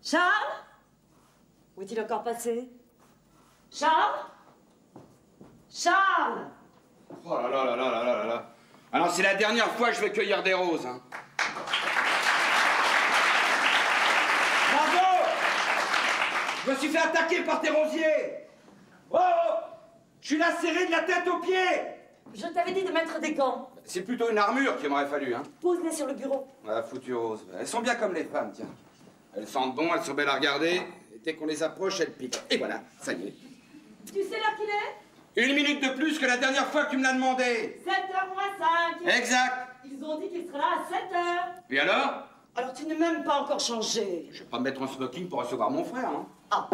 Charles? Où est-il encore passé? Charles? Charles? Oh là là là là là là là. Alors c'est la dernière fois que je vais cueillir des roses, hein. Bravo! Je me suis fait attaquer par tes rosiers. Oh! Je suis lacéré de la tête aux pieds. Je t'avais dit de mettre des gants. C'est plutôt une armure qu'il m'aurait fallu, hein. Pose-les sur le bureau. Ah, foutues roses. Elles sont bien comme les femmes, tiens. Elles sentent bon, elles sont belles à regarder. Et dès qu'on les approche, elles piquent. Et voilà, ça y est. Tu sais l'heure qu'il est? 1 minute de plus que la dernière fois que tu me l'as demandé. 7h moins 5. Exact. Ils ont dit qu'il serait là à 7h. Et alors? Alors tu n'es même pas encore changé. Je vais pas me mettre en smoking pour recevoir mon frère, hein. Ah.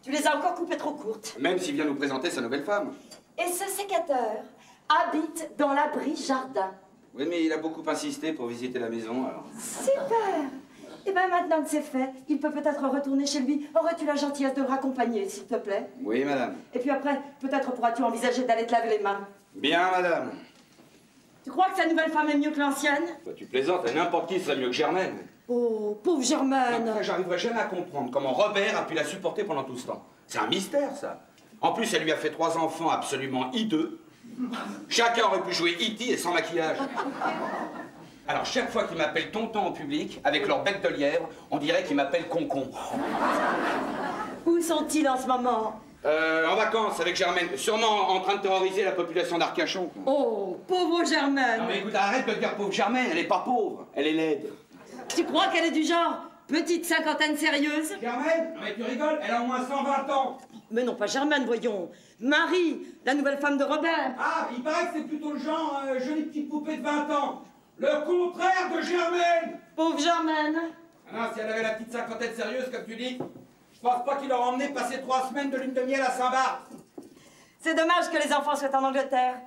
Tu les as encore coupées trop courtes. Même s'il vient nous présenter sa nouvelle femme. Et ce sécateur habite dans l'abri jardin. Oui, mais il a beaucoup insisté pour visiter la maison, alors. Super. Et bien maintenant que c'est fait, il peut peut-être retourner chez lui. Aurais-tu la gentillesse de le raccompagner, s'il te plaît? Oui, madame. Et puis après, peut-être pourras-tu envisager d'aller te laver les mains. Bien, madame. Tu crois que sa nouvelle femme est mieux que l'ancienne? Bah, tu plaisantes, n'importe qui serait mieux que Germaine. Oh, pauvre Germaine. Après, j'arriverai jamais à comprendre comment Robert a pu la supporter pendant tout ce temps. C'est un mystère, ça. En plus, elle lui a fait 3 enfants absolument hideux. Chacun aurait pu jouer E.T. et sans maquillage. Alors, chaque fois qu'ils m'appellent tonton en public, avec leur bec de lièvre, on dirait qu'ils m'appellent concon. Où sont-ils en ce moment? En vacances avec Germaine, sûrement en train de terroriser la population d'Arcachon. Oh, pauvre Germaine. Non mais écoute, arrête de dire pauvre Germaine, elle est pas pauvre, elle est laide. Tu crois qu'elle est du genre petite cinquantaine sérieuse? Germaine? Non mais tu rigoles, elle a au moins 120 ans. Mais non, pas Germaine, voyons. Marie, la nouvelle femme de Robert. Ah, il paraît que c'est plutôt le genre jolie petite poupée de 20 ans. Le contraire de Germaine. Pauvre Germaine. Ah non, si elle avait la petite cinquantaine sérieuse, comme tu dis, je pense pas qu'il leur emmené passer 3 semaines de lune de miel à Saint-Barth. C'est dommage que les enfants soient en Angleterre.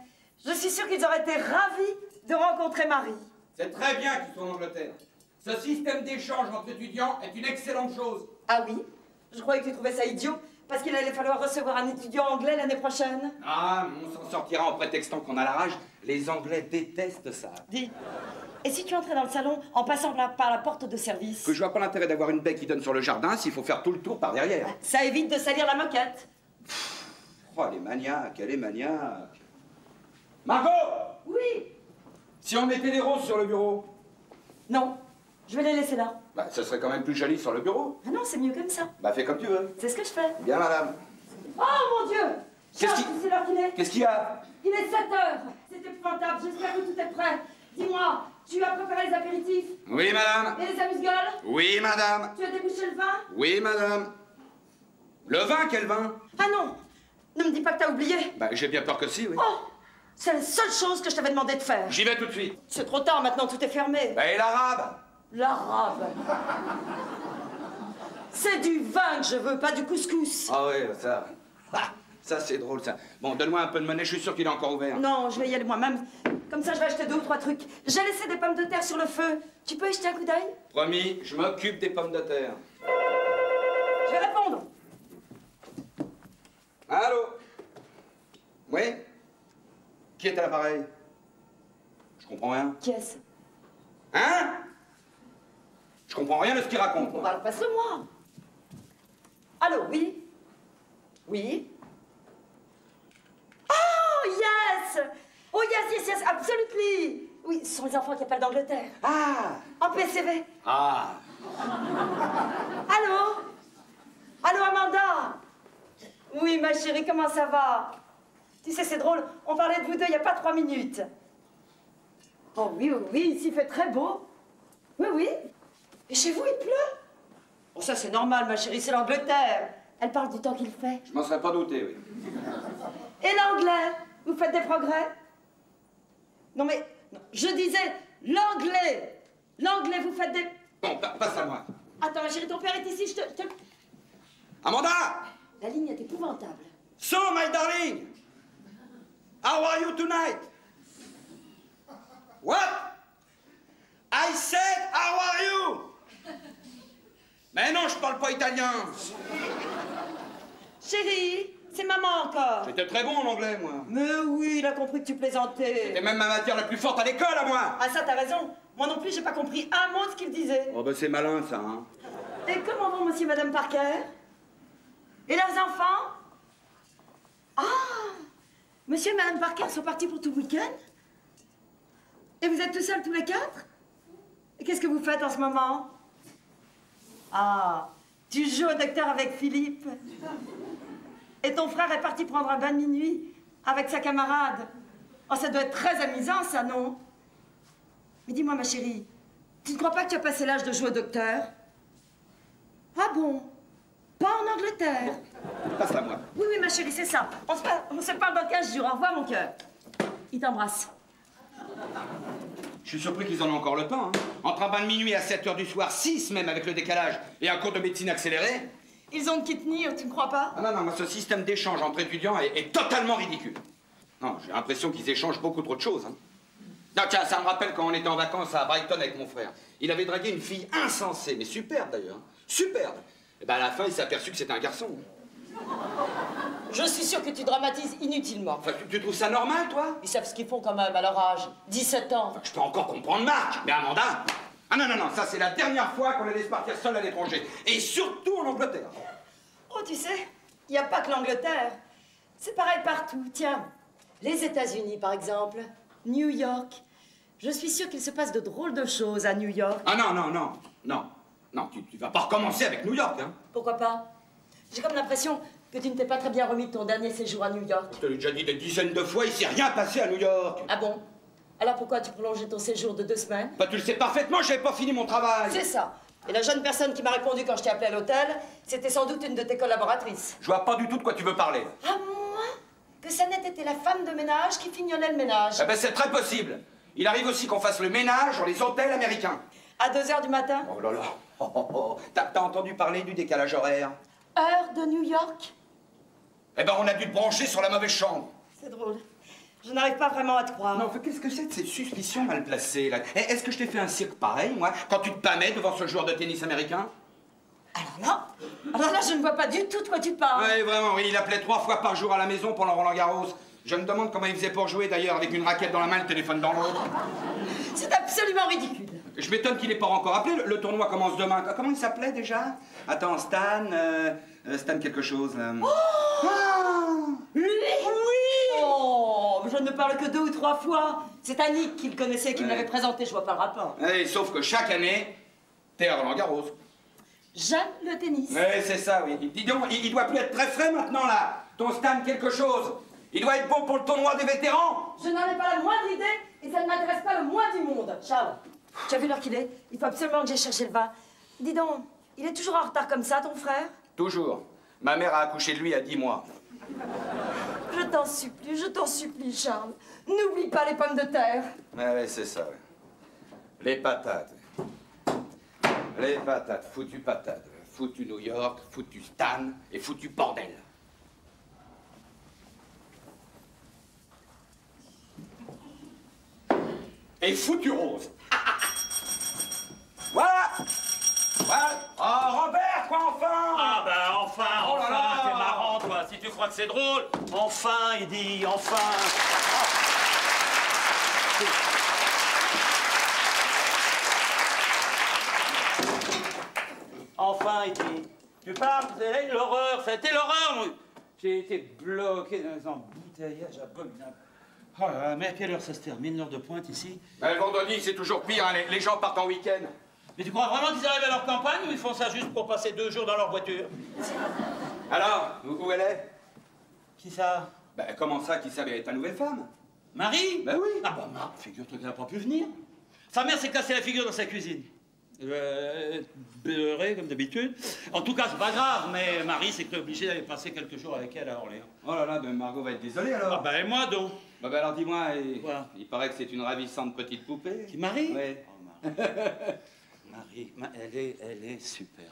Je suis sûre qu'ils auraient été ravis de rencontrer Marie. C'est très bien qu'ils soient en Angleterre. Ce système d'échange entre étudiants est une excellente chose. Ah oui? Je croyais que tu trouvais ça idiot, parce qu'il allait falloir recevoir un étudiant anglais l'année prochaine. Ah, on s'en sortira en prétextant qu'on a la rage. Les Anglais détestent ça. Dis, et si tu entrais dans le salon en passant par la porte de service? Que je vois pas l'intérêt d'avoir une baie qui donne sur le jardin s'il faut faire tout le tour par derrière. Ça évite de salir la moquette. Oh, elle est maniaque, elle est maniaque. Margot! Oui. Si on mettait les roses sur le bureau? Non, je vais les laisser là. Bah, ce serait quand même plus joli sur le bureau. Ah non, c'est mieux comme ça. Bah, fais comme tu veux. C'est ce que je fais. Bien, madame. Oh mon Dieu! Charles, tu sais l'heure qu'il est? Qu'est-ce qu'il y a? Il est 7h. C'est épouvantable. J'espère que tout est prêt. Dis-moi, tu as préparé les apéritifs? Oui, madame. Et les amuse-gueules? Oui, madame. Tu as débouché le vin? Oui, madame. Le vin, quel vin? Ah non! Ne me dis pas que t'as oublié. Bah, j'ai bien peur que si, oui. Oh! C'est la seule chose que je t'avais demandé de faire. J'y vais tout de suite. C'est trop tard, maintenant tout est fermé. Bah, et l'arabe? L'arabe. C'est du vin que je veux, pas du couscous. Ah oui, ça. Ah, ça, c'est drôle, ça. Bon, donne-moi un peu de monnaie, je suis sûr qu'il est encore ouvert. Non, je vais y aller moi-même. Comme ça, je vais acheter 2 ou 3 trucs. J'ai laissé des pommes de terre sur le feu. Tu peux y jeter un coup d'œil? Promis, je m'occupe des pommes de terre. Je vais répondre. Allô? Oui? Qui est à l'appareil? Je comprends rien. Qui est-ce? Hein? Je comprends rien de ce qu'il raconte. On parle, passe-le-moi. Allô, oui? Oui? Oh, yes! Oh, yes, absolutely! Oui, ce sont les enfants qui appellent d'Angleterre. Ah! En PCV. Ah! Allô? Allô, Amanda? Oui, ma chérie, comment ça va? Tu sais, c'est drôle, on parlait de vous deux il n'y a pas 3 minutes. Oh oui, oui, oui, ici il fait très beau. Oui, oui. Et chez vous, il pleut? Oh, ça c'est normal, ma chérie, c'est l'Angleterre. Elle parle du temps qu'il fait. Je m'en serais pas douté, oui. Et l'anglais? Vous faites des progrès? Non mais, non, je disais l'anglais. L'anglais, vous faites des... Bon, passe à moi. Attends, ma chérie, ton père est ici, je te... Amanda! La ligne est épouvantable. So, my darling! How are you tonight? What? I said, how are you? Mais non, je parle pas italien. Chérie, c'est maman encore. J'étais très bon en anglais, moi. Mais oui, il a compris que tu plaisantais. C'était même ma matière la plus forte à l'école, à moi. Ah ça, t'as raison. Moi non plus, j'ai pas compris un mot de ce qu'il disait. Oh, ben c'est malin, ça, hein. Et comment vont monsieur et madame Parker? Et leurs enfants? Ah! Monsieur et madame Parker sont partis pour tout le week-end? Et vous êtes tout seuls tous les quatre? Et qu'est-ce que vous faites en ce moment? Ah, tu joues au docteur avec Philippe. Et ton frère est parti prendre un bain de minuit avec sa camarade. Oh, ça doit être très amusant, ça, non? Mais dis-moi, ma chérie, tu ne crois pas que tu as passé l'âge de jouer au docteur? Ah bon? Pas en Angleterre? Passe-la moi. Oui, oui, ma chérie, c'est ça. On se parle dans 15 jours. Au revoir, mon cœur. Il t'embrasse. Je suis surpris qu'ils en ont encore le temps. Hein. Entre un bain de minuit à 7 h du soir, 6 même avec le décalage, et un cours de médecine accéléré. Ils ont qui tenir, tu ne crois pas? Ah non, non, moi, ce système d'échange entre étudiants est totalement ridicule. Non, j'ai l'impression qu'ils échangent beaucoup trop de choses. Hein. Non, tiens, ça me rappelle quand on était en vacances à Brighton avec mon frère. Il avait dragué une fille insensée, mais superbe d'ailleurs. Superbe. Et ben à la fin, il s'est aperçu que c'était un garçon. Je suis sûre que tu dramatises inutilement. Enfin, tu trouves ça normal, toi? Ils savent ce qu'ils font quand même à leur âge. 17 ans. Enfin, je peux encore comprendre Marc, mais Amanda... Ah non, non, non, ça c'est la dernière fois qu'on la laisse partir seule à l'étranger. Et surtout en Angleterre. Oh, tu sais, il n'y a pas que l'Angleterre. C'est pareil partout. Tiens, les États-Unis, par exemple, New York. Je suis sûre qu'il se passe de drôles de choses à New York. Ah non, non, non, non. Non, tu vas pas recommencer avec New York, hein. Pourquoi pas? J'ai comme l'impression que tu ne t'es pas très bien remis de ton dernier séjour à New York. Je te l'ai déjà dit des dizaines de fois, il s'est rien passé à New York. Ah bon? Alors pourquoi tu prolongeais ton séjour de 2 semaines? Bah tu le sais parfaitement, j'avais pas fini mon travail. C'est ça. Et la jeune personne qui m'a répondu quand je t'ai appelé à l'hôtel, c'était sans doute une de tes collaboratrices. Je vois pas du tout de quoi tu veux parler. À moins que ça n'ait été la femme de ménage qui fignolait le ménage. Eh ben c'est très possible. Il arrive aussi qu'on fasse le ménage dans les hôtels américains. À 2 h du matin? Oh là là. Oh, oh, oh. T'as entendu parler du décalage horaire? Heure de New York? Eh ben on a dû te brancher sur la mauvaise chambre. C'est drôle. Je n'arrive pas vraiment à te croire. Non, qu'est-ce que c'est de ces suspicions mal placées, là? Est-ce que je t'ai fait un cirque pareil, moi, quand tu te pâmais devant ce joueur de tennis américain? Alors là, je ne vois pas du tout de quoi tu parles. Oui, vraiment, oui, il appelait 3 fois par jour à la maison pendant Roland-Garros. Je me demande comment il faisait pour jouer, d'ailleurs, avec une raquette dans la main, le téléphone dans l'autre. C'est absolument ridicule. Je m'étonne qu'il n'ait pas encore appelé. Le tournoi commence demain. Comment il s'appelait, déjà? Attends, Stan... Stan quelque chose, là. Oh Ah lui? Oui. Oh, je ne parle que 2 ou 3 fois. C'est Annick qui le connaissait, qui me l'avait présenté. Je vois pas le rapport. Oui, sauf que chaque année, t'es à Roland-Garros. J'aime le tennis. Oui, c'est ça, oui. Dis donc, il doit plus être très frais maintenant, là. Ton Stan quelque chose. Il doit être bon pour le tournoi des vétérans. Je n'en ai pas la moindre idée et ça ne m'intéresse pas le moins du monde. Charles, tu as vu l'heure qu'il est? Il faut absolument que j'aille chercher le vin. Dis donc, il est toujours en retard comme ça, ton frère? Toujours. Ma mère a accouché de lui à 10 mois. Je t'en supplie, Charles. N'oublie pas les pommes de terre. Ouais, c'est ça, ouais. Les patates. Les patates, foutu patates. Foutu New York, foutu Stan et foutu bordel. Et foutu Rose. Voilà. Voilà. Oh, Robert, quoi, enfin? Ah ben enfin, Oh là là. t'es marrant toi, si tu crois que c'est drôle. Enfin, il dit, enfin. Enfin, il dit, tu parles, c'est l'horreur, c'était l'horreur, moi. J'ai été bloqué dans un embouteillage abominable. Oh là là, mais à quelle heure ça se termine, l'heure de pointe ici? Ben, le vendredi, c'est toujours pire, hein. Les gens partent en week-end. Mais tu crois vraiment qu'ils arrivent à leur campagne ou ils font ça juste pour passer 2 jours dans leur voiture? Alors, où elle est? Qui ça? Ben, comment ça, qui savait ta nouvelle femme? Marie? Ben oui. Ah bah Marc, figure-toi qu'elle n'a pas pu venir. Sa mère s'est cassé la figure dans sa cuisine. Beurré comme d'habitude. En tout cas, c'est pas grave, mais Marie s'est obligée d'aller passer quelques jours avec elle à Orléans. Oh là là, ben Margot va être désolée alors. Ah bah et moi donc? Bah ben alors dis-moi, Quoi? il paraît que c'est une ravissante petite poupée. Qui Marie? Oui. Oh, Marie, elle est superbe.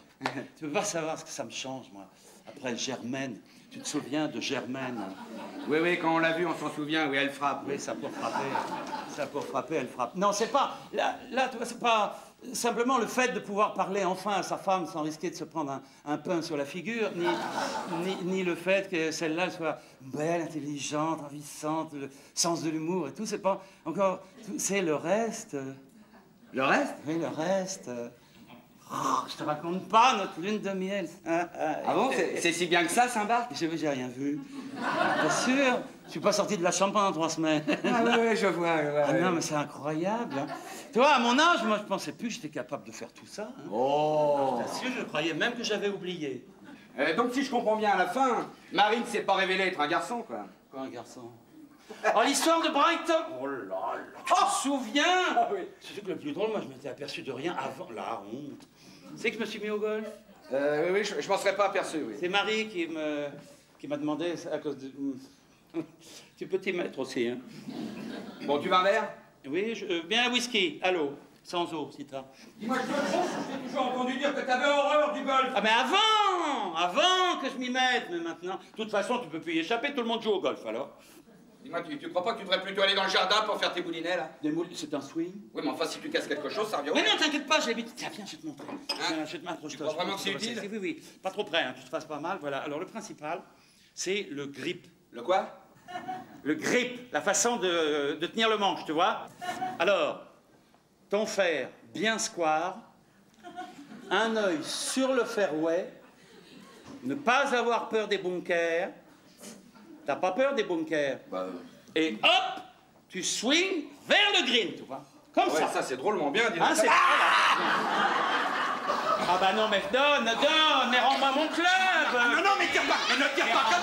Tu veux pas savoir ce que ça me change, moi. Après Germaine, tu te souviens de Germaine? Oui, oui, quand on l'a vue, on s'en souvient, oui, elle frappe. Oui, ça pour frapper. Ça pour frapper, elle frappe. Non, c'est pas... Là, tu vois, c'est pas simplement le fait de pouvoir parler enfin à sa femme sans risquer de se prendre un pain sur la figure, ni le fait que celle-là soit belle, intelligente, ravissante, le sens de l'humour et tout. C'est pas encore... C'est le reste. Le reste? Oui, le reste. Oh, je te raconte pas notre lune de miel. Ah bon, c'est si bien que ça, Saint-Barth? J'ai rien vu. T'es sûr? Je suis pas sorti de la chambre pendant 3 semaines. Ah ouais, je vois. Ah non, mais c'est incroyable. Hein. Tu vois, à mon âge, moi, je pensais plus que j'étais capable de faire tout ça. Hein. Oh. Je t'assure, je croyais même que j'avais oublié. Donc, si je comprends bien, à la fin, Marie ne s'est pas révélée être un garçon, quoi. Quoi, un garçon? Oh, l'histoire de Brighton! Oh là là! Tu te souviens? Ah oui. C'est que le plus drôle, moi, je m'étais aperçu de rien avant. La honte. Tu sais que je me suis mis au golf? Oui, je m'en serais pas aperçu, oui. C'est Marie qui m'a demandé à cause de... Tu peux t'y mettre aussi, hein? Bon, tu vas un verre? Oui, bien un whisky, à l'eau, sans eau, si t'as. Dis-moi, je te trompe, j'ai toujours entendu dire que t'avais horreur du golf. Ah, mais avant que je m'y mette, mais maintenant... De toute façon, tu peux plus y échapper, tout le monde joue au golf, alors. Dis-moi, tu crois pas que tu devrais plutôt aller dans le jardin pour faire tes boulinets, là? C'est un swing? Oui, mais enfin, si tu casses quelque chose, ça revient. Mais non, t'inquiète pas, j'ai l'habitude. Tiens, viens, je vais te montrer. Viens, je vais te mettre. Tu crois vraiment que c'est utile? Oui, oui, pas trop près, hein, tu te fasses pas mal, voilà. Alors, le principal, c'est le grip. Le quoi? Le grip, la façon de tenir le manche, tu vois. Alors, ton fer bien square, un œil sur le fairway, ne pas avoir peur des bunkers. T'as pas peur des bunkers? Bah, Et hop, tu swings vers le green, tu vois. Comme ouais, ça. ça c'est drôlement bien, dis donc. Hein, c'est... Ah bah non, mais donne, mais rends-moi mon club. Non, mais tire pas, mais ne tire pas comme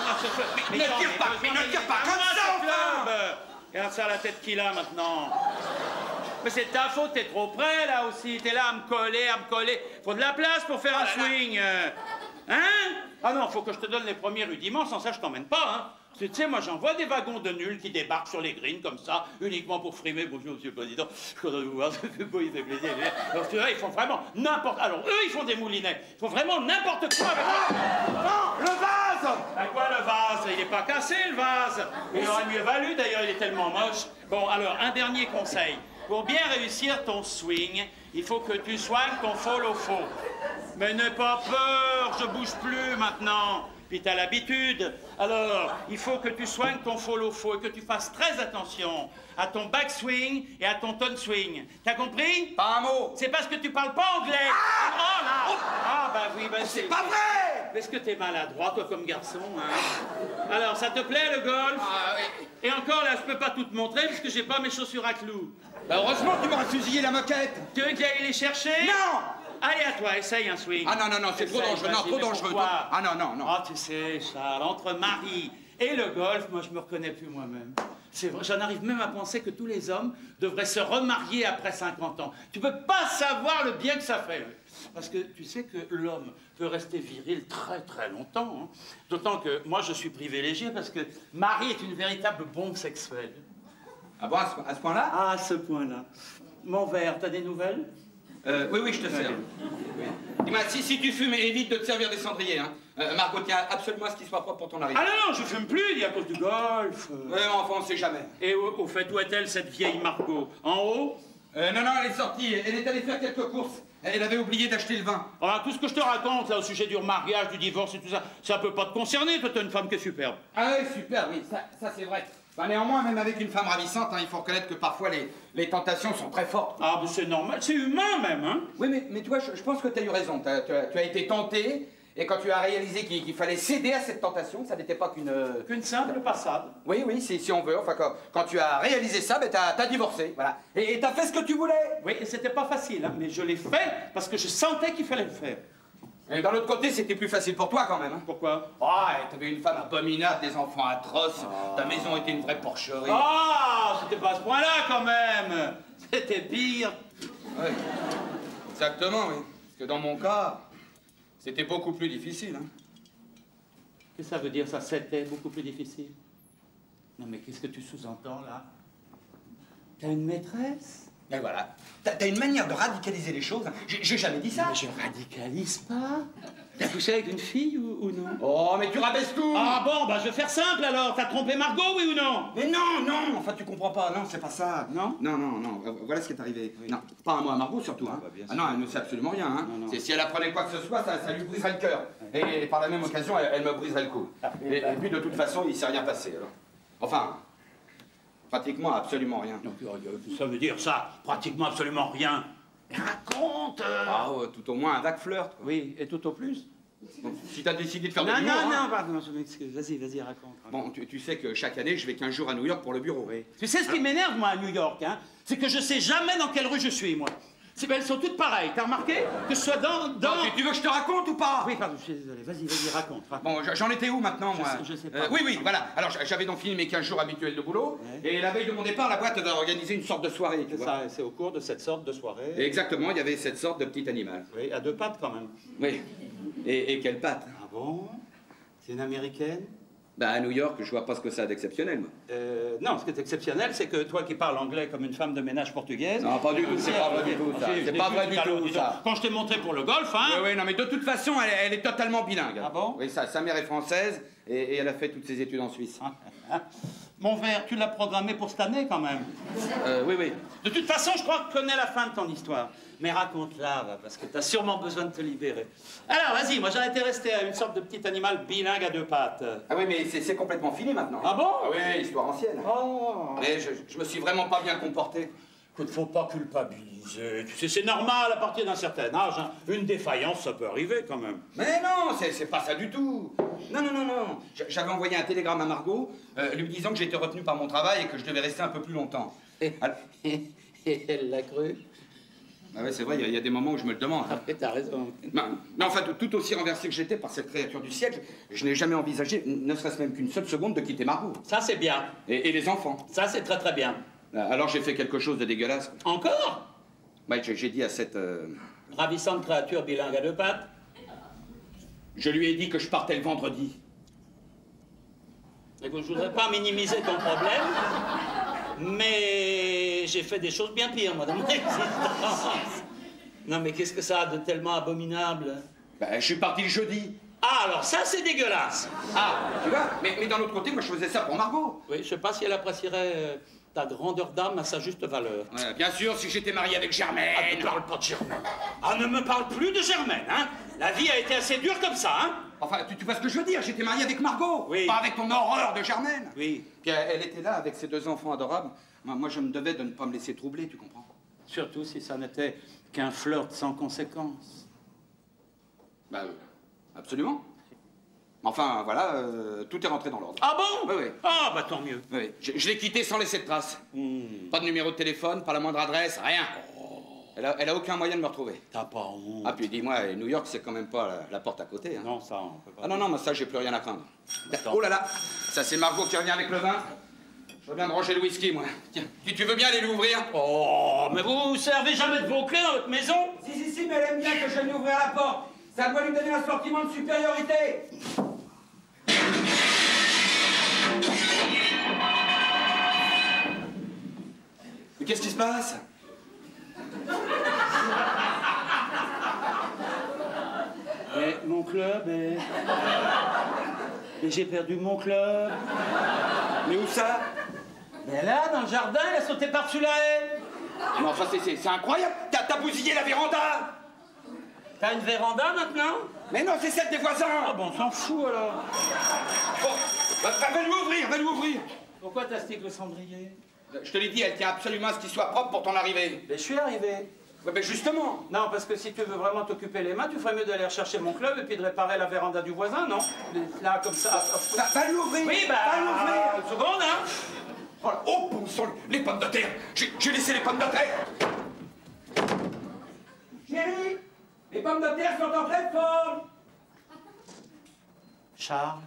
mais ne tire pas comme ça, enfin. Regarde ça, la tête qu'il a maintenant. Mais c'est ta faute, t'es trop près là aussi. T'es là à me coller. Faut de la place pour faire un swing. Hein? Ah non, faut que je te donne les premiers rudiments, sans ça je t'emmène pas, hein. Tu sais, moi j'envoie des wagons de nuls qui débarquent sur les greens comme ça, uniquement pour frimer. Bonjour, monsieur le président, je voudrais vous voir, il fait plaisir. Alors tu vois, ils font vraiment n'importe... Alors eux, ils font des moulinets, ils font vraiment n'importe quoi avec... Non, le vase! À quoi le vase? Il est pas cassé, le vase. Il aurait mieux valu, d'ailleurs, il est tellement moche. Bon, alors, un dernier conseil. Pour bien réussir ton swing, il faut que tu soignes ton follow-faux. Mais n'aie pas peur, je bouge plus maintenant. Puis t'as l'habitude. Alors, il faut que tu soignes ton follow-faux et que tu fasses très attention à ton backswing et à ton ton swing. T'as compris? Pas un mot. C'est parce que tu parles pas anglais. Oh là! Ah bah oui, bah C'est pas vrai! Est-ce que t'es maladroit, toi, comme garçon, hein? Alors, ça te plaît, le golf? Ah oui. Et encore, là, je peux pas tout te montrer parce que j'ai pas mes chaussures à clous. Bah heureusement que tu m'aurais fusillé la moquette. Tu veux que j'aille les chercher? Non! Allez, à toi, essaye un swing. Ah non, c'est trop Essaye, dangereux, non, vas-y, trop mais dangereux. pourquoi? Ah non. Ah, tu sais, Charles, entre Marie et le golf, moi, je me reconnais plus moi-même. C'est vrai, j'en arrive même à penser que tous les hommes devraient se remarier après 50 ans. Tu peux pas savoir le bien que ça fait. Parce que tu sais que l'homme peut rester viril très très longtemps. Hein. D'autant que moi, je suis privilégié parce que Marie est une véritable bombe sexuelle. Ah bon, à ce point-là? Ah, à ce point-là. Mon verre, t'as des nouvelles? Oui, je te sers. Oui. Dis-moi, si tu fumes, évite de te servir des cendriers, hein. Margot, tiens absolument à ce qu'il soit propre pour ton arrivée. Ah non, je fume plus, il y a à cause du golf. Enfin, on sait jamais. Et au fait, où est-elle, cette vieille Margot? En haut? Non, elle est sortie. Elle est allée faire quelques courses. Elle avait oublié d'acheter le vin. Alors, tout ce que je te raconte, là, au sujet du remariage, du divorce et tout ça, ça peut pas te concerner, toi, t'es une femme qui est superbe. Ah oui, super, oui, ça c'est vrai. Enfin, néanmoins, même avec une femme ravissante, hein, il faut reconnaître que parfois les tentations sont très fortes. Ah, mais c'est normal, c'est humain même, hein? Oui, mais tu vois, je pense que tu as eu raison. Tu as été tenté, et quand tu as réalisé qu'il fallait céder à cette tentation, ça n'était pas Qu'une simple passade. Oui, si on veut. Enfin, quand tu as réalisé ça, ben, t'as divorcé, voilà. Et t'as fait ce que tu voulais. Oui, et c'était pas facile, hein, mais je l'ai fait parce que je sentais qu'il fallait le faire. Et d'un autre côté, c'était plus facile pour toi quand même. Hein. Pourquoi? T'avais une femme abominable, des enfants atroces, ta maison était une vraie porcherie. Ah, c'était pas à ce point-là quand même. C'était pire. Oui, exactement, oui. Parce que dans mon cas, c'était beaucoup plus difficile. Hein. Qu'est-ce que ça veut dire, ça? C'était beaucoup plus difficile? Non, mais qu'est-ce que tu sous-entends, là? T'as une maîtresse? Et voilà. T'as une manière de radicaliser les choses. J'ai jamais dit ça. Mais je radicalise pas. T'as couché avec une fille ou non? Oh, mais tu rabaisses tout. Ah bon, bah je vais faire simple alors. T'as trompé Margot, oui ou non? Mais non, enfin tu comprends pas. Non, c'est pas ça. Non? Non. Voilà ce qui est arrivé. Oui. Non, pas un mot à Margot surtout. Hein. Ah non, elle ne sait absolument rien. Hein. Non. Si elle apprenait quoi que ce soit, ça lui briserait le cœur. Et par la même occasion, elle me briserait le cou. Et puis de toute façon, il s'est rien passé. Alors. Enfin, pratiquement absolument rien. Donc, ça veut dire ça, pratiquement absolument rien. Mais raconte Ah, tout au moins un vague flirt. Oui, et tout au plus? Donc, si t'as décidé de faire de Non, l'humour... non, hein. non, pardon, je m'excuse. Vas-y, raconte. Bon, tu sais que chaque année, je vais 15 jours à New York pour le bureau. Oui. Tu sais ce qui m'énerve, moi, à New York, hein? C'est que je sais jamais dans quelle rue je suis, moi. Elles sont toutes pareilles. T'as remarqué? Que ce soit dans... Non, tu veux que je te raconte ou pas? Oui, pardon, je suis désolé. Vas-y, raconte. Bon, j'en étais où maintenant, moi? Je sais pas. Oui, voilà. Alors, j'avais donc fini mes 15 jours habituels de boulot. Ouais. Et la veille de mon départ, la boîte a organisé une sorte de soirée, tu vois. Ça, c'est au cours de cette sorte de soirée. Et exactement, il y avait cette sorte de petit animal. Oui, à deux pattes, quand même. Oui. Et quelle patte? Ah bon? C'est une américaine? Bah, à New York, je vois pas ce que ça a d'exceptionnel, moi. Non, ce qui est exceptionnel, c'est que toi qui parles anglais comme une femme de ménage portugaise... Non, pas du tout, c'est pas vrai du tout, ça. C'est pas vrai du tout, ça. Quand je t'ai montré pour le golf, hein... Oui, non, mais de toute façon, elle est totalement bilingue. Ah bon? Oui, sa mère est française, et elle a fait toutes ses études en Suisse. Mon verre, tu l'as programmé pour cette année, quand même. Oui. De toute façon, je crois que je connais la fin de ton histoire. Mais raconte-la, va, parce que t'as sûrement besoin de te libérer. Alors, vas-y, moi j'en étais resté à une sorte de petit animal bilingue à deux pattes. Ah oui, mais c'est complètement fini maintenant. Ah bon? Ah oui, histoire ancienne. Oh. Mais je me suis vraiment pas bien comporté. Écoute, faut pas culpabiliser. Tu sais, c'est normal à partir d'un certain âge. Hein. Une défaillance, ça peut arriver quand même. Mais non, c'est pas ça du tout. Non. J'avais envoyé un télégramme à Margot, lui disant que j'étais retenu par mon travail et que je devais rester un peu plus longtemps. Et elle l'a cru? Ah ouais, c'est vrai, il y a des moments où je me le demande. Ah, t'as raison. Mais enfin, tout aussi renversé que j'étais par cette créature du siècle, je n'ai jamais envisagé, ne serait-ce même qu'une seule seconde, de quitter Margot. Ça, c'est bien. Et les enfants. Ça, c'est très très bien. Alors j'ai fait quelque chose de dégueulasse. Encore? Ouais, j'ai dit à cette... Ravissante créature bilingue à deux pattes. Je lui ai dit que je partais le vendredi. Écoute, je voudrais pas minimiser ton problème, mais j'ai fait des choses bien pires, moi, dans mon existence. Non, mais qu'est-ce que ça a de tellement abominable? Ben, je suis parti le jeudi. Ah, alors ça, c'est dégueulasse. Ah, tu vois, mais d'un autre côté, moi, je faisais ça pour Margot. Oui, je sais pas si elle apprécierait ta grandeur d'âme à sa juste valeur. Ouais, bien sûr, si j'étais marié avec Germaine. Ah, ne parle pas de Germaine. Ah, ne me parle plus de Germaine, hein. La vie a été assez dure comme ça, hein. Enfin, tu vois ce que je veux dire, j'étais marié avec Margot. Oui. Pas avec ton horreur de Germaine. Oui. Puis elle était là avec ses deux enfants adorables. Moi, je me devais de ne pas me laisser troubler, tu comprends? Surtout si ça n'était qu'un flirt sans conséquence. Bah, absolument. Enfin, voilà, tout est rentré dans l'ordre. Ah bon? Oui. Ah, bah tant mieux. Oui, je l'ai quitté sans laisser de traces. Pas de numéro de téléphone, pas la moindre adresse, rien. Elle a aucun moyen de me retrouver. T'as pas honte. Ah, puis dis-moi, New York, c'est quand même pas la porte à côté. Hein. Non, ça, on peut pas. Ah non, moi, ça, j'ai plus rien à craindre. Attends. Oh là là, ça, c'est Margot qui revient avec le vin. Je viens de ranger le whisky, moi. Tiens, tu veux bien aller l'ouvrir? Oh, mais vous servez jamais de vos clés dans votre maison? Si, mais elle aime bien que je vienne ouvrir la porte. Ça doit lui donner un sentiment de supériorité. Mais qu'est-ce qui se passe? Mais mon club est... Et j'ai perdu mon club. Mais où ça? Mais là, dans le jardin, il a sauté par-dessus la haie. Mais enfin, c'est incroyable. T'as bousillé la véranda. T'as une véranda maintenant? Mais non, c'est celle des voisins. Ah bon, on s'en fout alors. Bon, va lui ouvrir. Pourquoi t'as stické le cendrier? Je te l'ai dit, elle tient absolument à ce qu'il soit propre pour ton arrivée. Mais je suis arrivé. Ouais, ben justement. Non, parce que si tu veux vraiment t'occuper les mains, tu ferais mieux d'aller rechercher mon club et puis de réparer la véranda du voisin, non? Là, comme ça. Va lui ouvrir. Oui, bah, va lui ouvrir. une seconde, hein. Oh, bon sang, les pommes de terre. J'ai laissé les pommes de terre. Chérie, les pommes de terre sont en pleine forme. Charles,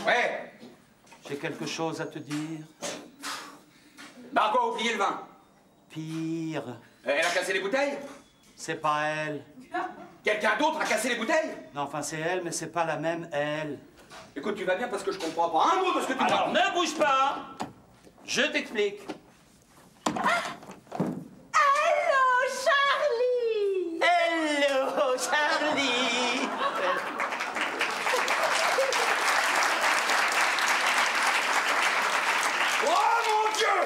Ouais. j'ai quelque chose à te dire. Margot a oublié le vin. Pire, Elle a cassé les bouteilles. c'est pas elle. Quelqu'un d'autre a cassé les bouteilles. Non, enfin, c'est elle, mais c'est pas la même elle. Écoute, tu vas bien parce que je comprends pas un mot de ce que tu Alors, parles. ne bouge pas. Je t'explique. Hello, Charlie! Hello, Charlie. Oh mon Dieu!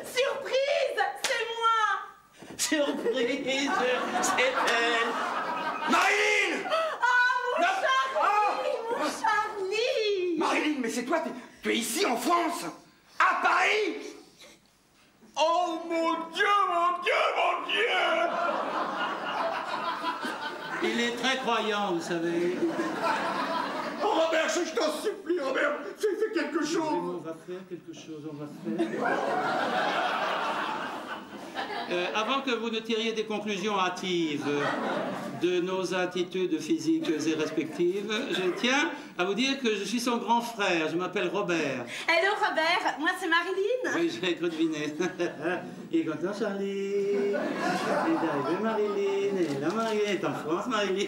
Surprise! C'est moi! Surprise, c'est elle. Marilyn! Ah, Non. mon Charlie! Marilyn, mais c'est toi, tu es ici en France? À Paris? Oh mon Dieu, mon Il est très croyant, vous savez. Oh, Robert, je t'en supplie, Robert, fais quelque chose. On va faire quelque chose, on va faire. Avant que vous ne tiriez des conclusions hâtives de nos attitudes physiques et respectives, je tiens à vous dire que je suis son grand frère. Je m'appelle Robert. Hello Robert, moi c'est Marilyn. Oui, j'avais cru deviner. Il est content, Charlie. Il est arrivé, Marilyn. Et là, Marilyn est en France, Marilyn.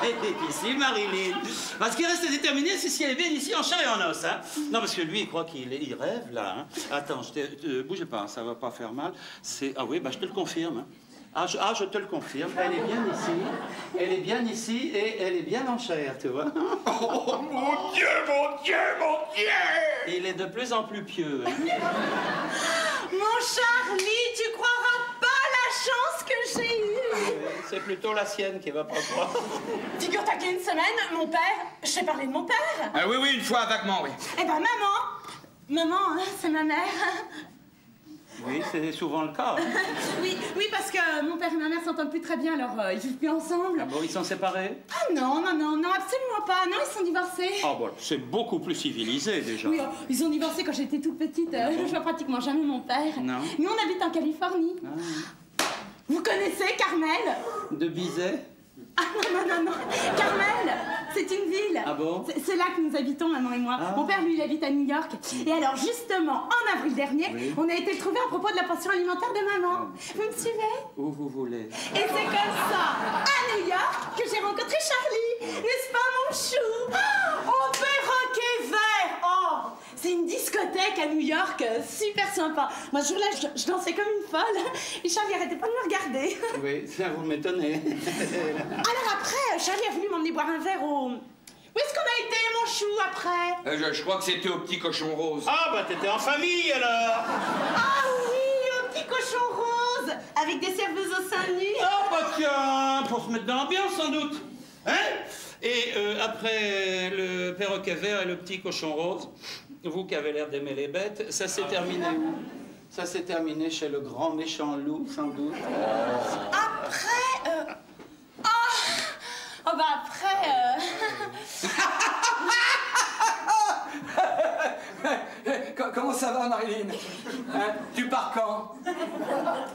Elle est ici, Marilyn. Parce qu'il reste déterminé, c'est si elle est bien ici en chair et en os. Hein. Non, parce que lui, il croit qu'il rêve, là. Hein. Attends, bougez pas, ça va pas faire mal. Ah oui, bah, je te le confirme. Hein. Je te le confirme. Elle est bien ici. Elle est bien ici et elle est bien en chair, tu vois. Oh, mon Dieu, mon Dieu, mon Dieu! Il est de plus en plus pieux. Hein. Mon Charlie, tu croiras pas la chance que j'ai eue. C'est plutôt la sienne qui va pas croire. Figure-toi qu'il y a une semaine, mon père... Je t'ai parlé de mon père. Oui, oui, une fois, vaguement, oui. Eh ben, maman. Maman, hein, c'est ma mère. Oui, c'est souvent le cas. Hein. Oui, parce que mon père et ma mère s'entendent plus très bien, alors ils vivent plus ensemble. Ah bon, ils sont séparés? Ah non, absolument pas. Non, ils sont divorcés. Ah bon, c'est beaucoup plus civilisé déjà. Oui, ils ont divorcé quand j'étais toute petite. Je vois pratiquement jamais mon père. Non. Nous, on habite en Californie. Ah. Vous connaissez Carmel? De Bizet? Ah non. Carmel, c'est une ville. Ah bon? C'est là que nous habitons, maman et moi. Ah. Mon père, lui, il habite à New York. Et alors, justement, en avril dernier, oui, on a été trouvé à propos de la pension alimentaire de maman. Vous me suivez? Où vous voulez. Et c'est comme ça, à New York, que j'ai rencontré Charlie. N'est-ce pas, mon chou? Oh, perroquet vert. Oh, c'est une discothèque à New York, super sympa. Moi, ce jour-là, je dansais comme une folle. Et Charlie arrêtait pas de me regarder. Oui, ça vous m'étonnez. Alors après, Charlie a voulu m'emmener boire un verre au... Où est-ce qu'on a été, mon chou, après? Je crois que c'était au petit cochon rose. Ah bah t'étais en famille alors. Ah oui, au petit cochon rose, avec des serveuses au sein nu. Ah bah tiens, pour se mettre dans l'ambiance sans doute. Hein? Et après le perroquet vert et le petit cochon rose, vous qui avez l'air d'aimer les bêtes, ça s'est terminé où? Ça s'est terminé chez le grand méchant loup, sans doute. Après, oh bah après, Comment ça va, Marilyn? Hein? Tu pars quand?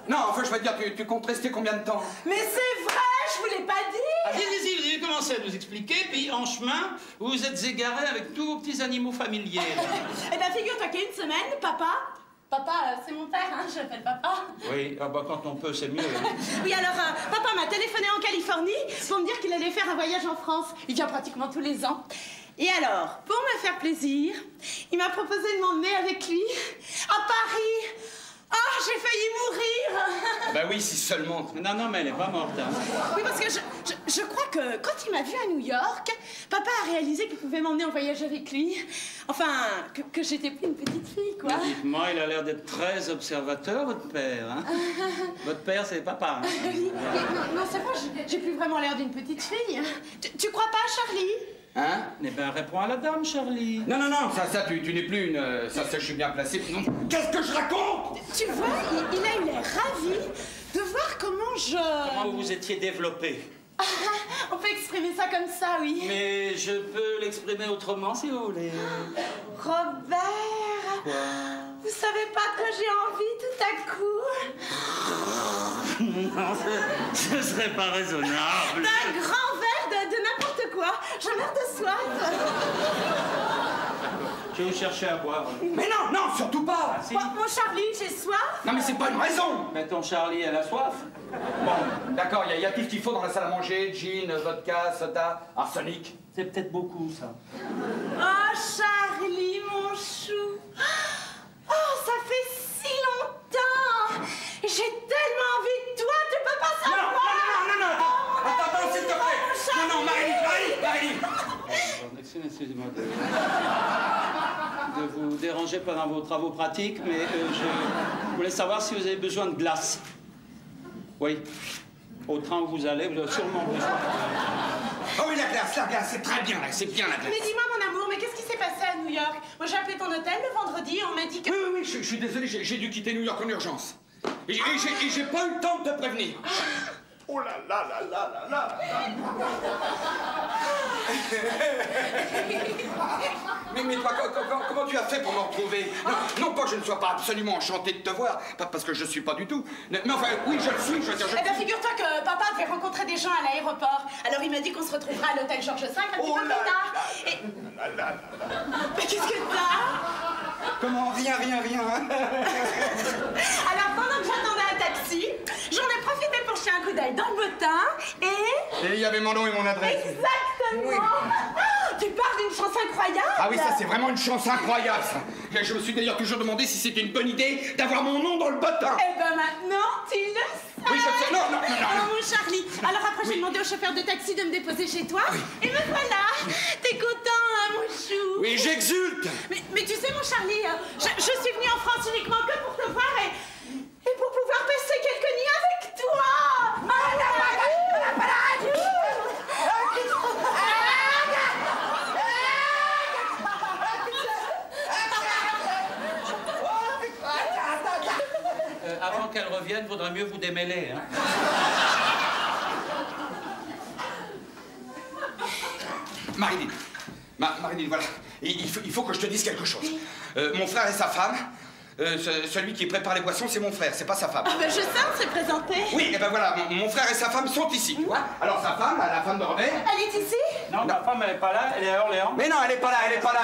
Non, enfin, je veux dire, tu comptes rester combien de temps? Mais c'est vrai, je vous l'ai pas dit. Allez-y, vous avez commencé à nous expliquer, puis en chemin, vous vous êtes égaré avec tous vos petits animaux familiers. Eh ben, figure-toi qu'il y a une semaine, Papa, c'est mon père, hein, je l'appelle papa. Oui, ah bah quand on peut, c'est mieux. Oui, alors, papa m'a téléphoné en Californie pour me dire qu'il allait faire un voyage en France. Il vient pratiquement tous les ans. Et alors, pour me faire plaisir, il m'a proposé de m'emmener avec lui à Paris. Ah, j'ai failli mourir. Bah oui, si seulement. Non, mais elle est pas morte. Hein. Oui, parce que je crois que quand il m'a vue à New York, papa a réalisé qu'il pouvait m'emmener en voyage avec lui. Enfin, que j'étais plus une petite fille, quoi. Mais dites-moi, il a l'air d'être très observateur, votre père. Hein. Votre père, c'est papa. Hein. Oui. Non, c'est vrai, j'ai plus vraiment l'air d'une petite fille. Tu crois pas, Charlie? Hein? Eh ben, réponds à la dame, Charlie. Non, ça, tu n'es plus une... Ça, je suis bien placé. Non. Qu'est-ce que je raconte? Tu vois, il a eu l'air ravi de voir comment Comment vous étiez développé. On peut exprimer ça comme ça, oui. Mais je peux l'exprimer autrement, si vous voulez. Robert, Quoi? vous savez pas que j'ai envie tout à coup? Non, ce serait pas raisonnable. D'un grand verre de n'importe quoi. Je meurs de soif. Je vais vous chercher à boire. Mais non, surtout pas. Si. Mon Charlie, j'ai soif. Non, mais c'est pas une raison. Mais ton Charlie, elle a soif. Bon, d'accord, il y a tout ce qu'il faut dans la salle à manger. Gin, vodka, soda, arsenic. C'est peut-être beaucoup, ça. Oh, Charlie, mon chou. Oh, ça fait si longtemps. J'ai tellement envie de toi, tu peux pas savoir. Non. Attends, s'il te plaît. Non, Marilyn. Excusez-moi de vous déranger pendant vos travaux pratiques, mais je voulais savoir si vous avez besoin de glace. Oui. Au train où vous allez, vous avez sûrement besoin. Oh oui, la glace, c'est très bien, là, c'est bien la glace. Mais dis-moi, mon amour, mais qu'est-ce qui s'est passé à New York? Moi, j'ai appelé ton hôtel le vendredi et on m'a dit que... Oui, je suis désolé, j'ai dû quitter New York en urgence. Et j'ai pas eu le temps de te prévenir. Oh là là là là là là. Mais toi, comment tu as fait pour me retrouver? Non pas que je ne sois pas absolument enchanté de te voir, pas parce que je ne suis pas du tout. Mais enfin, oui, je le suis, je veux dire... Eh bien, figure-toi que papa devait rencontrer des gens à l'aéroport. Alors il m'a dit qu'on se retrouvera à l'hôtel Georges V un petit peu plus tard. Et... Mais qu'est-ce que t'as? Comment? Rien. Alors pendant que j'attendais un taxi, j'en ai profité pour jeter un coup d'œil dans le bottin et... Et il y avait mon nom et mon adresse. Exactement. Oui. Tu parles d'une chance incroyable. Ah oui, ça c'est vraiment une chance incroyable, ça. Je me suis d'ailleurs toujours demandé si c'était une bonne idée d'avoir mon nom dans le bottin. Eh ben maintenant, tu le sais. Oui, je sais. Non. Oh mon Charlie. Alors après, j'ai demandé au chauffeur de taxi de me déposer chez toi. Et me voilà. T'es content, hein, mon chou? Oui, j'exulte. Mais tu sais, mon Charlie, je suis venue en France uniquement que pour te voir et pour pouvoir passer quelques nuits avec toi. Avant qu'elle revienne, vaudrait mieux vous démêler. Hein. Marilyn, voilà. Il faut que je te dise quelque chose. Mon frère et sa femme, celui qui prépare les boissons, c'est mon frère, c'est pas sa femme. Ah ben je sais, on s'est présenté. Oui, et ben voilà, mon frère et sa femme sont ici, tu vois. Alors sa femme, la femme de Robert... Elle est ici? Non, ma femme, elle est pas là, elle est à Orléans. Mais non, elle est pas là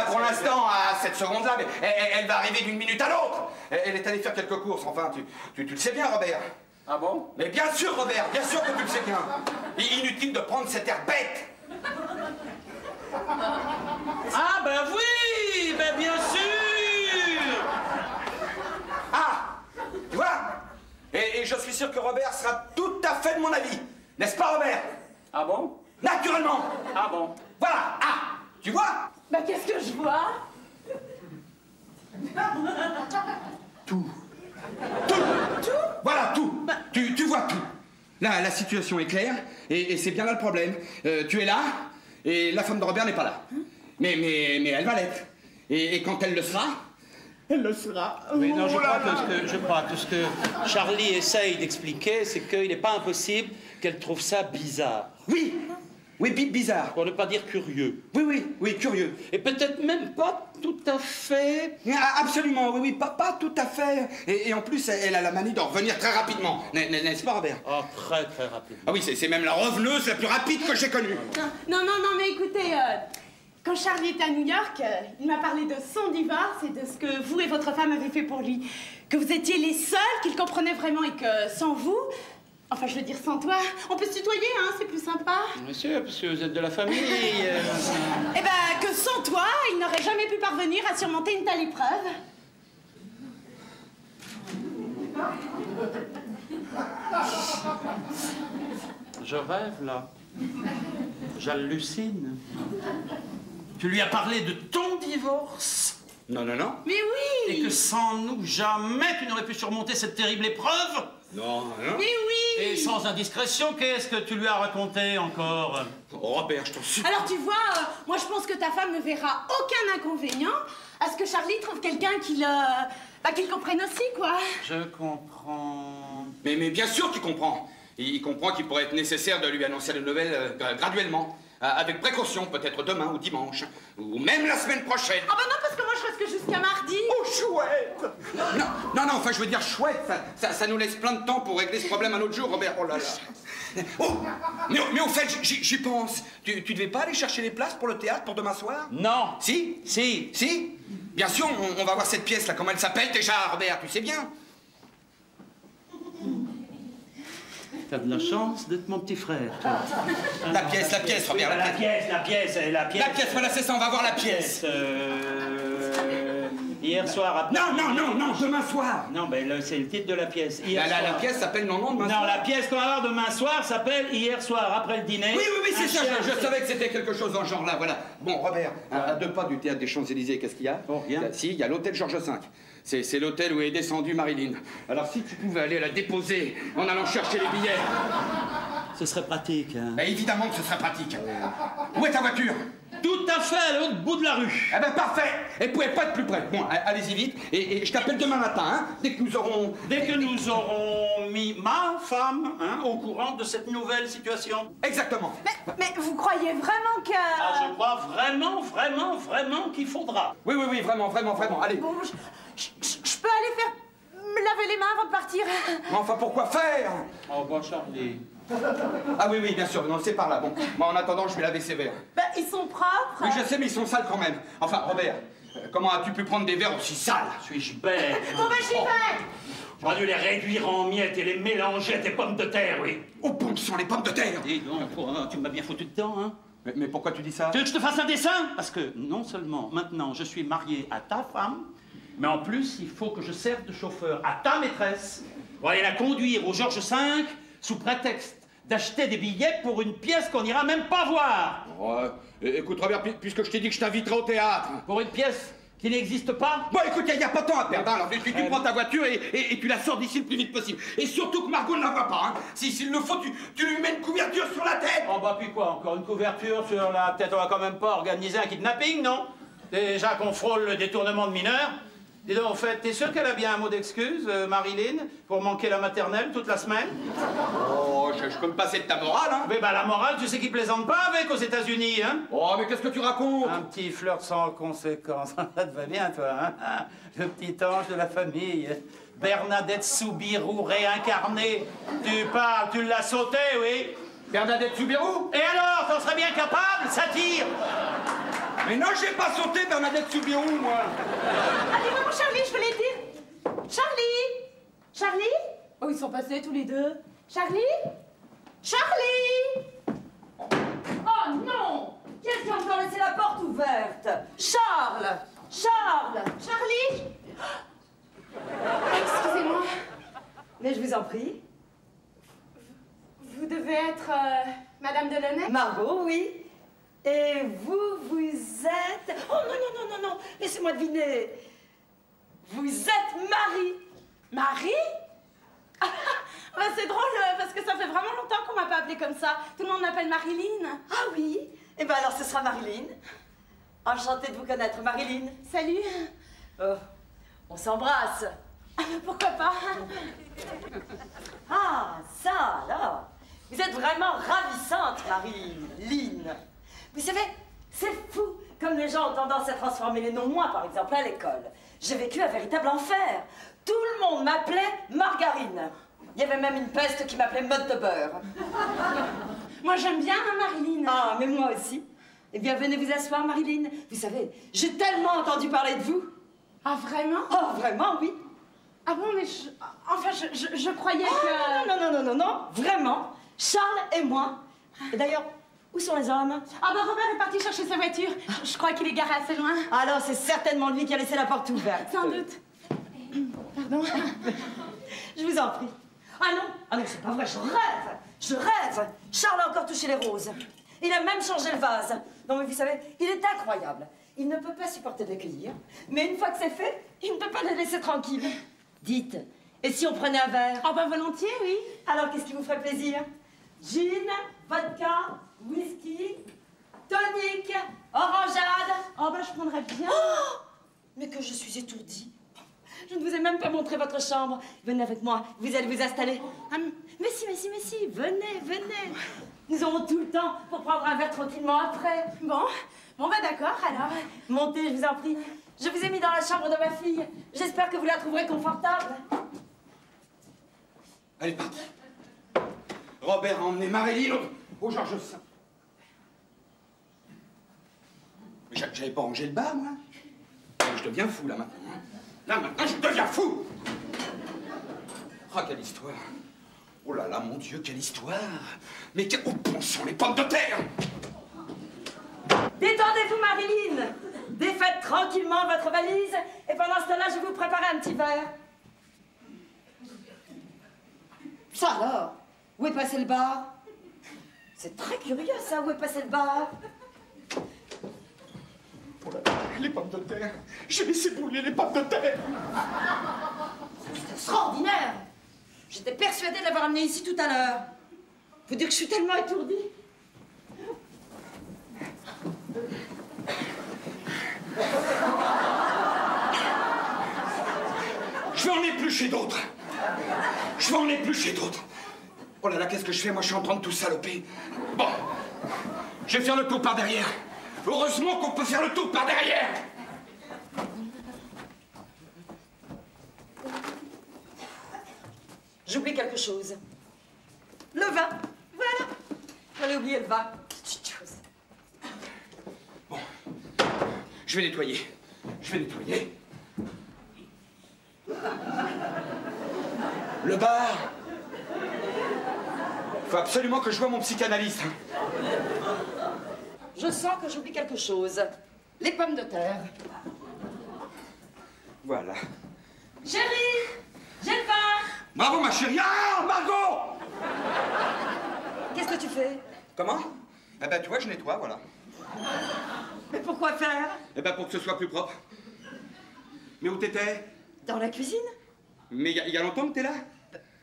pour l'instant, à cette seconde-là, mais elle va arriver d'une minute à l'autre. Elle est allée faire quelques courses, enfin, tu le sais bien, Robert. Ah bon? Mais bien sûr, Robert, bien sûr que tu le sais bien. Inutile de prendre cet air bête. Ah ben oui, ben bien sûr. Ah, tu vois? Et je suis sûr que Robert sera tout à fait de mon avis. N'est-ce pas, Robert? Ah bon? Naturellement. Ah bon? Voilà, tu vois? Bah qu'est-ce que je vois? Tout. Voilà, tout. Tu vois tout. Là, la situation est claire, et c'est bien là le problème. Tu es là, et la femme de Robert n'est pas là. Mais elle va l'être. Et quand elle le sera... Elle le sera. Oui, non, je crois que ce que Charlie essaye d'expliquer, c'est qu'il n'est pas impossible qu'elle trouve ça bizarre. Oui, bizarre. Pour ne pas dire curieux. Oui, curieux. Et peut-être même pas tout à fait... Absolument, oui, pas tout à fait. Et en plus, elle a la manie d'en revenir très rapidement. N'est-ce pas, Robert? Oh, très, très rapide. Ah oui, c'est même la reveneuse la plus rapide que j'ai connue. Non, mais écoutez, quand Charlie était à New York, il m'a parlé de son divorce et de ce que vous et votre femme avez fait pour lui. Que vous étiez les seuls qu'il comprenait vraiment et que sans vous... Enfin, je veux dire sans toi. On peut se tutoyer, hein, c'est plus sympa. Bien sûr, parce que vous êtes de la famille. Eh ben, que sans toi, il n'aurait jamais pu parvenir à surmonter une telle épreuve. Je rêve, là. J'hallucine. Tu lui as parlé de ton divorce? Non. Mais oui! Et que sans nous, jamais tu n'aurais pu surmonter cette terrible épreuve? Non. Mais oui! Et sans indiscrétion, qu'est-ce que tu lui as raconté encore? Robert, je t'en supplie. Alors tu vois, moi je pense que ta femme ne verra aucun inconvénient à ce que Charlie trouve quelqu'un qui le comprenne aussi, quoi. Je comprends. Mais bien sûr qu'il comprend. Il comprend qu'il pourrait être nécessaire de lui annoncer la nouvelle graduellement. Avec précaution, peut-être demain ou dimanche. Ou même la semaine prochaine. Ah bah non, parce que moi je reste que jusqu'à mardi. Oh, chouette! Non, enfin, je veux dire chouette. Ça nous laisse plein de temps pour régler ce problème un autre jour, Robert. Oh là là. Oh, mais au fait, j'y pense. Tu devais pas aller chercher les places pour le théâtre pour demain soir? Non. Si? Bien sûr, on va voir cette pièce-là. Comment elle s'appelle déjà, Robert? Tu sais bien. T'as de la chance d'être mon petit frère, toi. La pièce, Robert. La pièce. La pièce, voilà, c'est ça, on va voir la pièce. Hier soir... Après... Non, demain soir. Non, ben c'est le titre de la pièce. La pièce s'appelle Non, demain soir. Non, la pièce qu'on va voir demain soir s'appelle Hier soir, après le dîner. Oui, c'est ça, je savais que c'était quelque chose dans ce genre-là, voilà. Bon, Robert, à 2 pas du théâtre des Champs-Élysées, qu'est-ce qu'il y a? Oh, rien. Si, il y a l'hôtel Georges V. C'est l'hôtel où est descendue Marilyn. Alors si tu pouvais aller la déposer en allant chercher les billets... Ce serait pratique, hein. Ben, évidemment que ce serait pratique. Où est ta voiture? Tout à fait à l'autre bout de la rue. Eh ben parfait. Elle pouvait pas être plus près. Bon, allez-y vite. Et je t'appelle demain matin, hein, dès que nous aurons mis ma femme au courant de cette nouvelle situation. Exactement. Mais vous croyez vraiment que... Ah, je crois vraiment qu'il faudra. Oui, vraiment, allez. Bon, je peux aller faire... me laver les mains avant de partir. Mais enfin, pourquoi faire? Oh, bon, Charlie. Ah oui, bien sûr, non, c'est par là. Bon, moi, en attendant, je vais laver ces verres. Ben, ils sont propres. Oui, je sais, mais ils sont sales quand même. Enfin, Robert, comment as-tu pu prendre des verres aussi sales? Suis-je bête? Bon, ben, j'y vais. J'aurais dû les réduire en miettes et les mélanger à des pommes de terre, oui. Oh, bon sang, les pommes de terre! Dis donc, tu m'as bien foutu dedans, hein? Mais pourquoi tu dis ça? Tu veux que je te fasse un dessin? Parce que non seulement maintenant je suis marié à ta femme, mais en plus il faut que je serve de chauffeur à ta maîtresse pour aller la conduire au Georges V sous prétexte d'acheter des billets pour une pièce qu'on n'ira même pas voir. Écoute Robert, puisque je t'ai dit que je t'inviterai au théâtre. Pour une pièce qui n'existe pas? Bon, écoute, il n'y a pas de temps à perdre. Alors, tu prends ta voiture et tu la sors d'ici le plus vite possible. Et surtout que Margot ne la voit pas. Hein. S'il le faut, tu lui mets une couverture sur la tête. Oh bah puis quoi, encore une couverture sur la tête? On va quand même pas organiser un kidnapping, non? Déjà qu'on frôle le détournement de mineurs. Dis donc, en fait, t'es sûr qu'elle a bien un mot d'excuse, Marilyn, pour manquer la maternelle toute la semaine? Oh, je peux me passer de ta morale, hein? Mais bah la morale, tu sais qu'ils plaisantent pas avec aux États-Unis, hein? Oh, mais qu'est-ce que tu racontes? Un petit flirt sans conséquence. Ça te va bien, toi, hein? Le petit ange de la famille. Bernadette Soubirou réincarnée. Tu parles, tu l'as sauté, oui? Bernadette Soubirou? Et alors, t'en serais bien capable, satire? Mais non, j'ai pas sauté Bernadette Soubirou, moi. Allez, maman, Charlie, je voulais dire. Charlie? Oh, ils sont passés tous les deux. Charlie? Oh non! Qu'est-ce qui a encore laissé la porte ouverte? Charles! Charlie? Excusez-moi. Mais je vous en prie. Vous devez être Madame Delaunay? Margot, oui. Et vous êtes... Oh non, laissez-moi deviner. Vous êtes Marie. Marie? C'est drôle, parce que ça fait vraiment longtemps qu'on m'a pas appelée comme ça. Tout le monde m'appelle Marilyn. Ah oui? Eh bien alors ce sera Marilyn. Enchantée de vous connaître, Marilyn. Salut. Oh, on s'embrasse. Pourquoi pas? Ah, ça alors. Vous êtes vraiment ravissante, Marilyn. Vous savez, c'est fou comme les gens ont tendance à transformer les noms. Moi, par exemple, à l'école, j'ai vécu un véritable enfer. Tout le monde m'appelait Margarine. Il y avait même une peste qui m'appelait Motte de beurre. Moi, j'aime bien Marilyn. Ah, mais moi aussi. Eh bien, venez vous asseoir, Marilyn. Vous savez, j'ai tellement entendu parler de vous. Ah, vraiment? Oh, vraiment, oui. Ah bon, mais je croyais Oh, que... non, vraiment. Charles et moi. Et d'ailleurs, où sont les hommes? Ah bah Robert est parti chercher sa voiture. Je crois qu'il est garé assez loin. Alors, c'est certainement lui qui a laissé la porte ouverte. Sans doute. Pardon. Je vous en prie. Ah non, c'est pas vrai, je rêve. Charles a encore touché les roses. Il a même changé le vase. Non, mais vous savez, il est incroyable. Il ne peut pas supporter d'accueillir, mais une fois que c'est fait, il ne peut pas les laisser tranquilles. Dites, et si on prenait un verre? Ah bah volontiers, oui. Alors, qu'est-ce qui vous ferait plaisir? Gin, vodka, whisky, tonic, orangeade? Oh bah je prendrais bien. Oh, mais que je suis étourdie. Je ne vous ai même pas montré votre chambre. Venez avec moi, vous allez vous installer. Ah, mais si, venez. Nous aurons tout le temps pour prendre un verre tranquillement après. Bon bah d'accord, alors. Montez, je vous en prie. Je vous ai mis dans la chambre de ma fille. J'espère que vous la trouverez confortable. Elle est partie. Robert a emmené Marilyn au Georges V. Mais j'avais pas rangé le bas, moi. Je deviens fou, là, maintenant. Là, maintenant, je deviens fou. Oh, quelle histoire. Oh là là, mon Dieu, quelle histoire. Mais où bon sont les pommes de terre? Détendez-vous, Marilyn. Défaites tranquillement votre valise. Et pendant ce temps-là, je vais vous préparer un petit verre. Ça alors? Où est passé le bar? C'est très curieux, ça. Où est passé le bar? Oh là là, les pommes de terre. J'ai laissé brûler les pommes de terre. C'est extraordinaire. J'étais persuadée de l'avoir amené ici tout à l'heure. Faut dire que je suis tellement étourdie. Je vais en éplucher d'autres. Je vais en éplucher d'autres. Oh là là, qu'est-ce que je fais? Moi, je suis en train de tout saloper. Bon, je vais faire le tour par derrière. Heureusement qu'on peut faire le tour par derrière. J'oublie quelque chose. Le vin. Voilà. J'allais oublier le vin. Petite chose. Bon, je vais nettoyer. Je vais nettoyer. Le bar. Faut absolument que je voie mon psychanalyste. Je sens que j'oublie quelque chose. Les pommes de terre. Voilà. Chérie, j'ai le vin. Bravo, ma chérie. Ah, Margot! Qu'est-ce que tu fais? Comment? Eh ben, tu vois, je nettoie, voilà. Mais pourquoi faire? Eh ben, pour que ce soit plus propre. Mais où t'étais? Dans la cuisine? Mais il y a longtemps que t'es là?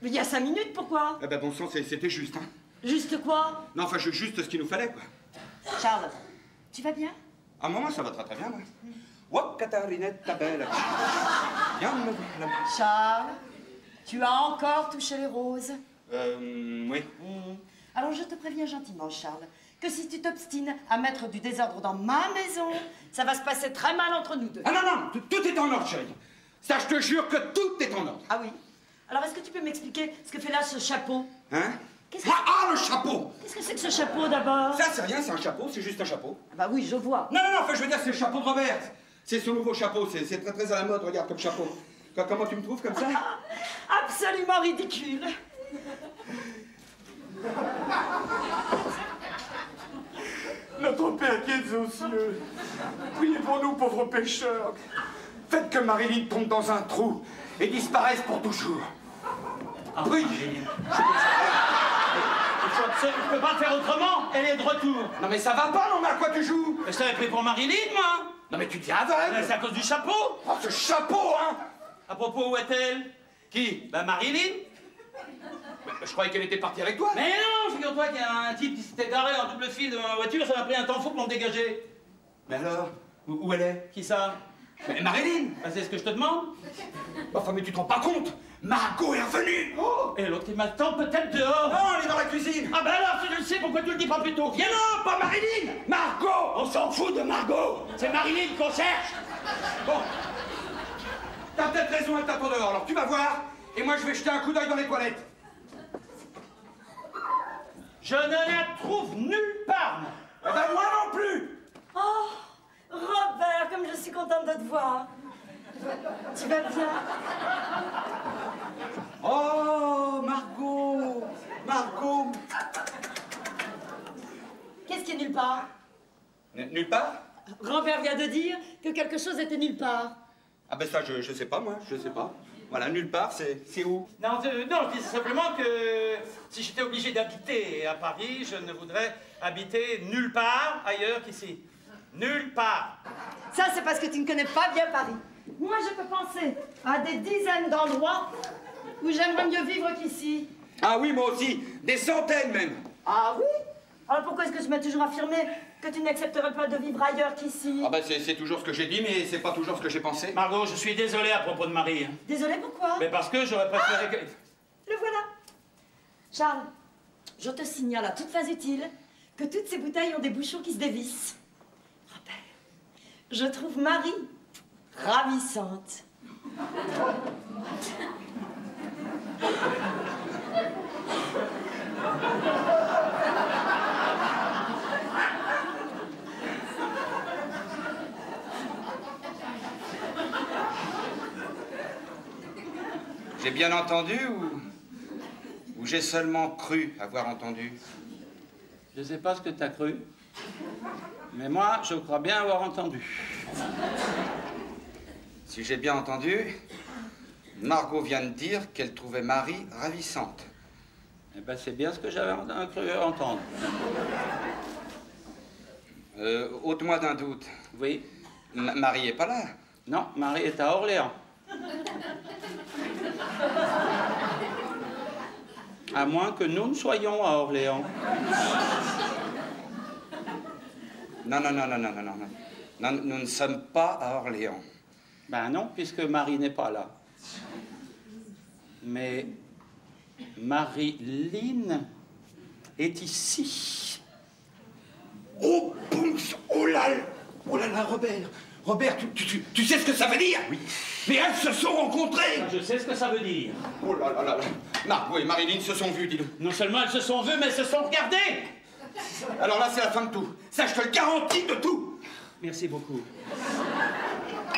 Il y a 5 minutes, pourquoi? Eh ben, bon sang, c'était juste, hein. Juste quoi? Non, enfin, juste ce qu'il nous fallait, quoi. Charles, tu vas bien? À un moment, ça va très très bien, moi. Oh, Catarinette, ta belle. Viens me voir. Charles, tu as encore touché les roses? Oui. Alors je te préviens gentiment, Charles, que si tu t'obstines à mettre du désordre dans ma maison, ça va se passer très mal entre nous deux. Ah non, non, tout est en ordre, chérie. Ça, je te jure que tout est en ordre. Ah oui? Alors est-ce que tu peux m'expliquer ce que fait là ce chapeau? Hein? Qu'est-ce que... Ah, le chapeau! Qu'est-ce que c'est que ce chapeau d'abord? Ça, c'est rien, c'est un chapeau, c'est juste un chapeau. Ah bah oui, je vois. Non, non, non, enfin, je veux dire, c'est le chapeau de Robert. C'est son nouveau chapeau, c'est très très à la mode, regarde, comme chapeau. Comment tu me trouves comme ça? Absolument ridicule. Notre Père qui es aux cieux, priez pour nous, pauvres pécheurs. Faites que Marilyn tombe dans un trou et disparaisse pour toujours. Ah, oui. Je peux pas faire autrement, elle est de retour. Non, mais ça va pas, non, mais à quoi tu joues? Je t'avais pris pour Marilyn, moi. Non, mais tu dis aveugle. C'est à cause du chapeau. Oh, ce chapeau, hein! À propos, où est-elle? Qui? Ben Marilyn. Je croyais qu'elle était partie avec toi. Mais non, figure-toi qu'il y a un type qui s'était garé en double fil devant ma voiture, ça m'a pris un temps fou pour me dégager. Mais alors? Où elle est? Qui ça? Mais Marilyn! Ben, c'est ce que je te demande. Enfin, mais tu te rends pas compte? Margot est revenue! Oh! Et l'autre, il m'attend peut-être dehors. Non, elle est dans la cuisine! Ah ben alors, si je le sais, pourquoi tu le dis pas plus tôt? Viens là. Non, pas Marilyn! Margot! On s'en fout de Margot. C'est Marilyn qu'on cherche. Bon. T'as peut-être raison, elle t'attend dehors, alors tu vas voir, et moi je vais jeter un coup d'œil dans les toilettes. Je ne la trouve nulle part. Eh ben moi non plus! Oh, Robert, comme je suis contente de te voir. Tu vas bien? Oh, Margot! Margot! Qu'est-ce qui est nulle part? Nulle part? Robert vient de dire que quelque chose était nulle part. Ah ben ça, je sais pas, moi, je sais pas. Voilà, nulle part, c'est où? Non, je dis simplement que si j'étais obligé d'habiter à Paris, je ne voudrais habiter nulle part ailleurs qu'ici. Nulle part. Ça, c'est parce que tu ne connais pas bien Paris. Moi, je peux penser à des dizaines d'endroits où j'aimerais mieux vivre qu'ici. Ah oui, moi aussi, des centaines même. Ah oui? Alors pourquoi est-ce que tu m'as toujours affirmé que tu n'accepterais pas de vivre ailleurs qu'ici? Ah ben c'est toujours ce que j'ai dit, mais c'est pas toujours ce que j'ai pensé. Margot, je suis désolé à propos de Marie. Désolée, pourquoi? Mais parce que j'aurais préféré que... Le voilà. Charles, je te signale à toutes fins utiles que toutes ces bouteilles ont des bouchons qui se dévissent. Robert, je trouve Marie ravissante. J'ai bien entendu ou j'ai seulement cru avoir entendu? Je sais pas ce que t'as cru, mais moi, je crois bien avoir entendu. Si j'ai bien entendu, Margot vient de dire qu'elle trouvait Marie ravissante. Eh ben, c'est bien ce que j'avais cru entendre. Ôte-moi d'un doute. Oui. Marie est pas là. Non, Marie est à Orléans. À moins que nous ne soyons à Orléans. Non, non, non, non, non, non, non. Non, nous ne sommes pas à Orléans. Ben non, puisque Marie n'est pas là. Mais Marilyn est ici. Oh, Ponce! Oh là là, Robert! Robert, tu sais ce que ça veut dire? Oui. Mais elles se sont rencontrées! Je sais ce que ça veut dire. Oh là là là là. Margot et Marilyn se sont vues, dis-le. Non seulement elles se sont vues, mais elles se sont regardées. Alors là, c'est la fin de tout. Ça, je te le garantis de tout. Merci beaucoup.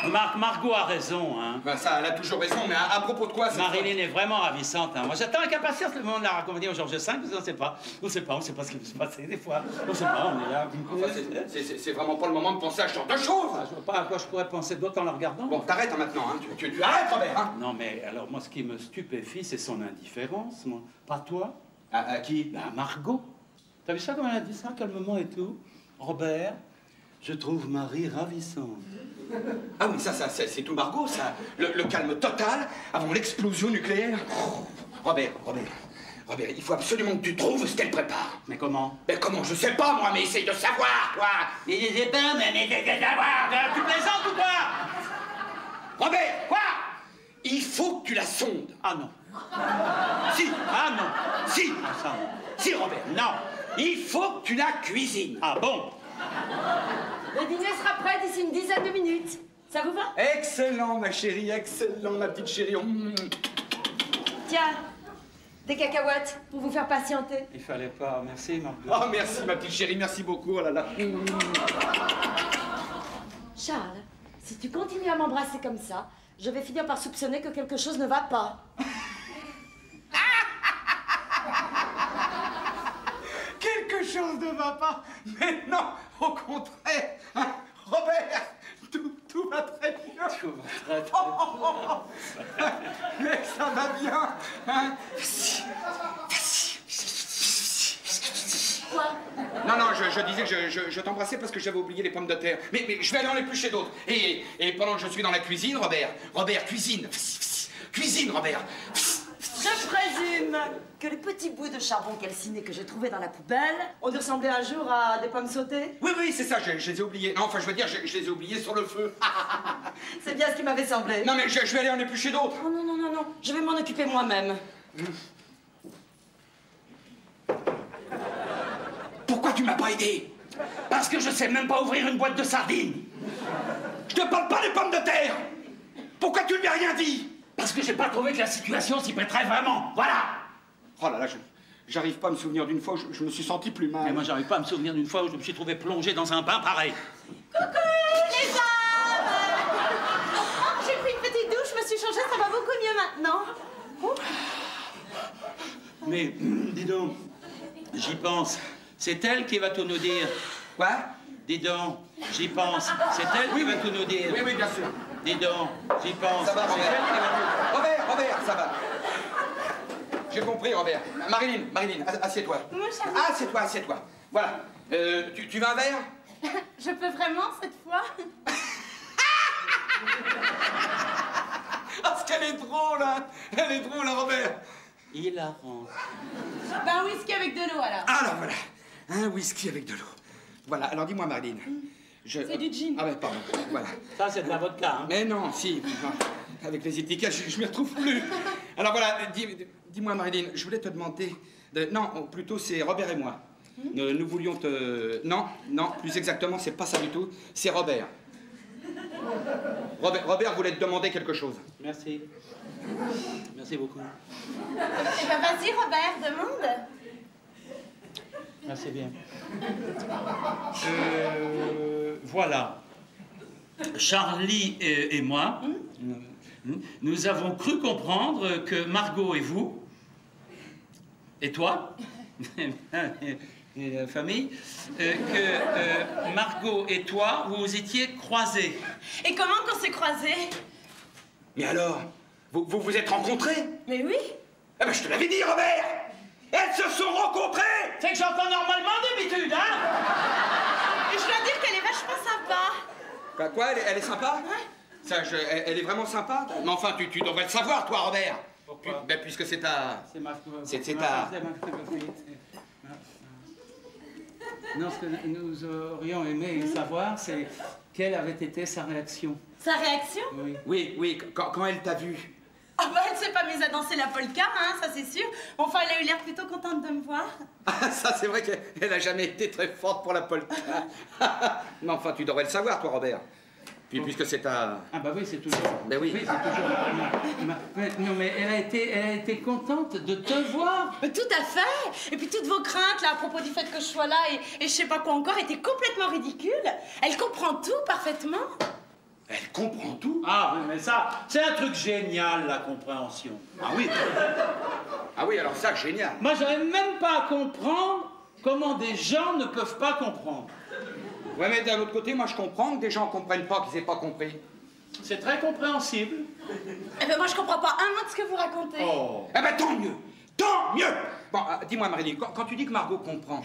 Margot a raison, hein. Ben ça, elle a toujours raison, mais à propos de quoi, cette Marilyn est vraiment ravissante, hein. Moi, j'attends avec impatience le moment de la raconter au Georges V, parce qu'on ne sait pas ce qui peut se passer des fois. On ne sait pas, on est là. Enfin, c'est vraiment pas le moment de penser à ce genre de choses. Je vois pas à quoi je pourrais penser d'autre en la regardant. Bon, t'arrêtes hein, maintenant, hein. Tu arrêtes, Robert, hein. Non, mais alors, moi, ce qui me stupéfie, c'est son indifférence, moi. Pas toi. À qui? Ben, Margot. T'as vu ça, comme elle a dit ça, calmement et tout? Robert, je trouve Marie ravissante. Ah oui, ça, c'est tout Margot, ça. Le calme total avant l'explosion nucléaire. Robert, il faut absolument que tu trouves ce qu'elle prépare. Mais comment? Mais comment? Je sais pas, moi, mais essaye de savoir, toi. Mais je sais pas, mais de savoir. Tu plaisantes ou quoi? Robert, quoi? Il faut que tu la sondes. Ah non. Si. Ah non. Si. Ah ça non. Si, Robert. Non. Il faut que tu la cuisines. Ah bon? Le dîner sera prêt d'ici une dizaine de minutes. Ça vous va? Excellent, ma chérie, excellent, ma petite chérie. Tiens, des cacahuètes pour vous faire patienter. Il fallait pas. Merci, Margot. Oh, merci, ma petite chérie, merci beaucoup. Oh là là. Charles, si tu continues à m'embrasser comme ça, je vais finir par soupçonner que quelque chose ne va pas. Quelque chose ne va pas. Mais non, au contraire. Hein, Robert, tout va très bien. Tout va très bien. Mais ça va bien. Hein. Quoi? Non, je disais que je t'embrassais parce que j'avais oublié les pommes de terre. Mais je vais aller en éplucher d'autres. Et pendant que je suis dans la cuisine, Robert, cuisine. Cuisine, Robert. Je présume que les petits bouts de charbon calciné que j'ai trouvés dans la poubelle ont dû ressembler un jour à des pommes sautées. Oui, c'est ça, je les ai oubliés. Non, enfin, je veux dire, je les ai oubliés sur le feu. C'est bien ce qui m'avait semblé. Non, mais je vais aller en éplucher d'autres. Oh non, je vais m'en occuper moi-même. Pourquoi tu m'as pas aidé? Parce que je sais même pas ouvrir une boîte de sardines. Je te parle pas des pommes de terre. Pourquoi tu lui as rien dit? Parce que j'ai pas trouvé que la situation s'y prêterait vraiment. Voilà. Oh là là, j'arrive pas à me souvenir d'une fois où je me suis senti plus mal. Mais moi, j'arrive pas à me souvenir d'une fois où je me suis trouvé plongé dans un bain pareil. Coucou les femmes. Oh, j'ai pris une petite douche, je me suis changée, ça va beaucoup mieux maintenant. Mais, dis donc, j'y pense. C'est elle qui va tout nous dire. Quoi? Dis donc, j'y pense. C'est elle qui va tout nous dire. Oui, bien sûr. Dis donc, j'y pense. Ça va, C'est elle qui va tout... Robert, ça va. J'ai compris, Robert. Marilyn, assieds-toi. Mon chéri. Assieds-toi. Voilà. Tu veux un verre? Je peux vraiment cette fois? Ah, parce qu'elle est drôle, hein. Elle est drôle, hein, Robert. Hilarant. Ben, un whisky avec de l'eau alors. Alors, voilà. Un whisky avec de l'eau. Voilà. Alors, dis-moi, Marilyn. C'est du gin. Ah, ouais, pardon. Voilà. Ça, c'est de la vodka, hein. Mais non, si. Non. Avec les étiquettes, je m'y retrouve plus. Alors, voilà. Dis-moi, Marilyn, je voulais te demander... Non, plutôt, c'est Robert et moi. Nous voulions te... Non, plus exactement, c'est pas ça du tout. C'est Robert. Robert voulait te demander quelque chose. Merci. Merci beaucoup. Eh ben, vas-y, Robert, demande. Merci bien. Voilà. Charlie et moi, nous avons cru comprendre que Margot et vous, et toi, et la famille, que Margot et toi, vous étiez croisés. Et comment qu'on s'est croisés? Mais alors, vous vous êtes rencontrés? Mais oui. Eh ben, je te l'avais dit, Robert! Elles se sont rencontrées! C'est que j'entends normalement d'habitude, hein? Et je dois dire qu'elle est vachement sympa. Quoi, elle est sympa? Ouais. Ça, elle est vraiment sympa? Mais enfin, tu devrais le savoir, toi, Robert. Pourquoi? Ben, puisque c'est ta... C'est ma... C'est ta... Non, ce que nous aurions aimé savoir, c'est quelle avait été sa réaction. Sa réaction? Oui. Oui, quand elle t'a vu, Ah bah elle s'est pas mise à danser la polka, hein, ça c'est sûr. Enfin, elle a eu l'air plutôt contente de me voir. Ah, ça, c'est vrai qu'elle a jamais été très forte pour la polka. Mais enfin, tu devrais le savoir, toi, Robert. Puis, puisque c'est ta... Ah bah oui, c'est toujours... Ben oui. Oui, c'est toujours... Non, mais elle a été contente de te voir. Tout à fait. Et puis toutes vos craintes là à propos du fait que je sois là et je sais pas quoi encore étaient complètement ridicules. Elle comprend tout parfaitement. Elle comprend tout. Ah oui, mais ça, c'est un truc génial, la compréhension. Ah oui. Ah oui, alors ça, génial. Moi, j'arrive même pas à comprendre comment des gens ne peuvent pas comprendre. Ouais, mais d'un autre côté, moi, je comprends que des gens comprennent pas qu'ils aient pas compris. C'est très compréhensible. Eh ben moi je comprends pas un mot de ce que vous racontez. Oh. Eh ben, tant mieux. Tant mieux. Bon, dis-moi, Marilyn, quand tu dis que Margot comprend,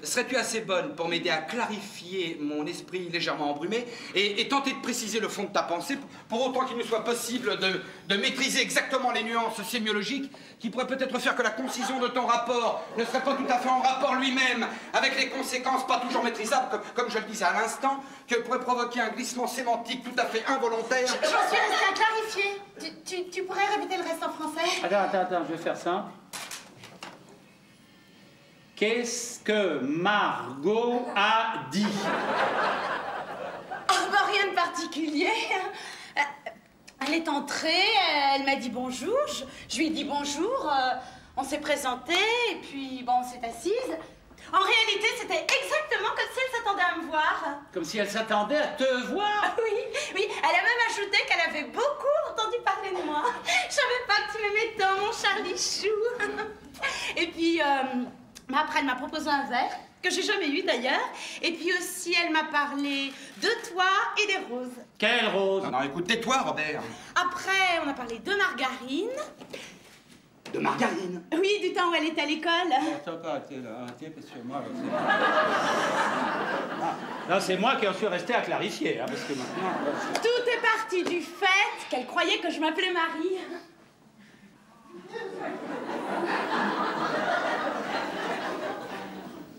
serais-tu assez bonne pour m'aider à clarifier mon esprit légèrement embrumé et tenter de préciser le fond de ta pensée, pour autant qu'il nous soit possible de maîtriser exactement les nuances sémiologiques qui pourraient peut-être faire que la concision de ton rapport ne serait pas tout à fait en rapport lui-même avec les conséquences pas toujours maîtrisables, comme je le disais à l'instant, que pourrait provoquer un glissement sémantique tout à fait involontaire. J'en suis restée à clarifier. Tu pourrais répéter le reste en français? Attends, je vais faire ça. Qu'est-ce que Margot a dit? Oh, bah, rien de particulier. Elle est entrée, elle m'a dit bonjour, je lui ai dit bonjour, on s'est présenté et puis bon, on s'est assise. En réalité, c'était exactement comme si elle s'attendait à me voir. Comme si elle s'attendait à te voir? Oui, elle a même ajouté qu'elle avait beaucoup entendu parler de moi. Je savais pas que tu m'aimais tant, mon Charlie Chou. Et puis, après, elle m'a proposé un verre, que j'ai jamais eu d'ailleurs. Et puis aussi, elle m'a parlé de toi et des roses. Quelle rose? Non, écoute, tais-toi, Robert. Après, on a parlé de margarine. De margarine. Oui, du temps où elle était à l'école. Attends, arrêtez, parce que moi... Là, c'est moi qui en suis resté à clarifier, hein, parce que maintenant... Tout est parti du fait qu'elle croyait que je m'appelais Marie.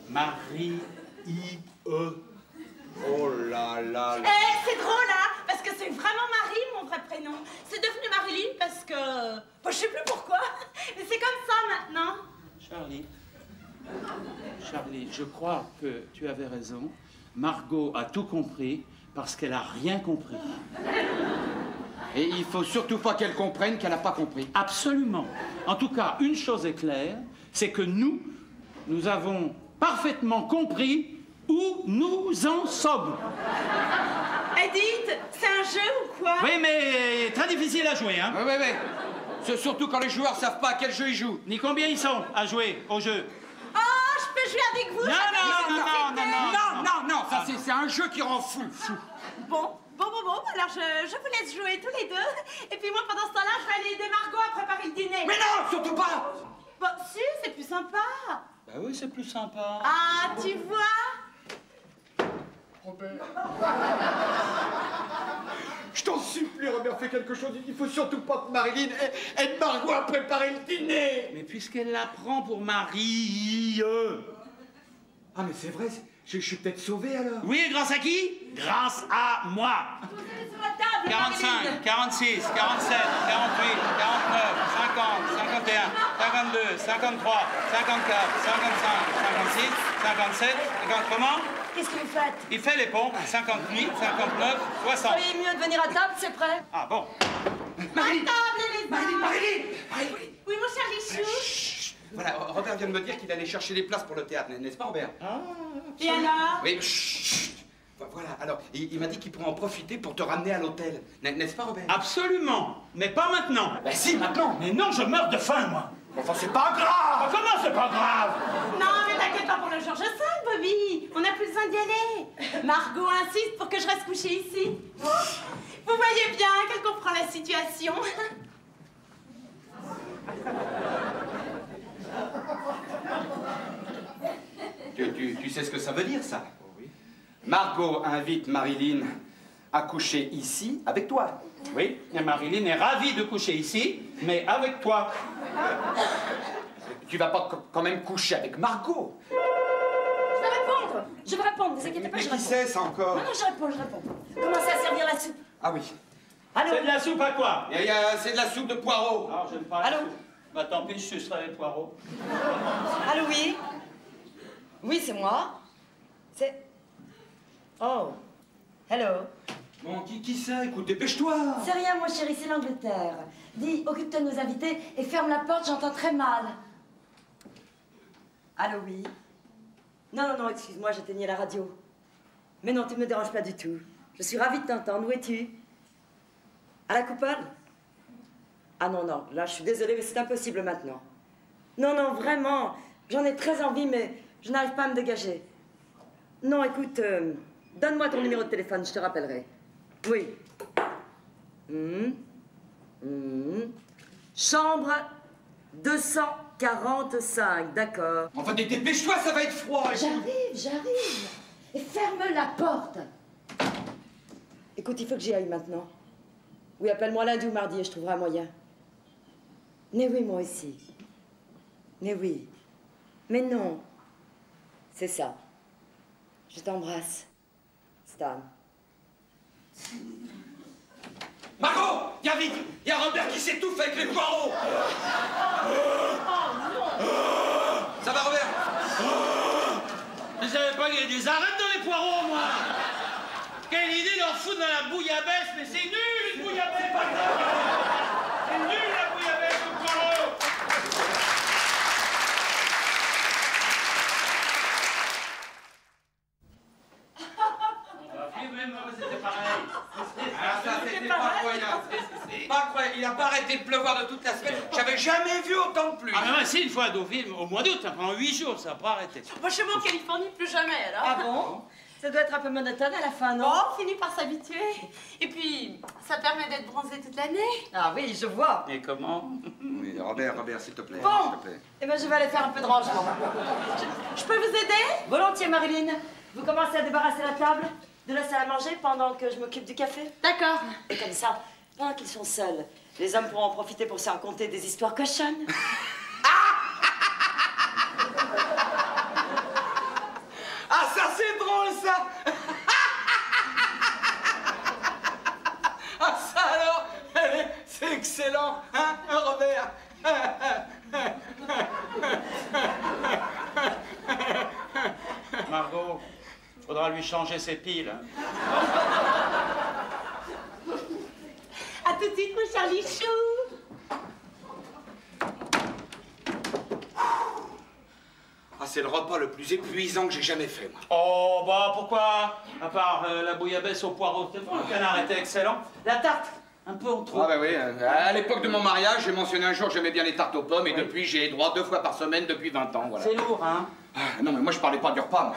Marie-I-E. Oh là là là. Eh, c'est drôle, hein, parce que c'est vraiment Marie, mon vrai prénom. C'est devenu Marilyn parce que... Bah, je sais plus pourquoi, mais c'est comme ça maintenant. Charlie, je crois que tu avais raison. Margot a tout compris parce qu'elle a rien compris. Et il faut surtout pas qu'elle comprenne qu'elle n'a pas compris. Absolument. En tout cas, une chose est claire, c'est que nous avons parfaitement compris où nous en sommes. Edith, c'est un jeu ou quoi? Oui, mais très difficile à jouer, hein. Oui. C'est surtout quand les joueurs savent pas à quel jeu ils jouent. Ni combien ils sont à jouer au jeu. Oh, je peux jouer avec vous? Non, ça c'est un jeu qui rend fou. Bon, alors je vous laisse jouer tous les deux. Et puis moi, pendant ce temps-là, je vais aller aider Margot à préparer le dîner. Mais non, surtout pas. Bon, si, c'est plus sympa. Bah oui, c'est plus sympa. Ah, tu vois? Robert. Je t'en supplie, Robert, fais quelque chose. Il faut surtout pas que Marilyn aide Margot à préparer le dîner. Mais puisqu'elle la prend pour Marie... Ah, mais c'est vrai, je suis peut-être sauvé alors. Oui, grâce à qui? Grâce à moi. 45, 46, 47, 48, 49, 50, 51, 52, 53, 54, 55, 56, 57, 50, comment? Qu'est-ce que vous faites? Il fait les pompes, 58, 59, 60. Soyez mieux de venir à table, c'est prêt. Ah bon? Marilyn. Marilyn. Oui, mon Charlie Chou. Chut. Voilà, Robert vient de me dire qu'il allait chercher les places pour le théâtre, n'est-ce pas, Robert? Et alors? Oui, chut. Voilà, alors, il m'a dit qu'il pourrait en profiter pour te ramener à l'hôtel. N'est-ce pas, Robert? Absolument, mais pas maintenant. Ben si, maintenant. Mais non, je meurs de faim, moi. Enfin, c'est pas grave. Ah, comment c'est pas grave? Non, mais t'inquiète pas pour le Georges V, Bobby. On n'a plus besoin d'y aller. Margot insiste pour que je reste couchée ici. Vous voyez bien qu'elle comprend la situation. Tu sais ce que ça veut dire, ça? Oui. Margot invite Marilyn à coucher ici avec toi. Oui, et Marilyn est ravie de coucher ici, mais avec toi. Tu vas pas quand même coucher avec Margot? Je vais répondre, vous inquiétez pas, Mais je qui réponds. c'est, ça, encore? Non, je réponds. Commencez à servir la soupe. Ah oui. À Allô? C'est de la soupe à quoi? C'est de la soupe de poireaux. Non, j'aime pas Allô? la soupe. Bah tant pis, je sucerai les poireaux. Allô, oui? Oui, c'est moi. C'est... Oh. Hello. Bon, qui c'est? Écoute, dépêche-toi. C'est rien, mon chéri, c'est l'Angleterre. Dis, occupe-toi de nos invités et ferme la porte, j'entends très mal. Allô, oui? Non, excuse-moi, j'éteignais la radio. Mais non, tu me déranges pas du tout. Je suis ravie de t'entendre. Où es-tu? À la coupole? Ah non, là, je suis désolée, mais c'est impossible maintenant. Non, vraiment, j'en ai très envie, mais je n'arrive pas à me dégager. Non, écoute, donne-moi ton numéro de téléphone, je te rappellerai. Oui. Chambre 245, d'accord. Enfin, dépêche-toi, ça va être froid. J'arrive. Et ferme la porte. Écoute, il faut que j'y aille maintenant. Oui, appelle-moi lundi ou mardi et je trouverai un moyen. Mais oui, moi aussi. Mais oui. Mais non. C'est ça. Je t'embrasse. Stan. Margot, viens vite. Il y a Robert qui s'étouffe avec les poireaux. Ça va, Robert? Je savais pas qu'il y avait des arêtes dans les poireaux, moi. Quelle idée d'en foutre dans la bouillabaisse, mais c'est nul, une bouillabaisse. C'est nul, la bouillabaisse aux poireaux. Même moi, c'était pareil. Ah, ça, c'était pas croyable. Pas croyable. Il a pas arrêté de pleuvoir de toute la semaine. J'avais jamais vu autant de pluie. Ah, mais si, une fois à Deauville, au mois d'août, pendant 8 jours, ça n'a pas arrêté. Moi, je vais en Californie plus jamais, alors. Ah bon? Ça doit être un peu monotone à la fin, non? Bon, on finit par s'habituer. Et puis, ça permet d'être bronzé toute l'année. Ah oui, je vois. Et comment? Oui, Robert, s'il te plaît. Bon, s'il te plaît. eh ben je vais aller faire un peu de rangement. Je peux vous aider? Volontiers, Marilyn. Vous commencez à débarrasser la table de la salle à manger pendant que je m'occupe du café? D'accord. Et comme ça, pendant qu'ils sont seuls, les hommes pourront en profiter pour se raconter des histoires cochonnes. Ah, ça, c'est drôle, ça. Ah, ça, alors, c'est excellent, hein, Robert? Margot, faudra lui changer ses piles. Hein. À tout de suite, mon Charlie Chou. Ah, c'est le repas le plus épuisant que j'ai jamais fait, moi. Oh, bah pourquoi? À part la bouillabaisse au poireau, c'est bon, le canard était excellent. La tarte, un peu en trop. Ah, bah oui, à l'époque de mon mariage, j'ai mentionné un jour que j'aimais bien les tartes aux pommes, et depuis, j'ai droit 2 fois par semaine depuis 20 ans, voilà. C'est lourd, hein? Ah, non, mais moi, je parlais pas du repas, moi.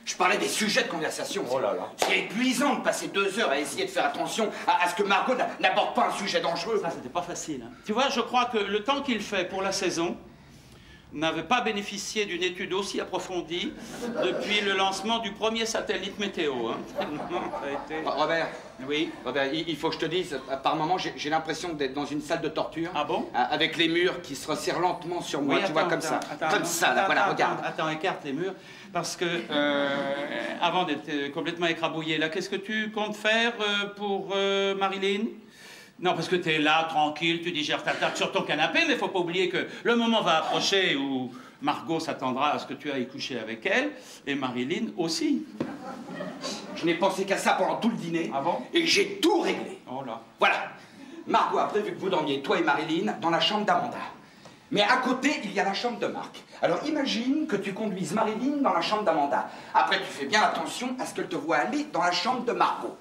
Je parlais des sujets de conversation. Oh là là. C'est épuisant de passer 2 heures à essayer de faire attention à ce que Margot n'aborde pas un sujet dangereux. Ça, c'était pas facile. Hein. Tu vois, je crois que le temps qu'il fait pour la saison n'avait pas bénéficié d'une étude aussi approfondie depuis le lancement du premier satellite météo. Hein. Ça a été... Robert. Oui. Robert, il faut que je te dise, par moment, j'ai l'impression d'être dans une salle de torture. Ah bon? Avec les murs qui se resserrent lentement sur moi, Oui, tu vois, comme ça. Comme ça, là, voilà, regarde. Attends, écarte les murs, parce que, avant d'être complètement écrabouillé, là, qu'est-ce que tu comptes faire pour Marilyn? Non, parce que t'es là, tranquille, tu digères ta tarte sur ton canapé, mais faut pas oublier que le moment va approcher où Margot s'attendra à ce que tu ailles coucher avec elle, et Marilyn aussi. Je n'ai pensé qu'à ça pendant tout le dîner. Ah bon? Et j'ai tout réglé. Oh là. Voilà. Margot a prévu que vous dormiez, toi et Marilyn, dans la chambre d'Amanda. Mais à côté, il y a la chambre de Marc. Alors imagine que tu conduises Marilyn dans la chambre d'Amanda. Après, tu fais bien attention à ce qu'elle te voit aller dans la chambre de Margot.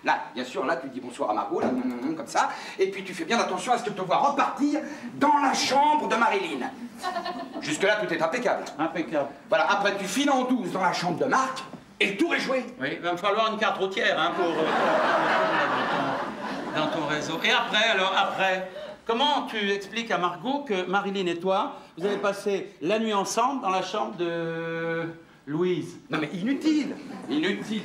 Là, bien sûr, là, tu dis bonsoir à Margot, là, comme ça. Et puis, tu fais bien attention à ce qu'elle te voit repartir dans la chambre de Marilyn. Jusque-là, tout est impeccable. Impeccable. Voilà, après, tu files en douce dans la chambre de Marc, et le tour est joué. Oui, il va me falloir une carte routière, hein, pour dans ton réseau. Et après, alors, après, comment tu expliques à Margot que Marilyn et toi, vous avez passé la nuit ensemble dans la chambre de Louise? Non mais inutile.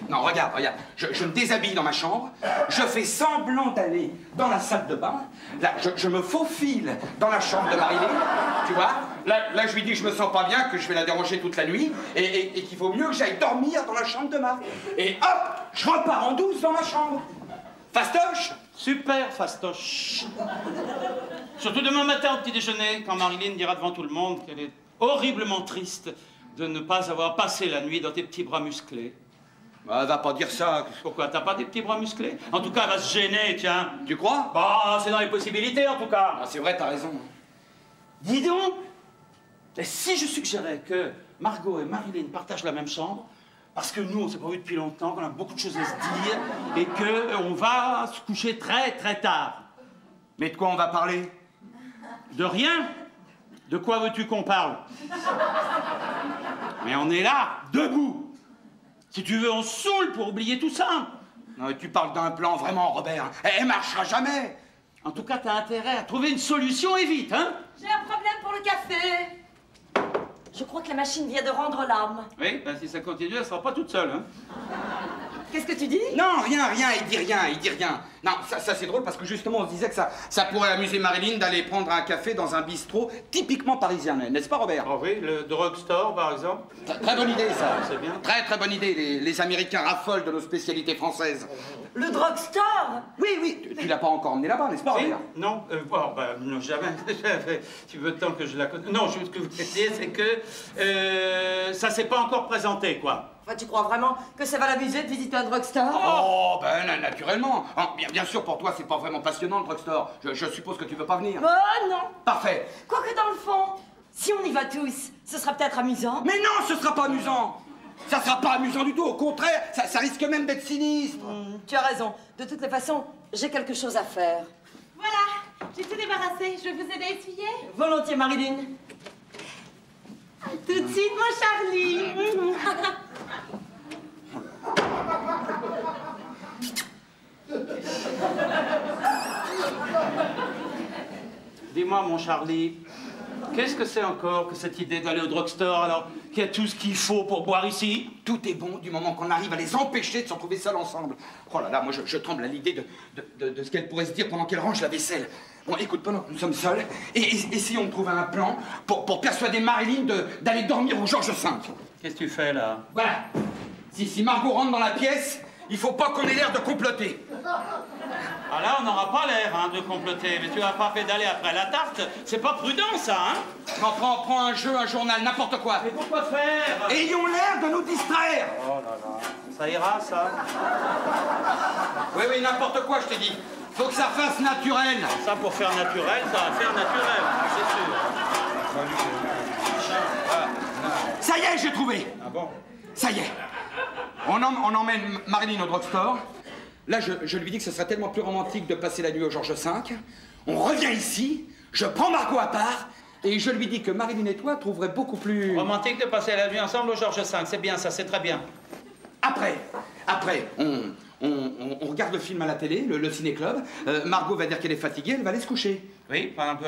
Non, regarde. Je me déshabille dans ma chambre, je fais semblant d'aller dans la salle de bain, là, je me faufile dans la chambre de Marilyn, tu vois. Là, je lui dis que je me sens pas bien, que je vais la déranger toute la nuit, et qu'il vaut mieux que j'aille dormir dans la chambre de Marc. Et hop, je repars en douce dans ma chambre. Fastoche? Super fastoche. Surtout demain matin au petit déjeuner, quand Marilyn dira devant tout le monde qu'elle est horriblement triste de ne pas avoir passé la nuit dans tes petits bras musclés. Bah, va pas dire ça. Pourquoi? T'as pas des petits bras musclés? En tout cas, elle va se gêner, tiens. Tu crois? Bah, c'est dans les possibilités, en tout cas. Ah, c'est vrai, t'as raison. Dis donc, et si je suggérais que Margot et Marilyn partagent la même chambre, parce que nous, on s'est pas vu depuis longtemps, qu'on a beaucoup de choses à se dire, et qu'on va se coucher très, très tard. Mais de quoi on va parler? De rien. De quoi veux-tu qu'on parle? Mais on est là, debout. Si tu veux, on se saoule pour oublier tout ça. Non, mais tu parles d'un plan, vraiment, Robert. Elle marchera jamais. En tout cas, t'as intérêt à trouver une solution et vite, hein? J'ai un problème pour le café. Je crois que la machine vient de rendre l'âme. Oui, ben si ça continue, elle sera pas toute seule, hein? Qu'est-ce que tu dis? Non, rien, il dit rien. Non, ça c'est drôle parce que justement on se disait que ça pourrait amuser Marilyn d'aller prendre un café dans un bistrot typiquement parisien, n'est-ce pas Robert? Oh oui, le drugstore par exemple. Très bonne idée ça. C'est bien. Très bonne idée, les Américains raffolent de nos spécialités françaises. Le drugstore? Oui, tu l'as pas encore emmené là-bas, n'est-ce pas Si? Robert? Non, non, jamais. Tu veux tant que je la connais. Non, ce que vous voulez dire, c'est que ça s'est pas encore présenté, quoi. Enfin, tu crois vraiment que ça va l'amuser de visiter un drugstore? Oh, ben naturellement. Bien sûr, pour toi, c'est pas vraiment passionnant le drugstore. Je suppose que tu veux pas venir. Oh non! Parfait. Quoique dans le fond, si on y va tous, ce sera peut-être amusant. Mais non, ce sera pas amusant. Ça sera pas amusant du tout. Au contraire, ça risque même d'être sinistre. Tu as raison. De toutes les façons, j'ai quelque chose à faire. Voilà, j'ai tout débarrassé. Je vais vous aider à essuyer. Volontiers, Marilyn. Tout de suite, mon Charlie. Dis-moi, mon Charlie, qu'est-ce que c'est encore que cette idée d'aller au drugstore alors qu'il y a tout ce qu'il faut pour boire ici? Tout est bon du moment qu'on arrive à les empêcher de se retrouver seuls ensemble. Oh là là, moi je tremble à l'idée de ce qu'elle pourrait se dire pendant qu'elle range la vaisselle. Bon, écoute, pendant que nous sommes seuls, essayons de trouver un plan pour persuader Marilyn d'aller dormir au Georges V. Qu'est-ce que tu fais là? Voilà. Si Margot rentre dans la pièce, il faut pas qu'on ait l'air de comploter. Ah là, on n'aura pas l'air hein, de comploter, mais tu vas pas pédaler après la tarte. C'est pas prudent, ça, hein? Non, prends un jeu, un journal, n'importe quoi. Mais pourquoi faire? Ayons l'air de nous distraire. Oh là là, ça ira, ça? Oui, n'importe quoi, je t'ai dit. Faut que ça fasse naturel. Ça, pour faire naturel, ça va faire naturel, c'est sûr. Ça y est, j'ai trouvé. Ah bon? Ça y est. On emmène Marilyn au drugstore. Là, je lui dis que ce serait tellement plus romantique de passer la nuit au Georges V. On revient ici, je prends Margot à part, et je lui dis que Marilyn et toi trouveraient beaucoup plus... Romantique de passer la nuit ensemble au Georges V, c'est bien ça, c'est très bien. Après, on regarde le film à la télé, le ciné-club. Margot va dire qu'elle est fatiguée, elle va aller se coucher. Oui, par exemple,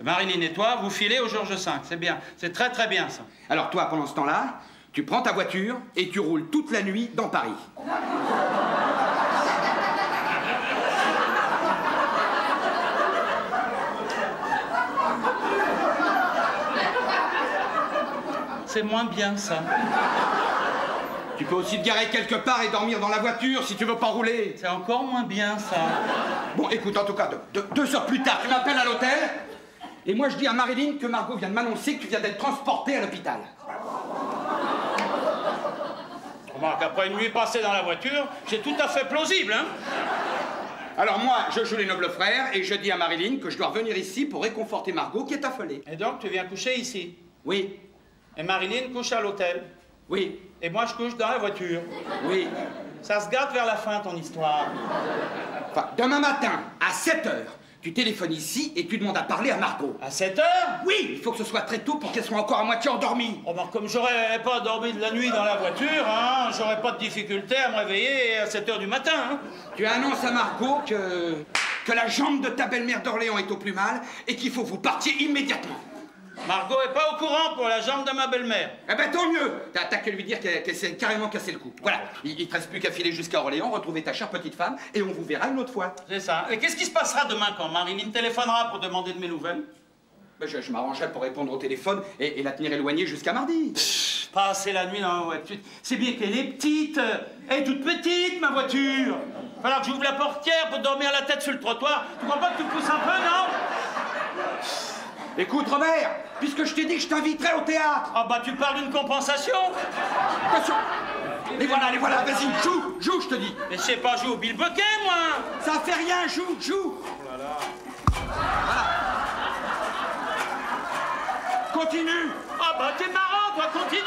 Marilyn et toi, vous filez au Georges V, c'est bien, c'est très très bien ça. Alors toi, pendant ce temps-là, tu prends ta voiture et tu roules toute la nuit dans Paris. C'est moins bien ça. Tu peux aussi te garer quelque part et dormir dans la voiture si tu veux pas rouler. C'est encore moins bien ça. Bon, écoute, en tout cas, 2 heures plus tard, tu m'appelles à l'hôtel et moi je dis à Marilyn que Margot vient de m'annoncer que tu viens d'être transportée à l'hôpital. Remarque, après une nuit passée dans la voiture, c'est tout à fait plausible, hein? Alors moi, je joue les nobles frères et je dis à Marilyn que je dois revenir ici pour réconforter Margot qui est affolée. Et donc, tu viens coucher ici? Oui. Et Marilyn couche à l'hôtel? Oui. Et moi, je couche dans la voiture? Oui. Ça se gâte vers la fin, ton histoire. Enfin, demain matin, à 7 heures, tu téléphones ici et tu demandes à parler à Margot. À 7 heures? Oui, il faut que ce soit très tôt pour qu'elle soit encore à moitié endormie. Oh, ben, comme j'aurais pas dormi de la nuit dans la voiture, hein, j'aurais pas de difficulté à me réveiller à 7 heures du matin, hein. Tu annonces à Margot que la jambe de ta belle-mère d'Orléans est au plus mal et qu'il faut que vous partiez immédiatement. Margot est pas au courant pour la jambe de ma belle-mère. Eh ben tant mieux. T'as qu'à lui dire qu'elle s'est carrément cassé le cou. Voilà, il te reste plus qu'à filer jusqu'à Orléans, retrouver ta chère petite femme et on vous verra une autre fois. C'est ça. Et qu'est-ce qui se passera demain quand Marilyn téléphonera pour demander de mes nouvelles? Ben, je m'arrangerai pour répondre au téléphone et la tenir éloignée jusqu'à mardi. Passer la nuit dans ma voiture. C'est bien qu'elle est petite. Elle est toute petite, ma voiture. Il va falloir que j'ouvre la portière pour dormir la tête sur le trottoir. Tu crois pas que tu pousses un peu, non? Écoute, Robert, puisque je t'ai dit que je t'inviterais au théâtre. Ah bah, tu parles d'une compensation? Attention. Les voilà, vas-y, joue, je te dis. Mais je sais pas jouer au bilboquet, moi. Ça fait rien, joue. Oh là là. Voilà. Continue. Ah bah, t'es marrant, toi, continue.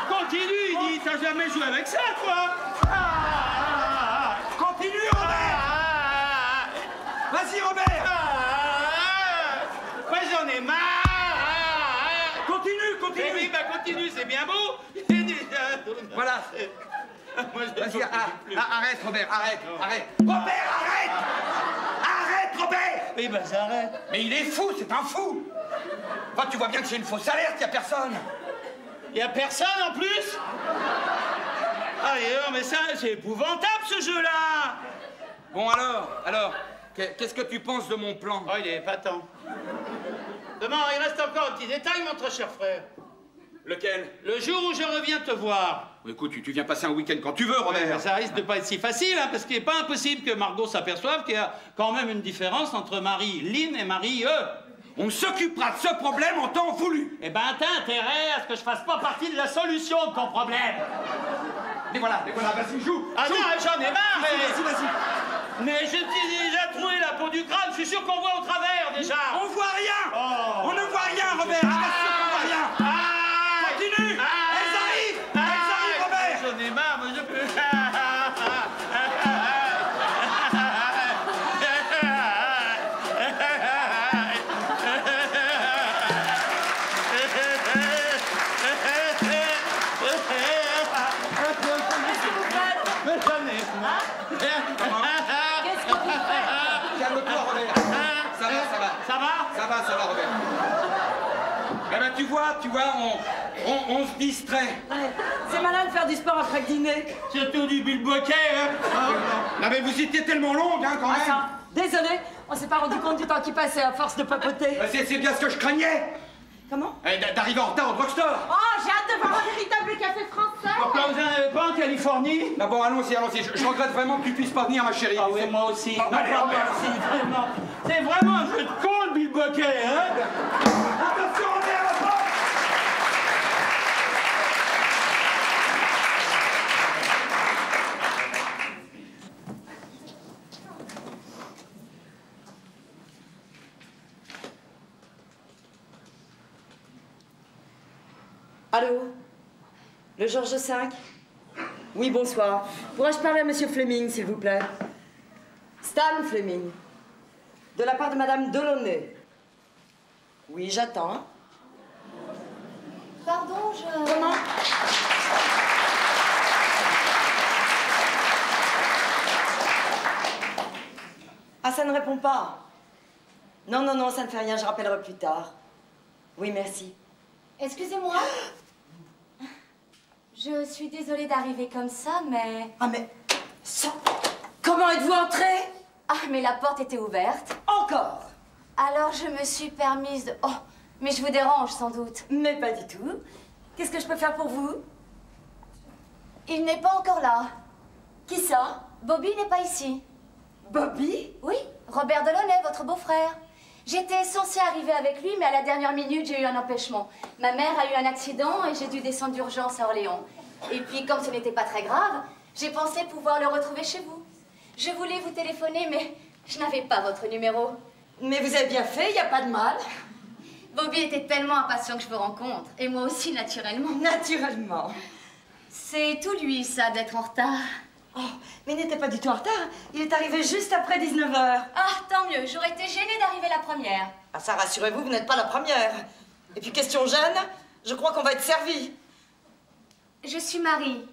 Continue, il dit, t'as jamais joué avec ça, toi. Continue, Robert. Vas-y, Robert. Ouais, j'en ai marre. Continue. Mais oui, bah continue, c'est bien beau. Voilà. Moi, je Vas-y, arrête, Robert, arrête. Robert, arrête, Robert. Oui, bah j'arrête. Mais il est fou, c'est un fou. Enfin, tu vois bien que c'est une fausse alerte, il y a personne. Il y a personne en plus? Ah, non, mais ça, c'est épouvantable, ce jeu-là. Bon, alors, qu'est-ce que tu penses de mon plan? Oh, il est épatant. Demain, il reste encore un petit détail, mon très cher frère. Lequel? Le jour où je reviens te voir. Écoute, tu viens passer un week-end quand tu veux, Robert. Mais ça risque de pas être si facile, hein, parce qu'il n'est pas impossible que Margot s'aperçoive qu'il y a quand même une différence entre Marie-Lynn et Marie-E. On s'occupera de ce problème en temps voulu. Eh ben, t'as intérêt à ce que je fasse pas partie de la solution de ton problème. Mais voilà, vas-y, joue. Ah joue. non, j'en ai marre. Vas-y. Mais je t'ai déjà trouvé la peau du crâne, je suis sûr qu'on voit au travers, déjà. On voit rien. Oh. On ne voit rien, Robert. Je t'assure qu'on voit rien. Continue. Elles arrivent, Robert. J'en ai marre, moi je peux... Calme-toi, Robert. Ça va, Robert. Eh ben, tu vois, on se distrait. Ouais, c'est malin de faire du sport après le dîner. Surtout du bilboquet, hein. Non, mais vous étiez tellement longue, hein, quand même. Ah ça, désolé, on s'est pas rendu compte du temps qui passait à force de papoter. C'est bien ce que je craignais. Comment? D'arriver en retard au drugstore. Oh, j'ai hâte de voir un véritable café français. Pourquoi vous n'en avez pas en Californie? Ah bon, allons-y. Je regrette vraiment que tu puisses pas venir, ma chérie. Ah oui, moi aussi. Ah, Non, allez, pas moi Robert. aussi, vraiment. C'est vraiment un jeu de con, le bilboquet, hein. Attention, Robert, la porte. Allô? Le Georges V? Oui, bonsoir. Pourrais-je parler à Monsieur Fleming, s'il vous plaît? Stan Fleming. De la part de Madame Delaunay. Oui, j'attends. Pardon, je... Comment? Ah, ça ne répond pas. Non, ça ne fait rien, je rappellerai plus tard. Oui, merci. Excusez-moi. Je suis désolée d'arriver comme ça, mais... Ah, mais... Ça... Comment êtes-vous entrée? Ah, mais la porte était ouverte. Encore? Alors je me suis permise de... Oh, mais je vous dérange sans doute. Mais pas du tout. Qu'est-ce que je peux faire pour vous? Il n'est pas encore là. Qui ça? Bobby n'est pas ici. Bobby? Oui, Robert Delaunay, votre beau-frère. J'étais censée arriver avec lui, mais à la dernière minute, j'ai eu un empêchement. Ma mère a eu un accident et j'ai dû descendre d'urgence à Orléans. Et puis, comme ce n'était pas très grave, j'ai pensé pouvoir le retrouver chez vous. Je voulais vous téléphoner, mais je n'avais pas votre numéro. Mais vous avez bien fait, il n'y a pas de mal. Bobby était tellement impatient que je vous rencontre. Et moi aussi, naturellement. Naturellement. C'est tout lui, ça, d'être en retard. Oh, mais il n'était pas du tout en retard. Il est arrivé juste après 19h. Ah, tant mieux. J'aurais été gênée d'arriver la première. Ah, ça, rassurez-vous, vous n'êtes pas la première. Et puis, question jeune, je crois qu'on va être servi. Je suis Marie.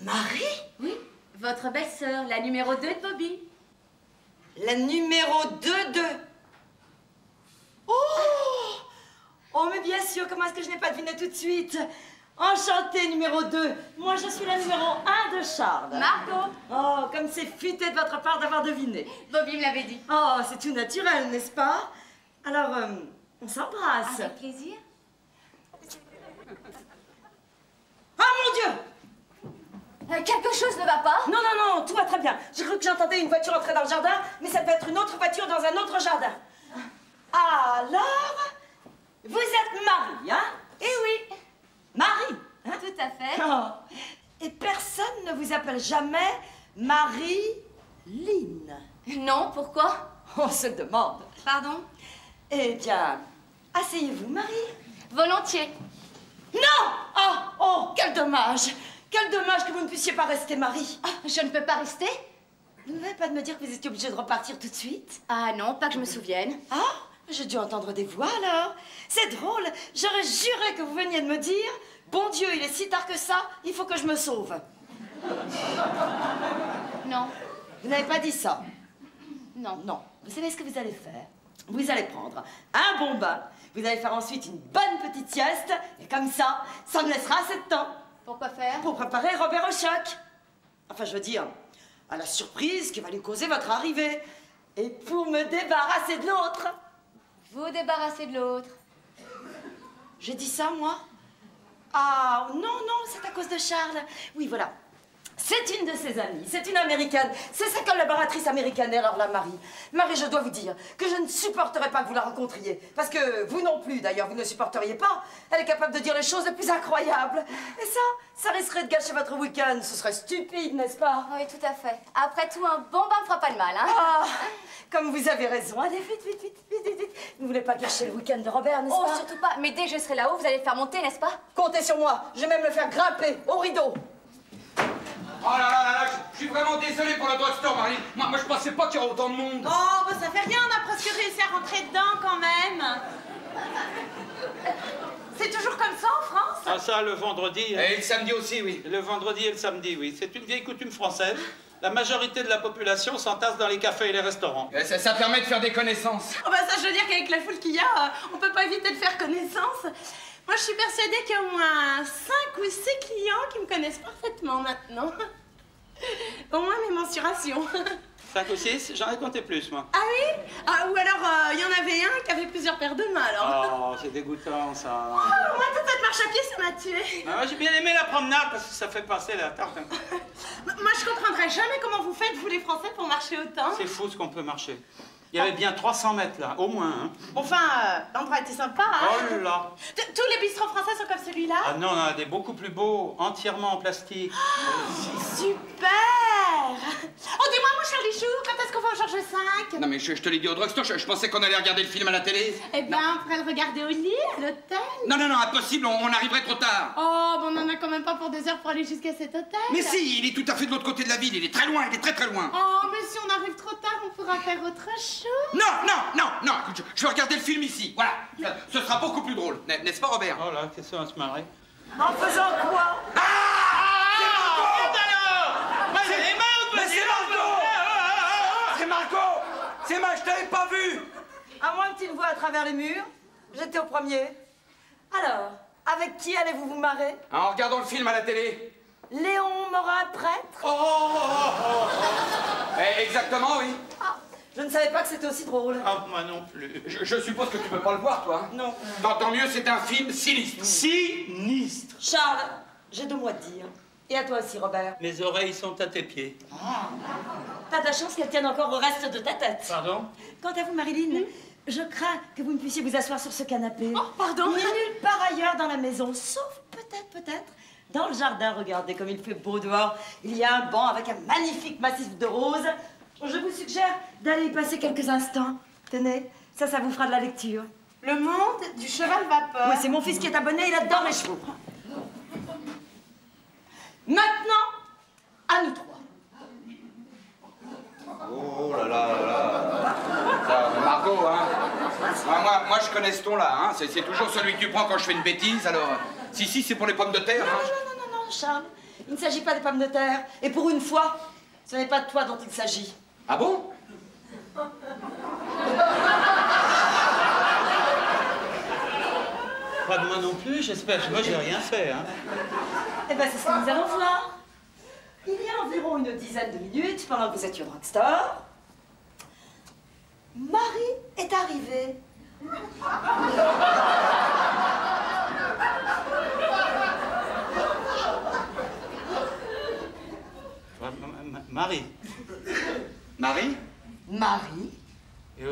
Marie? Oui, votre belle-sœur, la numéro 2 de Bobby. La numéro 2 de... Oh! Oh, mais bien sûr, comment est-ce que je n'ai pas deviné tout de suite? Enchantée, numéro 2. Moi, je suis la numéro 1 de Charles. Margot. Oh, comme c'est futé de votre part d'avoir deviné. Bobby me l'avait dit. Oh, c'est tout naturel, n'est-ce pas? Alors, on s'embrasse. Avec plaisir. Ah, mon Dieu! Quelque chose ne va pas? Non, non, non, tout va très bien. J'ai cru que j'entendais une voiture entrer dans le jardin, mais ça peut être une autre voiture dans un autre jardin. Alors, vous êtes Marie, hein? Eh oui, Marie, hein? tout à fait. Oh. Et personne ne vous appelle jamais Marie-Line. Non, pourquoi? On se demande. Pardon? Eh bien, asseyez-vous, Marie. Volontiers. Non! Oh, oh, quel dommage! Quel dommage que vous ne puissiez pas rester Marie. Ah, je ne peux pas rester? Vous ne venez pas de me dire que vous étiez obligée de repartir tout de suite? Ah non, pas que je me souvienne. Ah, j'ai dû entendre des voix alors. C'est drôle, j'aurais juré que vous veniez de me dire « Bon Dieu, il est si tard que ça, il faut que je me sauve. » Non, Vous n'avez pas dit ça? non. Non. Vous savez ce que vous allez faire? Vous allez prendre un bon bain, vous allez faire ensuite une bonne petite sieste, et comme ça me laissera assez de temps Pourquoi faire? pour préparer Robert au choc. Enfin, je veux dire, à la surprise qui va lui causer votre arrivée. Et pour me débarrasser de l'autre. Vous débarrasser de l'autre. J'ai dit ça, moi? Ah, non, non, c'est à cause de Charles. Oui, voilà. C'est une de ses amies, c'est une américaine, c'est sa collaboratrice américaine, et alors là, Marie. Marie, je dois vous dire que je ne supporterais pas que vous la rencontriez. Parce que vous non plus, d'ailleurs, vous ne supporteriez pas. Elle est capable de dire les choses les plus incroyables. Et ça risquerait de gâcher votre week-end. Ce serait stupide, n'est-ce pas? Oui, tout à fait. Après tout, un bon bain ne fera pas de mal, hein? Ah, comme vous avez raison. Allez, vite, vite, vite, vite, vite, vite. Vous ne voulez pas gâcher le week-end de Robert, n'est-ce Oh, pas? surtout pas. Mais dès que je serai là-haut, vous allez le faire monter, n'est-ce pas? Comptez sur moi. Je vais même le faire grimper au rideau. Oh là là là là, je suis vraiment désolé pour le drugstore, Marie. Moi, je pensais pas qu'il y aurait autant de monde. Oh, bah ça fait rien, on a presque réussi à rentrer dedans quand même. C'est toujours comme ça en France? Ah ça, le vendredi. Et le samedi aussi, oui. Le vendredi et le samedi, oui. C'est une vieille coutume française. La majorité de la population s'entasse dans les cafés et les restaurants. Ça permet de faire des connaissances. Oh bah ça, je veux dire qu'avec la foule qu'il y a, on peut pas éviter de faire connaissance. Moi, je suis persuadée qu'il y a au moins 5 ou 6 clients qui me connaissent parfaitement maintenant. Au moins mes mensurations. 5 ou 6, j'en ai compté plus, moi. Ah oui? Ah, ou alors, il y en avait un qui avait plusieurs paires de mains, alors. Oh, c'est dégoûtant, ça. Oh, moi, toute cette marche à pied, ça m'a tué. Ah, j'ai bien aimé la promenade parce que ça fait passer la tarte. Moi, je comprendrais jamais comment vous faites, vous les Français, pour marcher autant. C'est fou ce qu'on peut marcher. Il y avait bien 300 mètres là, au moins. Hein. Enfin, l'endroit était sympa, hein. Oh là! Tous les bistrots français sont comme celui-là? Ah non, on en a des beaucoup plus beaux, entièrement en plastique. Super! Oh, dis-moi, mon Charlie Chou, quand est-ce qu'on va au Georges V? Non mais je te l'ai dit au drugstore, je pensais qu'on allait regarder le film à la télé. Eh ben, on pourrait le regarder au lit, à l'hôtel. Non, non, non, impossible, on arriverait trop tard. Oh, bon, on en a quand même pas pour 2 heures pour aller jusqu'à cet hôtel. Mais si, il est tout à fait de l'autre côté de la ville, il est très loin, il est très très loin. Oh, mais si on arrive trop tard, on pourra faire autre chose. Non, non, non, non, écoute, je vais regarder le film ici, voilà. Ce sera beaucoup plus drôle, n'est-ce pas, Robert? Oh là, qu'est-ce qu'on va se marrer? En faisant quoi? C'est Margot, je t'avais pas vu. À moins que tu ne vois à travers les murs. J'étais au premier. Alors, avec qui allez-vous vous marrer? En regardant le film à la télé. Léon Morin, prêtre? Exactement, oui. Ah, je ne savais pas que c'était aussi drôle. Ah, moi non plus. Je suppose que tu peux pas le voir, toi. Non. Tant mieux, c'est un film sinistre. Sinistre. Charles, j'ai 2 mots à te dire. Et à toi aussi, Robert. Mes oreilles sont à tes pieds. T'as de la chance qu'elles tiennent encore au reste de ta tête. Pardon? Quant à vous, Marilyn, je crains que vous ne puissiez vous asseoir sur ce canapé. Oh, pardon. Ni nulle part ailleurs dans la maison, sauf peut-être, dans le jardin. Regardez comme il fait beau dehors. Il y a un banc avec un magnifique massif de roses. Je vous suggère d'aller y passer quelques instants. Tenez, ça vous fera de la lecture. Le monde du cheval vapeur. Oui, c'est mon fils qui est abonné, il adore les chevaux. Maintenant, à nous 3. Oh là là là là. Ça, Margot, hein. Moi, je connais ce ton-là, hein. C'est toujours celui que tu prends quand je fais une bêtise, alors... Si, c'est pour les pommes de terre, hein. Non, Charles. Il ne s'agit pas des pommes de terre. Et pour une fois, ce n'est pas de toi dont il s'agit. Ah bon? Pas de moi non plus, j'espère. Moi, j'ai rien fait, hein. Eh bien, c'est ce que nous allons voir. Il y a environ une dizaine de minutes, pendant que vous étiez au drugstore, Marie est arrivée. Marie. Marie? Marie, Et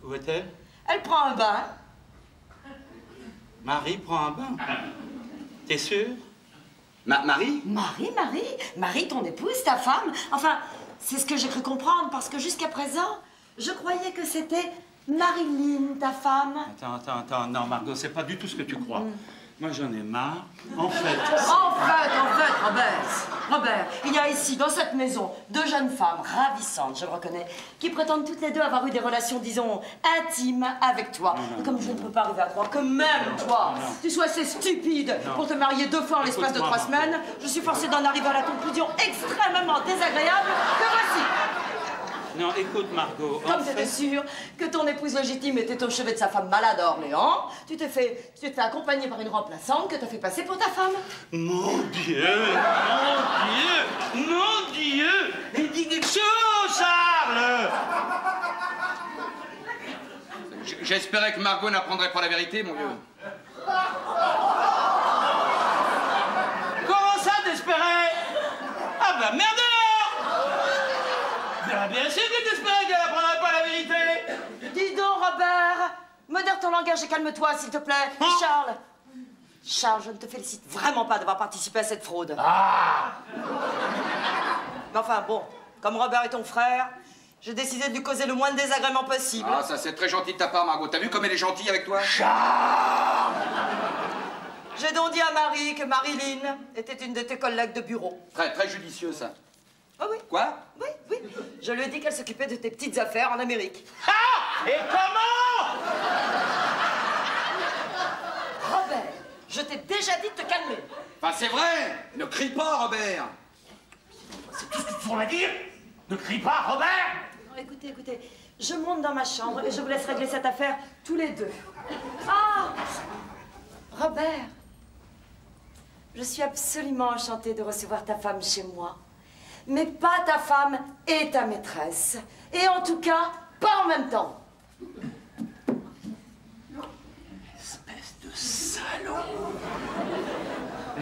où est-elle? elle prend un bain. Marie prend un bain. T'es sûr? Marie? Marie, ton épouse, ta femme. Enfin, c'est ce que j'ai cru comprendre, parce que jusqu'à présent, je croyais que c'était Marilyn, ta femme. Attends, non, Margot, c'est pas du tout ce que tu crois. Moi, j'en ai marre. En fait, Robert, il y a ici, dans cette maison, deux jeunes femmes ravissantes, je le reconnais, qui prétendent toutes les deux avoir eu des relations, disons, intimes avec toi. Et comme je ne peux pas arriver à croire que même toi, tu sois assez stupide pour te marier 2 fois en l'espace de 3 semaines, je suis forcée d'en arriver à la conclusion extrêmement désagréable que voici. non, écoute, Margot. Comme tu étais sûre que ton épouse légitime était au chevet de sa femme malade à Orléans, tu t'es fait accompagner par une remplaçante que t'as fait passer pour ta femme. Mon Dieu! Mais dis quelque chose, Charles! J'espérais que Margot n'apprendrait pas la vérité, mon vieux. Comment ça, t'espérais? Ah bah merde alors! Bien sûr que t'espérais qu'elle apprendrait pas la vérité! Dis donc, Robert, modère ton langage et calme-toi, s'il te plaît. Charles, je ne te félicite vraiment pas d'avoir participé à cette fraude. Mais enfin, bon, comme Robert est ton frère, j'ai décidé de lui causer le moins de désagréments possible. Ah, ça c'est très gentil de ta part, Margot. T'as vu comme elle est gentille avec toi? J'ai donc dit à Marie que Marilyn était une de tes collègues de bureau. Très judicieux, ça. Ah oui? Quoi? Oui. Je lui ai dit qu'elle s'occupait de tes petites affaires en Amérique. Ah! Et comment? Robert, je t'ai déjà dit de te calmer. Enfin, c'est vrai! Ne crie pas, Robert! C'est tout ce que tu pourrais dire? Ne crie pas, Robert! Non, écoutez, je monte dans ma chambre et je vous laisse régler cette affaire tous les deux. Ah! Robert, je suis absolument enchantée de recevoir ta femme chez moi. Mais pas ta femme et ta maîtresse. Et en tout cas, pas en même temps. Espèce de salaud!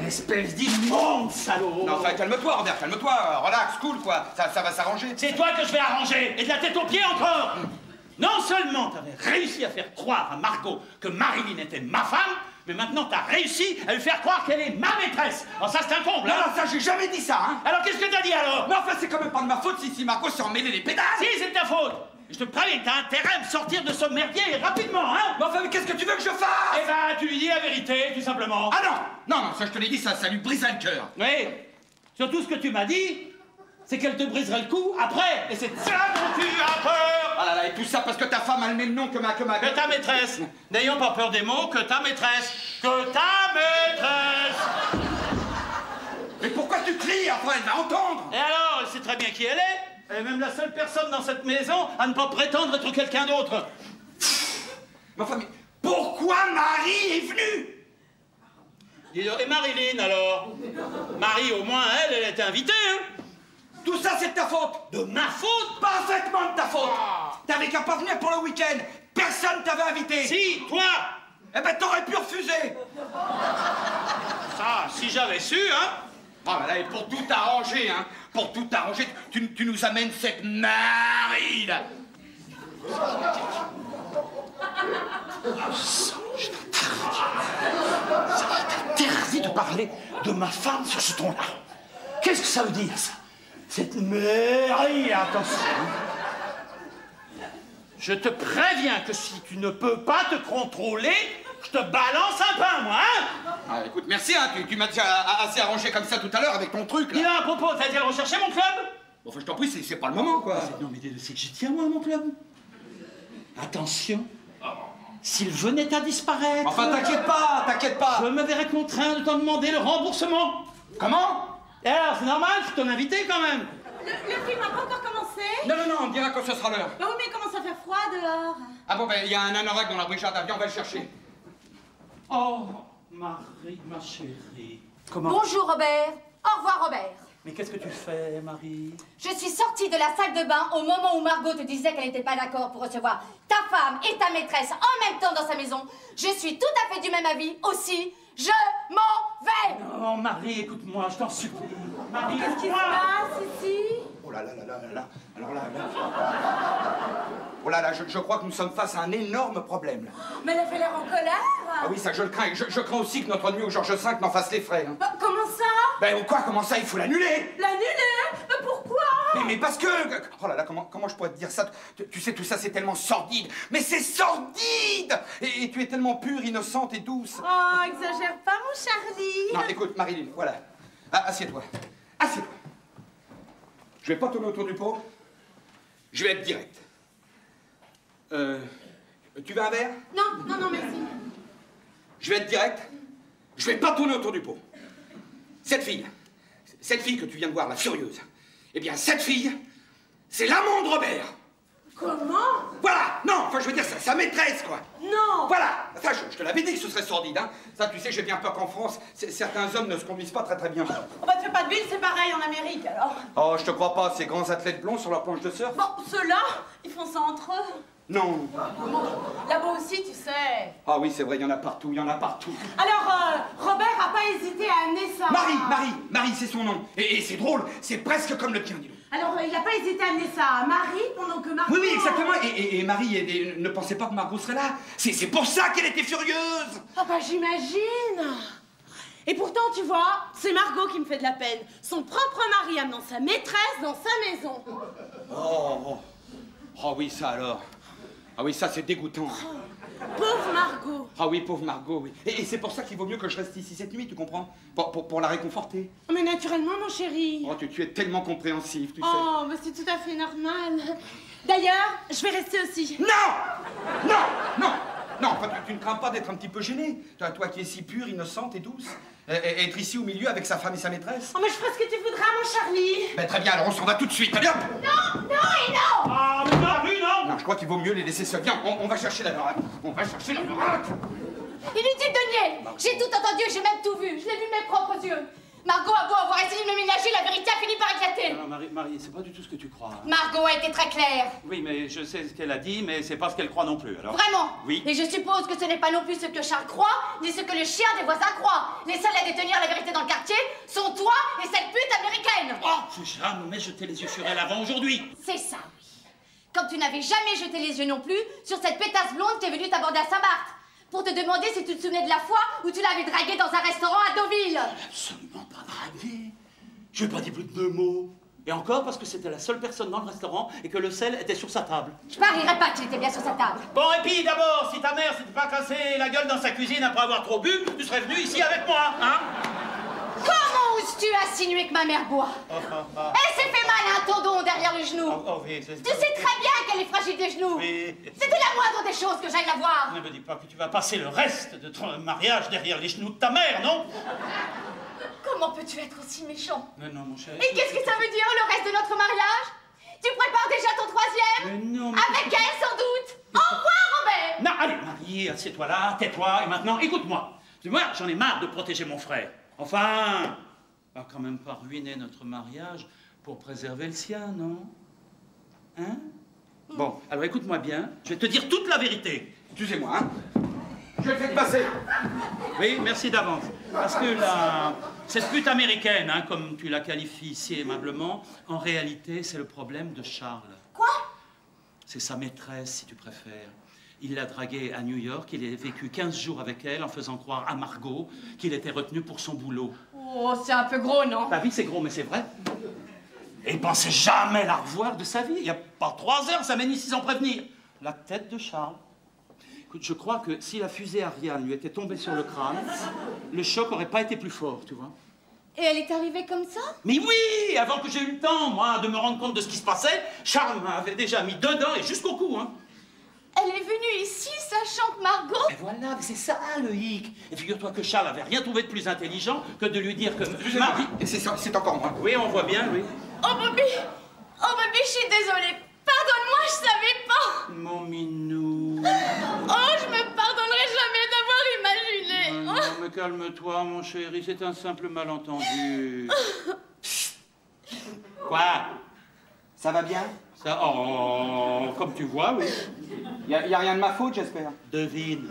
Espèce d'immonde salaud! Non, enfin, calme-toi, Robert, calme-toi. Relax, cool, quoi. Ça va s'arranger. C'est toi que je vais arranger! Et de la tête aux pieds encore! Non seulement t'avais réussi à faire croire à Margot que Marilyn était ma femme, mais maintenant t'as réussi à lui faire croire qu'elle est ma maîtresse! Alors ça, c'est un comble, hein? Non, ça, j'ai jamais dit ça, hein! Alors qu'est-ce que t'as dit alors? Mais enfin, c'est quand même pas de ma faute si Margot s'est emmêlée les pédales! Si, c'est de ta faute! Je te préviens, t'as intérêt à me sortir de ce merdier rapidement, hein? Mais enfin, mais qu'est-ce que tu veux que je fasse? Eh ben, tu lui dis la vérité, tout simplement. Ah non, ça je te l'ai dit, ça lui briserait le cœur. Oui, surtout ce que tu m'as dit, c'est qu'elle te briserait le cou après, et c'est ça dont tu as peur! Ah là, et tout ça parce que ta femme a le même nom que ma... Que ta maîtresse. N'ayons pas peur des mots, que ta maîtresse. Que ta maîtresse. Mais pourquoi tu cries? Enfin, elle va entendre. Et alors, elle sait très bien qui elle est. Elle est même la seule personne dans cette maison à ne pas prétendre être quelqu'un d'autre. Mais enfin, mais pourquoi Marie est venue? Dis donc, et Marilyn alors? Marie, au moins, elle était invitée, hein? Tout ça, c'est de ta faute. De ma faute? Parfaitement de ta faute. T'avais qu'à pas venir pour le week-end. Personne t'avait invité. Si, toi! Eh ben, t'aurais pu refuser. Ça, si j'avais su, hein? Ah, ben là, et pour tout arranger, hein, pour tout arranger, tu nous amènes cette Marie, là. Je t'interdis de parler de ma femme sur ce ton-là. Qu'est-ce que ça veut dire, ça? Cette Marie, attention. Je te préviens que si tu ne peux pas te contrôler, je te balance un pain, moi, hein? Ah, écoute, merci, hein, tu m'as déjà assez arrangé comme ça tout à l'heure avec ton truc, Dis là. là, à propos, t'as été le rechercher, mon club? Bon, enfin, je t'en prie, c'est pas le moment, quoi. Non, mais c'est que j'y tiens, moi, à mon club. Attention, s'il venait à disparaître... Enfin, t'inquiète pas. Je me verrais contraint de t'en demander le remboursement. Comment? Et alors, c'est normal, je suis ton invité, quand même. Le film n'a pas encore commencé? Non, on dira quand ce sera l'heure. Bah oui, mais il commence à faire froid dehors. Ah bon, ben, il y a un anorak dans la brigade, viens, on va le chercher. Oh, Marie, ma chérie. Comment? Bonjour Robert. Au revoir Robert. Mais qu'est-ce que tu fais, Marie? Je suis sortie de la salle de bain au moment où Margot te disait qu'elle n'était pas d'accord pour recevoir ta femme et ta maîtresse en même temps dans sa maison. Je suis tout à fait du même avis aussi. Je m'en vais. Non, Marie, écoute-moi, je t'en supplie. Marie, Qu'est-ce qui se écoute-moi. passe ici? Oh là là là là là là. Alors là, oh là là, je crois que nous sommes face à un énorme problème, là. Mais elle avait l'air en colère. Ah oui, ça je le crains. Je crains aussi que notre nuit au Georges V n'en fasse les frais. Hein. Bah, comment ça? Ben quoi, comment ça? Il faut l'annuler. L'annuler? Mais pourquoi? Mais parce que... Oh là là, comment je pourrais te dire ça? Tu sais, tout ça, c'est tellement sordide. Mais c'est sordide! Et tu es tellement pure, innocente et douce. Oh, exagère pas, mon Charlie. Non, écoute, Marilyn, voilà. Ah, assieds-toi. Assieds-toi. Je vais pas tourner autour du pot. Je vais être direct. Tu veux un verre? Non, non, non, merci. Je vais être direct. Je vais pas tourner autour du pot. Cette fille que tu viens de voir, la furieuse, eh bien, cette fille, c'est l'amant de Robert. Comment? Voilà. Non, enfin, je veux dire, sa maîtresse, quoi. Non. Voilà. Ça, je te l'avais dit que ce serait sordide, hein. Ça, tu sais, j'ai bien peur qu'en France, certains hommes ne se conduisent pas très bien. Oh, bah, te fais pas de bile, c'est pareil en Amérique, alors. Oh, je te crois pas, ces grands athlètes blonds sur leur planche de surf. Bon, ceux-là, ils font ça entre eux. Non. Là-bas aussi, tu sais. Ah oui, c'est vrai, il y en a partout, il y en a partout. Alors, Robert a pas hésité à amener ça. Marie, c'est son nom. Et c'est drôle, c'est presque comme le tien, dis donc. Alors, il a pas hésité à amener ça à Marie pendant que Margot... Oui, exactement. Et Marie ne pensait pas que Margot serait là. C'est pour ça qu'elle était furieuse. Ah bah, j'imagine. Et pourtant, tu vois, c'est Margot qui me fait de la peine. Son propre mari amenant sa maîtresse dans sa maison. Oh oui, ça alors. Ah oui, ça c'est dégoûtant. Pauvre Margot. Ah oui, pauvre Margot, oui. Et c'est pour ça qu'il vaut mieux que je reste ici cette nuit, tu comprends? Pour la réconforter. Mais naturellement, mon chéri. Oh, tu es tellement compréhensif, tu sais. Oh, mais c'est tout à fait normal. D'ailleurs, je vais rester aussi. Non, enfin, tu ne crains pas d'être un petit peu gênée? Toi qui es si pure, innocente et douce. Être ici au milieu avec sa femme et sa maîtresse. Oh, mais je ferai ce que tu voudras, mon Charlie. Ben très bien, alors on s'en va tout de suite, allez hop! Non, non et non! Ah, mais Marie, non! Non, je crois qu'il vaut mieux les laisser seuls. Viens, on va chercher la baraque. On va chercher la baraque. Inutile de nier! J'ai tout entendu, j'ai même tout vu. Je l'ai vu de mes propres yeux. Margot a beau avoir essayé de me ménager, la vérité a fini par éclater. Non, Marie, c'est pas du tout ce que tu crois. Margot a été très claire. Oui, mais je sais ce qu'elle a dit, mais c'est pas ce qu'elle croit non plus, alors. Vraiment? Oui. Et je suppose que ce n'est pas non plus ce que Charles croit, ni ce que le chien des voisins croit. Les seuls à détenir la vérité dans le quartier sont toi et cette pute américaine. Oh, j'ai jamais jeté les yeux sur elle avant aujourd'hui. C'est ça, oui. Comme tu n'avais jamais jeté les yeux non plus sur cette pétasse blonde qui est venue t'aborder à Saint-Barth pour te demander si tu te souvenais de la fois où tu l'avais draguée dans un restaurant à Deauville. Absolument pas draguée. Je n'ai pas dit plus de 2 mots. Et encore parce que c'était la seule personne dans le restaurant et que le sel était sur sa table. Je parierais pas qu'il était bien sur sa table. Bon, et puis d'abord, si ta mère s'était pas cassé la gueule dans sa cuisine après avoir trop bu, tu serais venu ici avec moi, hein? Comment oses-tu insinuer que ma mère boit? Elle s'est fait mal à un tendon derrière le genou. Oui, Tu sais très bien qu'elle est fragile des genoux. Oui. C'était la moindre des choses que j'aille la voir. Ne me dis pas que tu vas passer le reste de ton mariage derrière les genoux de ta mère, non? Comment peux-tu être aussi méchant? Mais non, mon chéri. Et qu'est-ce que ça veut dire, le reste de notre mariage? Tu prépares déjà ton troisième? Mais non, mais... Avec elle, sans doute. Au revoir, Robert. Non, allez, Marie, assieds-toi là, tais-toi, et maintenant, écoute-moi. Moi, j'en ai marre de protéger mon frère. Enfin, on va quand même pas ruiner notre mariage pour préserver le sien, non? Hein? Bon, alors écoute-moi bien, je vais te dire toute la vérité. Excusez-moi, hein. Je vais te passer. Oui, merci d'avance. Parce que cette pute américaine, hein, comme tu la qualifies si aimablement, en réalité, c'est le problème de Charles. Quoi? C'est sa maîtresse, si tu préfères. Il l'a draguée à New York, il a vécu 15 jours avec elle en faisant croire à Margot qu'il était retenu pour son boulot. Oh, c'est un peu gros, non? Bah oui, c'est gros, mais c'est vrai. Et il pensait jamais la revoir de sa vie. Il n'y a pas 3 heures, ça mène ici sans prévenir. La tête de Charles. Écoute, je crois que si la fusée Ariane lui était tombée sur le crâne, le choc n'aurait pas été plus fort, tu vois. Et elle est arrivée comme ça? Mais oui, avant que j'aie eu le temps, moi, de me rendre compte de ce qui se passait, Charles m'avait déjà mis dedans et jusqu'au cou, hein. Elle est venue ici, sachant que Margot... Et voilà, c'est ça le hic. Et figure-toi que Charles avait rien trouvé de plus intelligent que de lui dire que... Marie, c'est encore moi. Oui, on voit bien, oui. Oh, Bobby, je suis désolée. Pardonne-moi, je savais pas. Mon minou. Oh, je me pardonnerai jamais d'avoir imaginé. Non, mais calme-toi, mon chéri, c'est un simple malentendu. Quoi? Ça va bien? Ça, oh, comme tu vois, oui. Y a rien de ma faute, j'espère. Devine.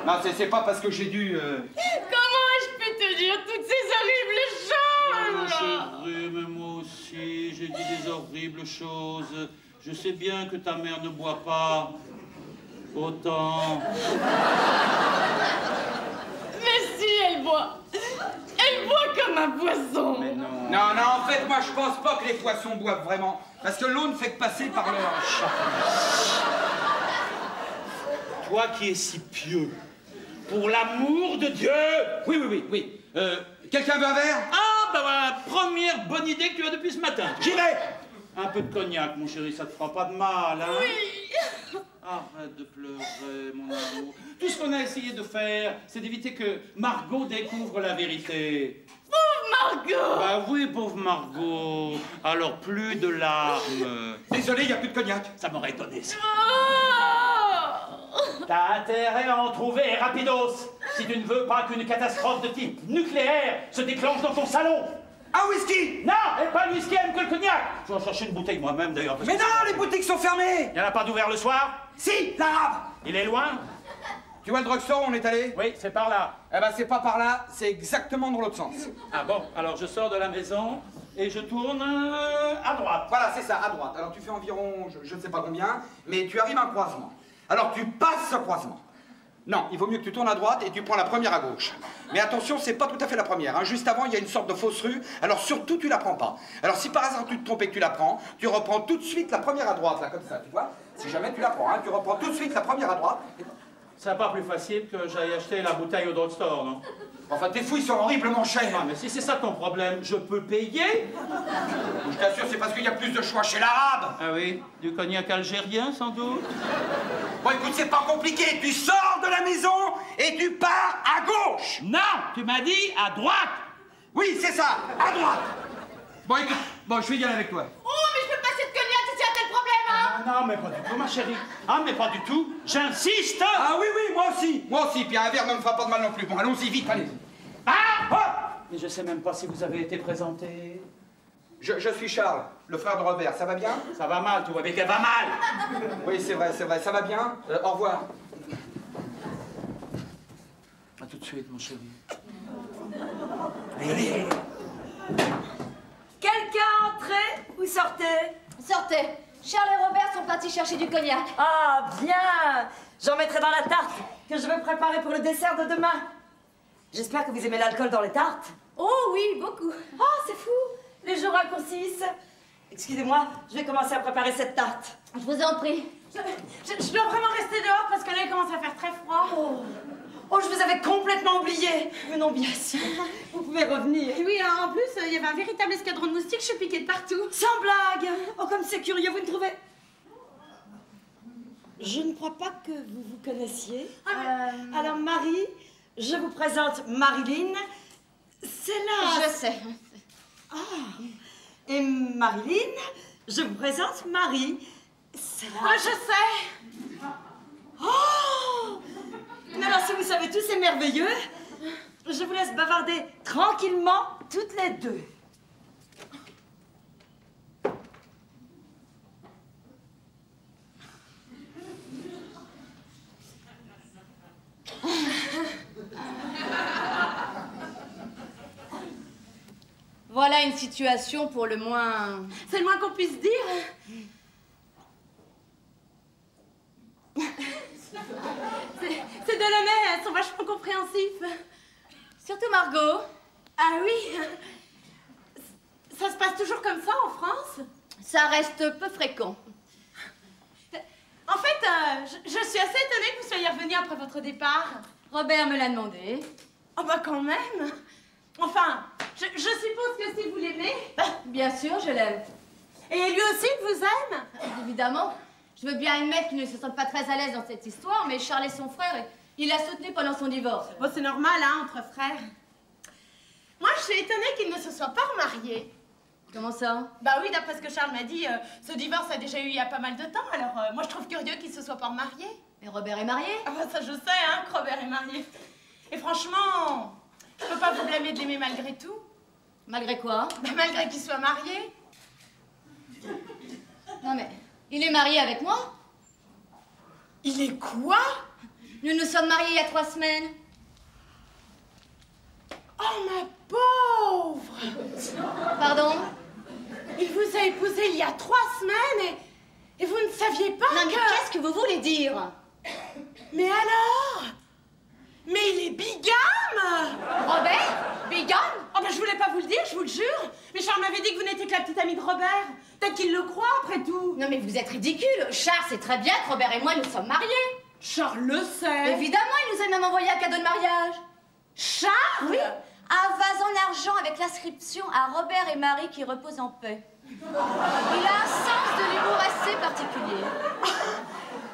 Non, c'est pas parce que j'ai dû... Comment je peux te dire toutes ces horribles Mon choses? chéri, mais moi aussi. dis des horribles choses. Je sais bien que ta mère ne boit pas autant. Mais si, elle boit. Elle boit comme un poisson. Mais non. Non, non, en fait, moi, je pense pas que les poissons boivent vraiment. Parce que l'eau ne fait que passer par leur chasse. Toi qui es si pieux, pour l'amour de Dieu. Oui. Quelqu'un veut un verre? Ah, bah voilà, première bonne idée que tu as depuis ce matin. J'y vais. Un peu de cognac, mon chéri, ça te fera pas de mal, hein? Oui. Arrête de pleurer, mon amour. Tout ce qu'on a essayé de faire, c'est d'éviter que Margot découvre la vérité. Pauvre Margot. Bah oui, pauvre Margot. Alors, plus de larmes. Désolé, il n'y a plus de cognac. Ça m'aurait étonné, ça. Oh. T'as intérêt à en trouver, rapidos, si tu ne veux pas qu'une catastrophe de type nucléaire se déclenche dans ton salon. Un whisky! Non, et pas le whisky, aime que le cognac. Je vais en chercher une bouteille moi-même, d'ailleurs. parce Mais que non, les boutiques sont fermées! Il n'y en a pas d'ouvert le soir? Si, l'arabe! Il est loin? Tu vois le drugstore où on est allé? Oui, c'est par là. Eh ben, c'est pas par là, c'est exactement dans l'autre sens. Ah bon, alors je sors de la maison et je tourne à droite. Voilà, c'est ça, à droite. Alors, tu fais environ, je ne sais pas combien, mais tu arrives à un croisement. Alors, tu passes ce croisement. Non, il vaut mieux que tu tournes à droite et tu prends la première à gauche. Mais attention, c'est pas tout à fait la première, hein. Juste avant, il y a une sorte de fausse rue, alors surtout, tu la prends pas. Alors, si par hasard tu te trompes et que tu la prends, tu reprends tout de suite la première à droite, là, comme ça, tu vois? Si jamais tu la prends, hein, tu reprends tout de suite la première à droite. C'est pas plus facile que j'aille acheter la bouteille au drugstore, non? Enfin, tes fouilles sont horriblement chères. Ah, mais si c'est ça ton problème, je peux payer? Je t'assure, c'est parce qu'il y a plus de choix chez l'arabe. Ah oui, du cognac algérien, sans doute? Bon, écoute, c'est pas compliqué. Tu sors de la maison et tu pars à gauche. Non, tu m'as dit à droite. Oui, c'est ça, à droite. Bon, écoute, bon, je vais y aller avec toi. Oh, mais je peux passer de cognac si c'est un tel problème, hein. Non, mais pas du tout, ma chérie. Ah, mais pas du tout. J'insiste. Ah oui, moi aussi. Moi aussi, puis un verre ne me fera pas de mal non plus. Bon, allons-y, vite, allez. Ah, oh. Mais je sais même pas si vous avez été présenté. Je suis Charles, le frère de Robert, ça va bien? Ça va mal, tu vois bien qu'elle va mal. Oui, c'est vrai, ça va bien. Au revoir. À tout de suite, mon chéri. Allez. Quelqu'un entrait ou sortait? Sortez. Charles et Robert sont partis chercher du cognac. Ah, bien. J'en mettrai dans la tarte que je veux préparer pour le dessert de demain. J'espère que vous aimez l'alcool dans les tartes. Oh oui, beaucoup. Oh, c'est fou. Les jours raccourcissent. Excusez-moi, je vais commencer à préparer cette tarte. Je vous en prie. Je dois vraiment rester dehors parce que là, il commence à faire très froid. Oh, je vous avais complètement oublié. Mais non, bien sûr. Vous pouvez revenir. Et oui, en plus, il y avait un véritable escadron de moustiques, je suis piquée de partout. Sans blague. Oh, comme c'est curieux, vous ne trouvez... Je ne crois pas que vous vous connaissiez. Alors, Marie, je vous présente Marilyn. C'est là... Je sais. Ah. Et Marilyn, je vous présente Marie. C'est là... Ah, je sais. Oh! Mais alors, si vous savez tout, c'est merveilleux. Je vous laisse bavarder tranquillement, toutes les deux. Voilà une situation pour le moins... C'est le moins qu'on puisse dire. C'est de l'honneur, elles sont vachement compréhensifs. Surtout Margot. Ah oui. Ça se passe toujours comme ça en France? Ça reste peu fréquent. En fait, je suis assez étonnée que vous soyez revenu après votre départ. Robert me l'a demandé. Oh bah quand même. Enfin, je suppose que si vous l'aimez... Bien sûr, je l'aime. Et lui aussi, il vous aime? Évidemment. Je veux bien admettre qu'il ne se sent pas très à l'aise dans cette histoire, mais Charles est son frère et il l'a soutenu pendant son divorce. Bon, c'est normal, hein, entre frères. Moi, je suis étonnée qu'il ne se soit pas remarié. Comment ça? Bah oui, d'après ce que Charles m'a dit, ce divorce a déjà eu il y a pas mal de temps, alors moi je trouve curieux qu'il se soit pas remarié. Mais Robert est marié? Ah bah ça je sais, hein, que Robert est marié. Et franchement, je peux pas vous blâmer de l'aimer malgré tout. Malgré quoi? Bah malgré qu'il soit marié. Non mais, il est marié avec moi? Il est quoi? Nous nous sommes mariés il y a 3 semaines. Oh ma pauvre! Pardon? Il vous a épousé il y a 3 semaines et vous ne saviez pas Non, mais que... qu'est-ce que vous voulez dire? Mais alors? Mais il est bigame! Robert? Bigame? Oh ben je voulais pas vous le dire, je vous le jure. Mais Charles m'avait dit que vous n'étiez que la petite amie de Robert. Peut-être qu'il le croit après tout. Non mais vous êtes ridicule. Charles sait très bien que Robert et moi nous sommes mariés. Charles le sait. Évidemment, il nous a même envoyé un cadeau de mariage. Charles? Oui, un vase en argent avec l'inscription à Robert et Marie qui reposent en paix. Il a un sens de l'humour assez particulier.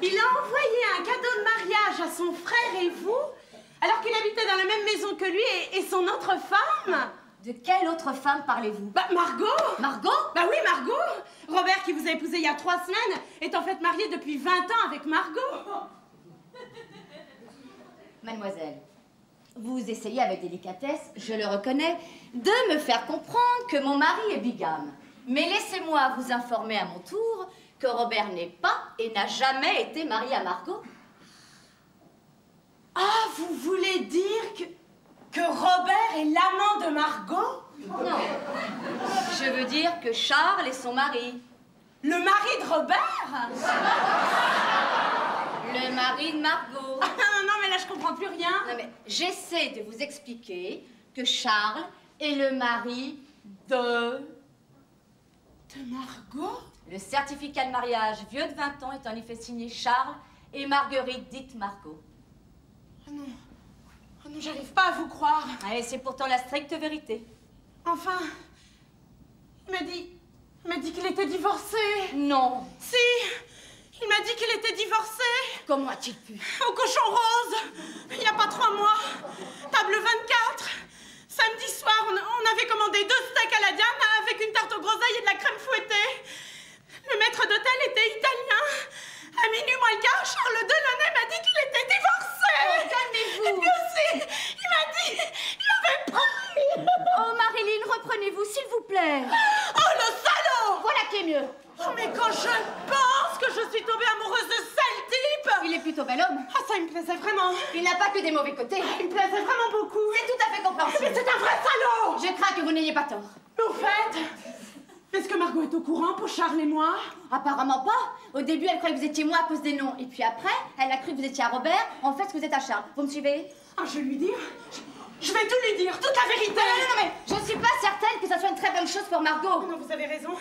Il a envoyé un cadeau de mariage à son frère et vous, alors qu'il habitait dans la même maison que lui et son autre femme. De quelle autre femme parlez-vous? Bah, Margot! Margot? Bah oui, Margot! Robert, qui vous a épousé il y a 3 semaines, est en fait marié depuis 20 ans avec Margot. Mademoiselle, vous essayez avec délicatesse, je le reconnais, de me faire comprendre que mon mari est bigame. Mais laissez-moi vous informer à mon tour que Robert n'est pas et n'a jamais été marié à Margot. Ah, vous voulez dire que Robert est l'amant de Margot? Non, je veux dire que Charles est son mari. Le mari de Robert? Le mari de Margot. Ah, non, mais là, je comprends plus rien. Non, mais j'essaie de vous expliquer que Charles est le mari de... De Margot? Le certificat de mariage vieux de 20 ans est en effet signé Charles et Marguerite dite Margot. Oh non. Oh non, j'arrive pas à vous croire. Et c'est pourtant la stricte vérité. Enfin, il m'a dit qu'il était divorcé. Non. Si, il m'a dit qu'il était divorcé. Comment a-t-il pu? Au Cochon Rose, il n'y a pas 3 mois. Table 24. Samedi soir, on avait commandé 2 steaks à la Diane avec une tarte aux groseilles et de la crème fouettée. Le maître d'hôtel était italien. À minuit moins le quart, Charles Delaunay m'a dit qu'il était divorcé. Oh, calmez-vous. Et puis aussi, il m'a dit, il avait pris. Oh, Marilyn, reprenez-vous, s'il vous plaît. Oh, le salaud! Voilà qui est mieux. Oh, mais quand je pense que je suis tombée amoureuse de sale type! Il est plutôt bel homme. Ah, ça, il me plaisait vraiment. Il n'a pas que des mauvais côtés. Il me plaisait vraiment beaucoup. C'est tout à fait compréhensible. Mais c'est un vrai salaud! Je crains que vous n'ayez pas tort. Mais au fait, est-ce que Margot est au courant pour Charles et moi? Apparemment pas. Au début, elle croyait que vous étiez moi à cause des noms. Et puis après, elle a cru que vous étiez à Robert. En fait, que vous êtes à Charles. Vous me suivez? Ah, je vais lui dire. Je vais tout lui dire, toute la vérité. Non, mais je ne suis pas certaine que ça soit une très bonne chose pour Margot. Oh non, vous avez raison.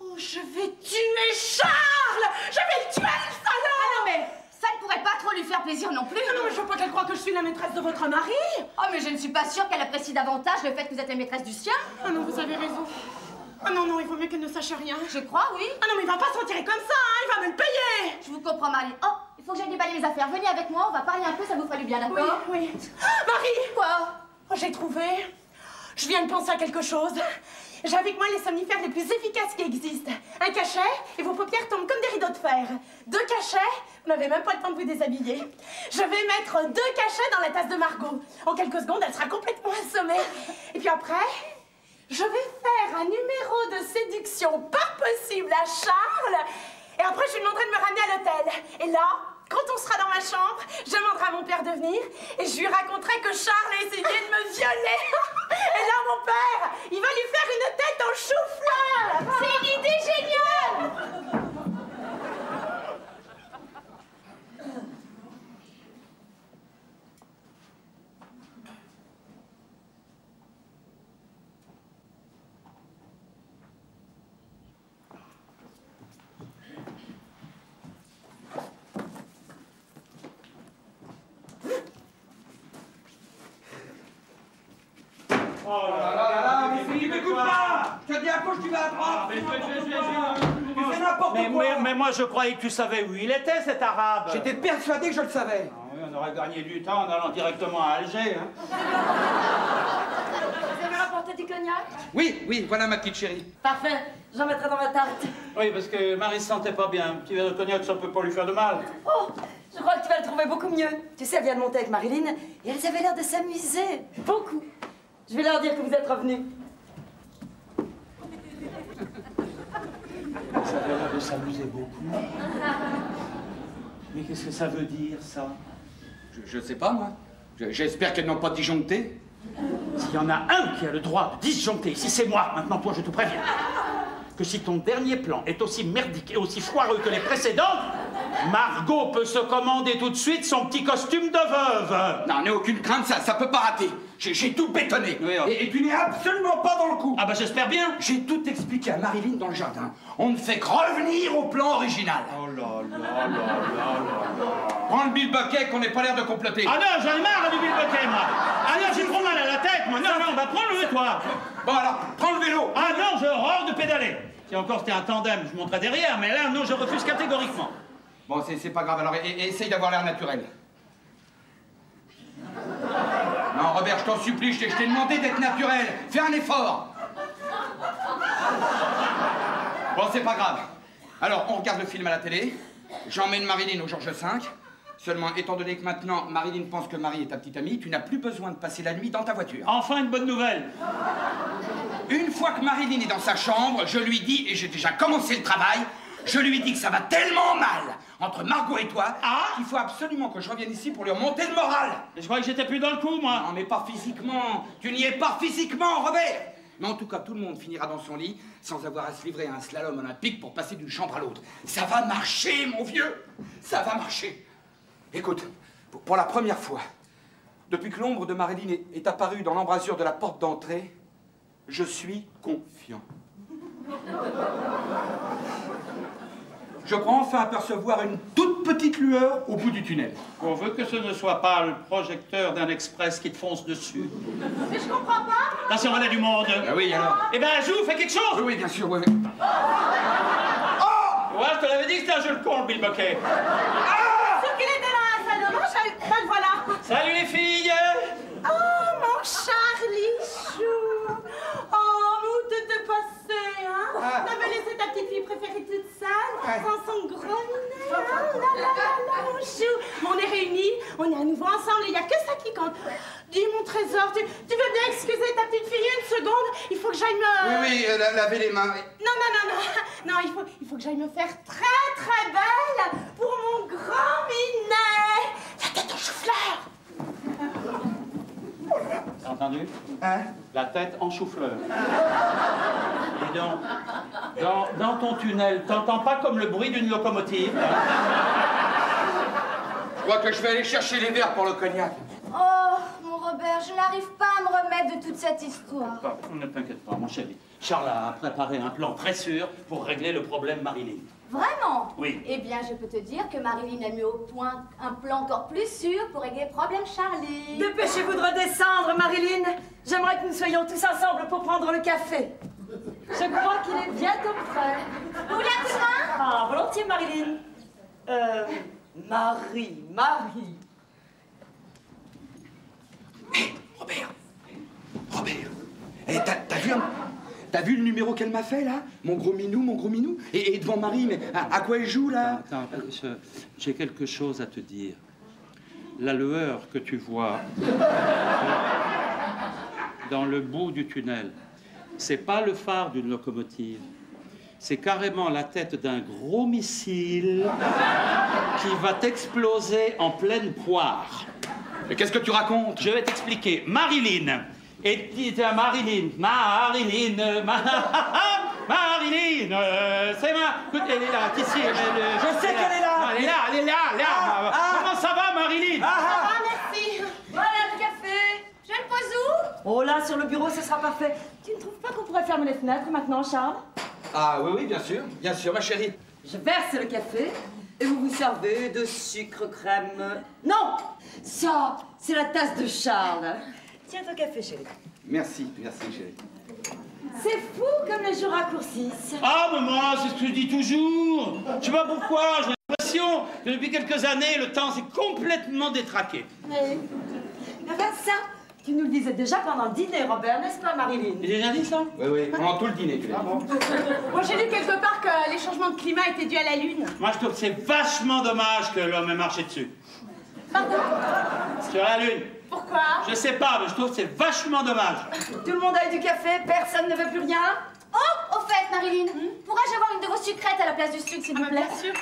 Oh, je vais tuer Charles! Je vais le tuer, le salaud! Ah non, mais ça ne pourrait pas trop lui faire plaisir non plus. Ah non, mais je veux pas qu'elle croie que je suis la maîtresse de votre mari. Oh, mais je ne suis pas sûre qu'elle apprécie davantage le fait que vous êtes la maîtresse du sien. Ah non, vous avez raison. Ah non, non, il vaut mieux qu'elle ne sache rien. Je crois, oui. Ah non, mais il va pas s'en tirer comme ça, hein, il va me le payer. Je vous comprends, Marie. Oh, il faut que j'aille déballer mes affaires. Venez avec moi, on va parler un peu, ça vous fera du bien, d'accord? Oui, oui. Marie! Quoi? Oh, j'ai trouvé. Je viens de penser à quelque chose. J'ai avec moi les somnifères les plus efficaces qui existent. Un cachet, et vos paupières tombent comme des rideaux de fer. 2 cachets, vous n'avez même pas le temps de vous déshabiller. Je vais mettre 2 cachets dans la tasse de Margot. En quelques secondes, elle sera complètement assommée. Et puis après, je vais faire un numéro de séduction pas possible à Charles. Et après, je lui demanderai de me ramener à l'hôtel. Et là, quand on sera dans ma chambre, je demanderai à mon père de venir et je lui raconterai que Charles a essayé de me violer. Et là, mon père, il va lui faire une tête en chou-fleur. C'est une idée géniale! Oh là là là, mais Philippe, écoute pas! Je te dis à gauche, tu vas à droite! Tu fais n'importe quoi! mais moi, je croyais que tu savais où il était, cet arabe! J'étais persuadé que je le savais! Ah oui, on aurait gagné du temps en allant directement à Alger, hein. Vous avez rapporté du cognac? Oui, oui, voilà ma petite chérie. Parfait, j'en mettrai dans ma tarte. Oui, parce que Marie se sentait pas bien. Un petit verre de cognac, ça peut pas lui faire de mal. Oh, je crois que tu vas le trouver beaucoup mieux. Tu sais, elle vient de monter avec Marilyn et elles avaient l'air de s'amuser. Beaucoup. Je vais leur dire que vous êtes revenus. Ça avait l'air de s'amuser beaucoup. Mais qu'est-ce que ça veut dire, ça? Je sais pas, moi. J'espère qu'elles n'ont pas disjoncté. S'il y en a un qui a le droit de disjoncter ici, c'est moi. Maintenant, toi, je te préviens. Que si ton dernier plan est aussi merdique et aussi foireux que les précédents, Margot peut se commander tout de suite son petit costume de veuve. Non, n'aie aucune crainte, ça peut pas rater. J'ai tout bétonné. Oui, et tu n'es absolument pas dans le coup. Ah bah j'espère bien. J'ai tout expliqué à Marilyn dans le jardin. On ne fait que revenir au plan original. Oh là là là là là. Prends le bilboquet qu'on n'ait pas l'air de comploter. Ah non, j'en ai marre du bilboquet, moi. Ah non, j'ai trop mal à la tête, moi. Non, bah prends-le, toi. Bon alors, prends le vélo. Ah non, j'ai horreur de pédaler. Si encore c'était un tandem, je monterais derrière, mais là, non, je refuse catégoriquement. Bon, c'est pas grave, alors essaye d'avoir l'air naturel. Non, Robert, je t'en supplie, je t'ai demandé d'être naturel. Fais un effort. Bon, c'est pas grave. Alors, on regarde le film à la télé. J'emmène Marilyn au Georges V. Seulement, étant donné que maintenant, Marilyn pense que Marie est ta petite amie, tu n'as plus besoin de passer la nuit dans ta voiture. Enfin, une bonne nouvelle. Une fois que Marilyn est dans sa chambre, je lui dis, et j'ai déjà commencé le travail, je lui dis que ça va tellement mal entre Margot et toi qu'il faut absolument que je revienne ici pour lui remonter le moral. Je croyais que j'étais plus dans le coup, moi. Non, mais pas physiquement. Tu n'y es pas physiquement, Robert. Mais en tout cas, tout le monde finira dans son lit sans avoir à se livrer à un slalom olympique pour passer d'une chambre à l'autre. Ça va marcher, mon vieux. Ça va marcher. Écoute, pour la première fois, depuis que l'ombre de Marilyn est apparue dans l'embrasure de la porte d'entrée, je suis confiant. Je crois enfin apercevoir une toute petite lueur au bout du tunnel. On veut que ce ne soit pas le projecteur d'un express qui te fonce dessus. Mais je comprends pas. Attention, on a du monde. Ah oui, alors? Eh ben, joue, fais quelque chose. Oui, bien sûr, oui. Ouais, je te l'avais dit que c'était un jeu de con, le bilboquet. Sûr qu'il était dans la salle de bain, ben voilà. Salut les filles. Oh, mon Charlie chou. Oh, mais où t'étais passé, hein? T'avais laissé ta petite fille préférée toute seule, dans son gros nez, hein? Là, mon chou. Mais on est réunis, on est à nouveau ensemble, il n'y a que ça qui compte. Dis, mon trésor, tu veux bien excuser ta petite fille une seconde? Il faut que j'aille me... Oui, laver les mains. Non, il faut que j'aille me faire très belle pour mon grand Minet. La tête en chou-fleur. T'as entendu? Hein? La tête en chou-fleur. Et donc, dans ton tunnel, t'entends pas comme le bruit d'une locomotive? Je crois que je vais aller chercher les verres pour le cognac. Oh, mon Robert, je n'arrive pas à me remettre de toute cette histoire. Ne t'inquiète pas, mon chéri. Charles a préparé un plan très sûr pour régler le problème Marilyn. Vraiment? Oui. Eh bien, je peux te dire que Marilyn a mis au point un plan encore plus sûr pour régler le problème Charlie. Dépêchez-vous de redescendre, Marilyn. J'aimerais que nous soyons tous ensemble pour prendre le café. Je crois qu'il est bientôt prêt. Vous voulez un coup de main? Ah, volontiers, Marilyn. Marie. Hé, Robert. Eh, t'as vu le numéro qu'elle m'a fait, là? Mon gros minou. Et devant Marie, mais à quoi elle joue, là? Attends, j'ai quelque chose à te dire. La lueur que tu vois dans le bout du tunnel, c'est pas le phare d'une locomotive. C'est carrément la tête d'un gros missile qui va t'exploser en pleine poire. Mais qu'est-ce que tu racontes? Je vais t'expliquer. Marilyn. Marilyn, c'est ma... Écoute, elle est là, ici. Je sais qu'elle est là. Elle est là. Comment ça va, Marilyn? Ah, merci. Voilà le café. Je le pose où? Oh là, sur le bureau, ce sera parfait. Tu ne trouves pas qu'on pourrait fermer les fenêtres maintenant, Charles? Ah oui, bien sûr, ma chérie. Je verse le café et vous vous servez de sucre crème. Non, ça, c'est la tasse de Charles. Tiens ton café, chérie. Merci, chérie. C'est fou comme les jours raccourcissent. Ah, maman, c'est ce que je dis toujours. Je sais pas pourquoi, j'ai l'impression que depuis quelques années, le temps s'est complètement détraqué. Oui. Enfin, ça, tu nous le disais déjà pendant le dîner, Robert, n'est-ce pas, Marilyn? J'ai déjà dit ça? Oui, pendant tout le dîner, tu l'as dit. Bon, j'ai lu quelque part que les changements de climat étaient dus à la Lune. Moi, je trouve que c'est vachement dommage que l'homme ait marché dessus. Pardon? Sur la Lune. Pourquoi? Je sais pas, mais je trouve que c'est vachement dommage. Tout le monde a eu du café, personne ne veut plus rien? Oh, au fait, Marilyn, pourrais-je avoir une de vos sucrètes à la place du sucre, s'il vous plaît? Bien sûr.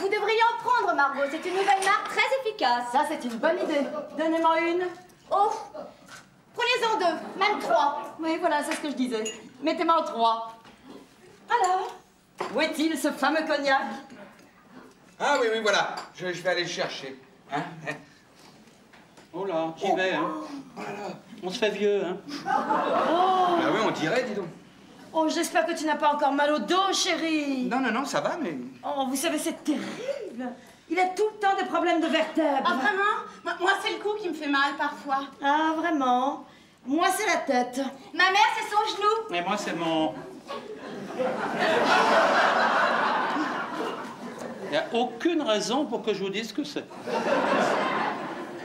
Vous devriez en prendre, Margot. C'est une nouvelle marque très efficace. Ça, c'est une bonne idée. Donnez-moi une. Oh, Prenez-en 2, même 3. Oui, voilà, c'est ce que je disais. Mettez-moi en 3. Alors, où est-il, ce fameux cognac? Ah oui, oui, voilà. Je vais aller le chercher. Hein? Oh là, j'y vais, hein. On se fait vieux, hein. Ah oui, on dirait, dis donc. Oh, j'espère que tu n'as pas encore mal au dos, chérie. Non, non, non, ça va, mais... Oh, vous savez, c'est terrible. Il a tout le temps des problèmes de vertèbres. Ah, vraiment? Moi, c'est le cou qui me fait mal parfois. Ah, vraiment? Moi, c'est la tête. Ma mère, c'est son genou. Et moi, c'est mon... Il n'y a aucune raison pour que je vous dise ce que c'est.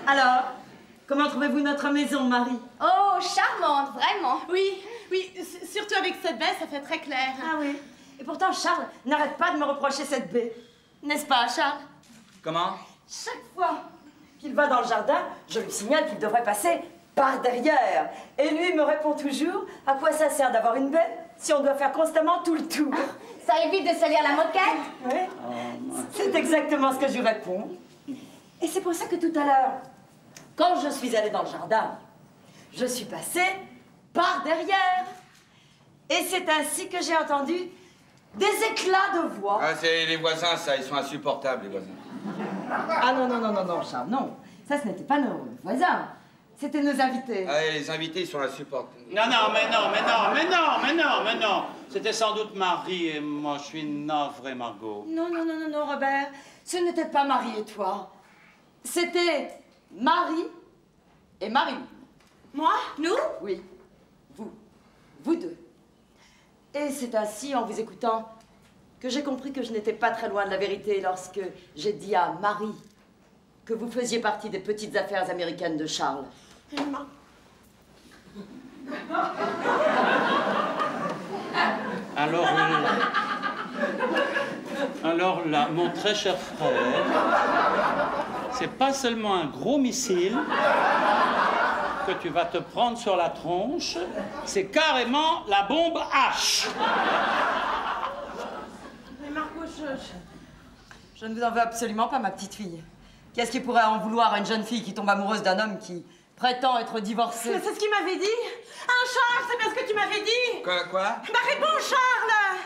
Alors, comment trouvez-vous notre maison, Marie? Oh, charmante, vraiment. Oui, oui, surtout avec cette baie, ça fait très clair. Ah oui. Et pourtant, Charles n'arrête pas de me reprocher cette baie. N'est-ce pas, Charles? Comment? Chaque fois qu'il va dans le jardin, je lui signale qu'il devrait passer par derrière. Et lui me répond toujours, à quoi ça sert d'avoir une baie si on doit faire constamment tout le tour? Ça évite de salir la moquette. Oui. C'est exactement ce que je lui réponds. Et c'est pour ça que tout à l'heure, quand je suis allée dans le jardin, je suis passée par derrière. Et c'est ainsi que j'ai entendu des éclats de voix. Ah, c'est les voisins, ça, ils sont insupportables, les voisins. Ah non, non, non, non, non, Charles, non. Ça, ce n'était pas nos voisins. C'était nos invités. Ah, et les invités, ils sont insupportables. Non, non, mais non, mais non, mais non, mais non, mais non. C'était sans doute Marie et moi, je suis navré, Margot. Non, non, non, non, non, Robert. Ce n'était pas Marie et toi. C'était Marie et Marie. Moi? Nous? Oui, vous. Vous deux. Et c'est ainsi, en vous écoutant, que j'ai compris que je n'étais pas très loin de la vérité lorsque j'ai dit à Marie que vous faisiez partie des petites affaires américaines de Charles. Alors là, mon très cher frère, c'est pas seulement un gros missile que tu vas te prendre sur la tronche, c'est carrément la bombe H. Mais Margot, Je ne vous en veux absolument pas, ma petite fille. Qu'est-ce qui pourrait en vouloir à une jeune fille qui tombe amoureuse d'un homme qui prétend être divorcé? Mais c'est ce qu'il m'avait dit. Ah, Charles, c'est bien ce que tu m'avais dit. Quoi? Bah, réponds, Charles.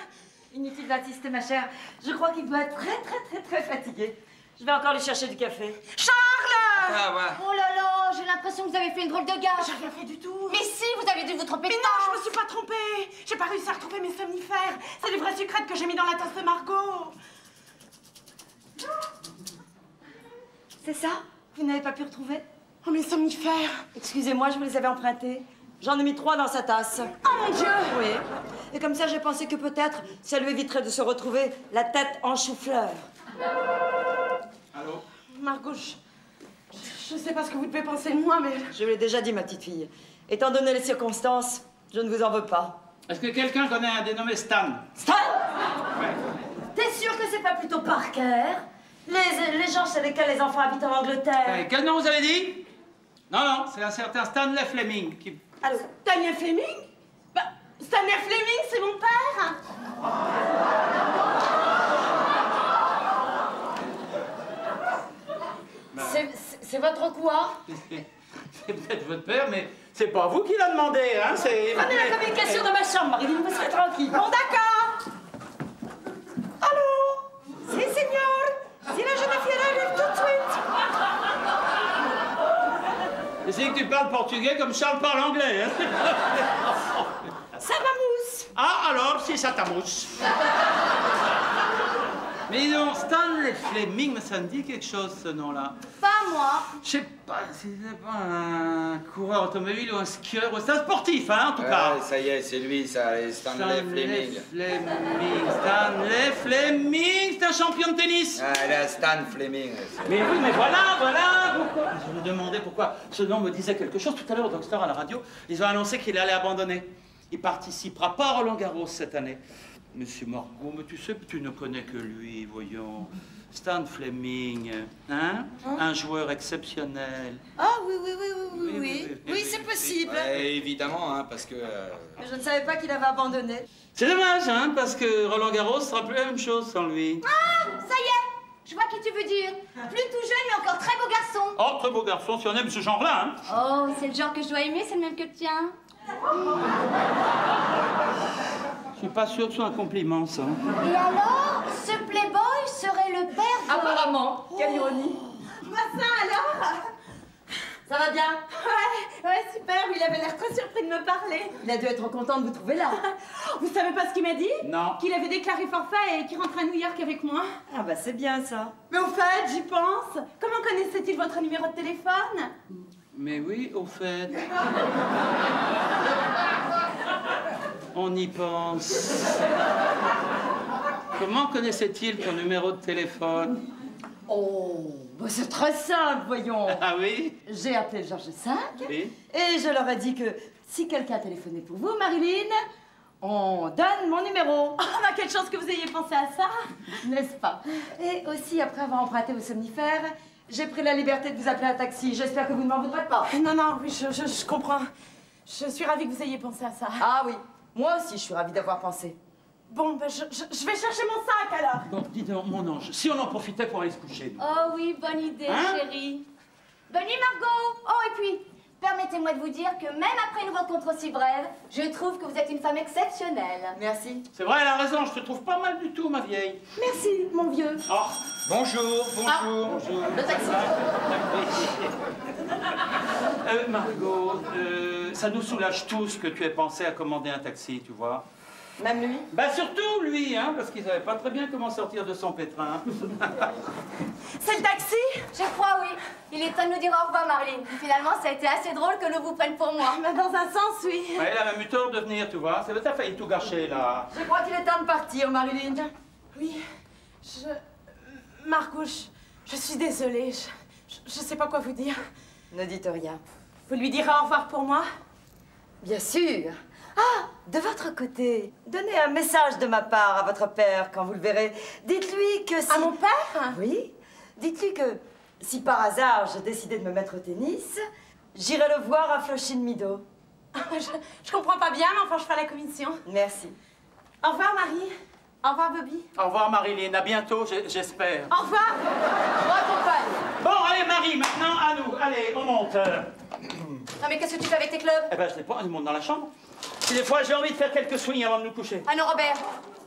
Inutile d'insister, ma chère. Je crois qu'il doit être très, très, très, très fatigué. Je vais encore lui chercher du café. Charles. Ah, ouais. Oh là là, j'ai l'impression que vous avez fait une drôle de gaffe. J'ai rien fait du tout. Mais si, vous avez dû vous tromper de Mais non, je me suis pas trompée. J'ai pas réussi à retrouver mes somnifères. C'est les vraies sucrètes que j'ai mis dans la tasse de Margot. C'est ça? Vous n'avez pas pu retrouver? Oh, mes somnifères. Excusez-moi, je vous les avais empruntés. J'en ai mis 3 dans sa tasse. Oh, mon Dieu. Oui. Et comme ça, j'ai pensé que peut-être ça lui éviterait de se retrouver la tête en chou-fleur. Allô? Margot, je sais pas ce que vous devez penser de moi, mais... Je vous l'ai déjà dit, ma petite fille. Étant donné les circonstances, je ne vous en veux pas. Est-ce que quelqu'un connaît un dénommé Stan? Stan? T'es sûr que c'est pas plutôt Parker? Les gens chez lesquels les enfants habitent en Angleterre. Quel nom vous avez dit? Non, non, c'est un certain Stanley Fleming qui... Allô? Stanley Fleming? Bah, Stanley Fleming, c'est mon père. C'est votre quoi? C'est peut-être votre père, mais c'est pas vous qui l'a demandé, hein? Prenez la communication de ma chambre, Marilyn, vous serez tranquille. Bon, d'accord. Allô? Si, signor. Si la jeune fille arrive tout de suite. Essaye que tu parles portugais comme Charles parle anglais, hein? Ça m'amuse. Ah, alors, si ça t'amuse. Mais dis donc, Stanley Fleming, mais ça me dit quelque chose, ce nom-là. Pas moi. Je sais pas, c'est pas un coureur automobile ou un skieur, c'est un sportif, hein, en tout cas. Ouais, ça y est, c'est lui, ça, Stanley Fleming. Stanley Fleming, c'est un champion de tennis. Ah, là, Stan Fleming. Mais oui, mais voilà, pourquoi? Je me demandais pourquoi ce nom me disait quelque chose. Tout à l'heure, au Docteur, à la radio, ils ont annoncé qu'il allait abandonner. Il participera pas à Roland-Garros cette année. Monsieur Margot, mais tu sais que tu ne connais que lui, voyons. Stan Fleming, hein? Un joueur exceptionnel. Ah oui, c'est possible. Ouais, évidemment, hein, parce que... Mais je ne savais pas qu'il avait abandonné. C'est dommage, hein, parce que Roland-Garros sera plus la même chose sans lui. Ah, ça y est. Je vois qui tu veux dire. Plus tout jeune, mais encore très beau garçon. Oh, très beau garçon, si on aime ce genre-là, hein. Oh, c'est le genre que je dois aimer, c'est le même que le tien. Je suis pas sûr que ce soit un compliment, ça. Et alors, ce playboy serait le père de... Apparemment, quelle ironie. Bah ça alors? Ça va bien? Ouais, super, il avait l'air très surpris de me parler. Il a dû être content de vous trouver là. Vous savez pas ce qu'il m'a dit? Non. Qu'il avait déclaré forfait et qu'il rentrait à New York avec moi. Ah bah c'est bien ça. Mais au fait, j'y pense. Comment connaissait-il votre numéro de téléphone? Mais oui, au fait. On y pense. Comment connaissait-il ton numéro de téléphone? Oh, bah c'est très simple, voyons. Ah oui? J'ai appelé le Georges V Oui. et je leur ai dit que si quelqu'un téléphonait pour vous, Marilyn, on donne mon numéro. Oh, bah quelle chance que vous ayez pensé à ça. N'est-ce pas? Et aussi, après avoir emprunté vos somnifères, j'ai pris la liberté de vous appeler un taxi. J'espère que vous ne m'en voudrez pas. Non, oui, je comprends. Je suis ravie que vous ayez pensé à ça. Ah oui, moi aussi, je suis ravie d'avoir pensé. Bon, bah, je vais chercher mon sac alors. Bon, dis donc, mon ange, si on en profitait pour aller se coucher. nous. Oh oui, bonne idée, Hein? chérie. Bonne nuit, Margot. Oh, et puis, permettez-moi de vous dire que même après une rencontre aussi brève, je trouve que vous êtes une femme exceptionnelle. Merci. C'est vrai, elle a raison, je te trouve pas mal du tout, ma vieille. Merci, mon vieux. Oh, Bonjour, bonjour. bonjour. Le taxi. Margot, ça nous soulage tous que tu aies pensé à commander un taxi, tu vois. Même lui? Bah surtout lui, hein, parce qu'il savait pas très bien comment sortir de son pétrin. C'est le taxi? Je crois, oui. Il est temps de nous dire au revoir, Marilyn. Finalement, ça a été assez drôle que l'on vous prenne pour moi. Bah, dans un sens, oui. Ouais, elle a même eu tort de venir, tu vois. C'est t'as failli tout gâcher, là. Je crois qu'il est temps de partir, Marilyn. Oui, Margot, je suis désolée. Je sais pas quoi vous dire. Ne dites rien. Vous lui direz au revoir pour moi? Bien sûr. Ah, de votre côté, donnez un message de ma part à votre père quand vous le verrez. Dites-lui que si... À mon père? Oui. Dites-lui que si par hasard j'ai décidé de me mettre au tennis, j'irai le voir à Flushing Meadows. Je comprends pas bien, mais enfin, je ferai la commission. Merci. Au revoir, Marie. Au revoir, Bobby. Au revoir, Marilyn. À bientôt, j'espère. Au revoir. Moi, compagne. Bon, allez, Marie, maintenant, à nous. Allez, on monte. Non, mais qu'est-ce que tu fais avec tes clubs? Eh ben, je sais pas, on monte dans la chambre. Si des fois, j'ai envie de faire quelques swings avant de nous coucher. Ah non, Robert,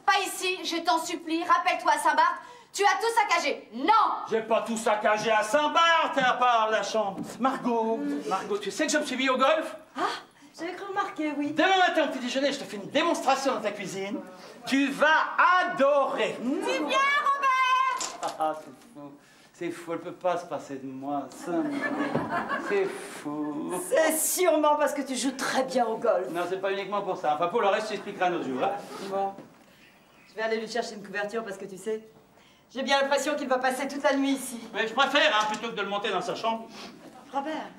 pas ici, je t'en supplie. Rappelle-toi à Saint-Barth, tu as tout saccagé. Non! J'ai pas tout saccagé à Saint-Barth, à part la chambre. Margot, tu sais que je me suis mis au golf? Ah, j'avais cru remarquer, oui. Demain matin au petit déjeuner, je te fais une démonstration dans ta cuisine. Tu vas adorer. C'est bien, Robert! Ah, c'est fou. C'est fou, elle peut pas se passer de moi. C'est fou. C'est sûrement parce que tu joues très bien au golf. Non, c'est pas uniquement pour ça. Enfin, pour le reste, j'expliquerai nos jours. Hein. Bon. Je vais aller lui chercher une couverture parce que tu sais, j'ai bien l'impression qu'il va passer toute la nuit ici. Mais je préfère, hein, plutôt que de le monter dans sa chambre. Robert,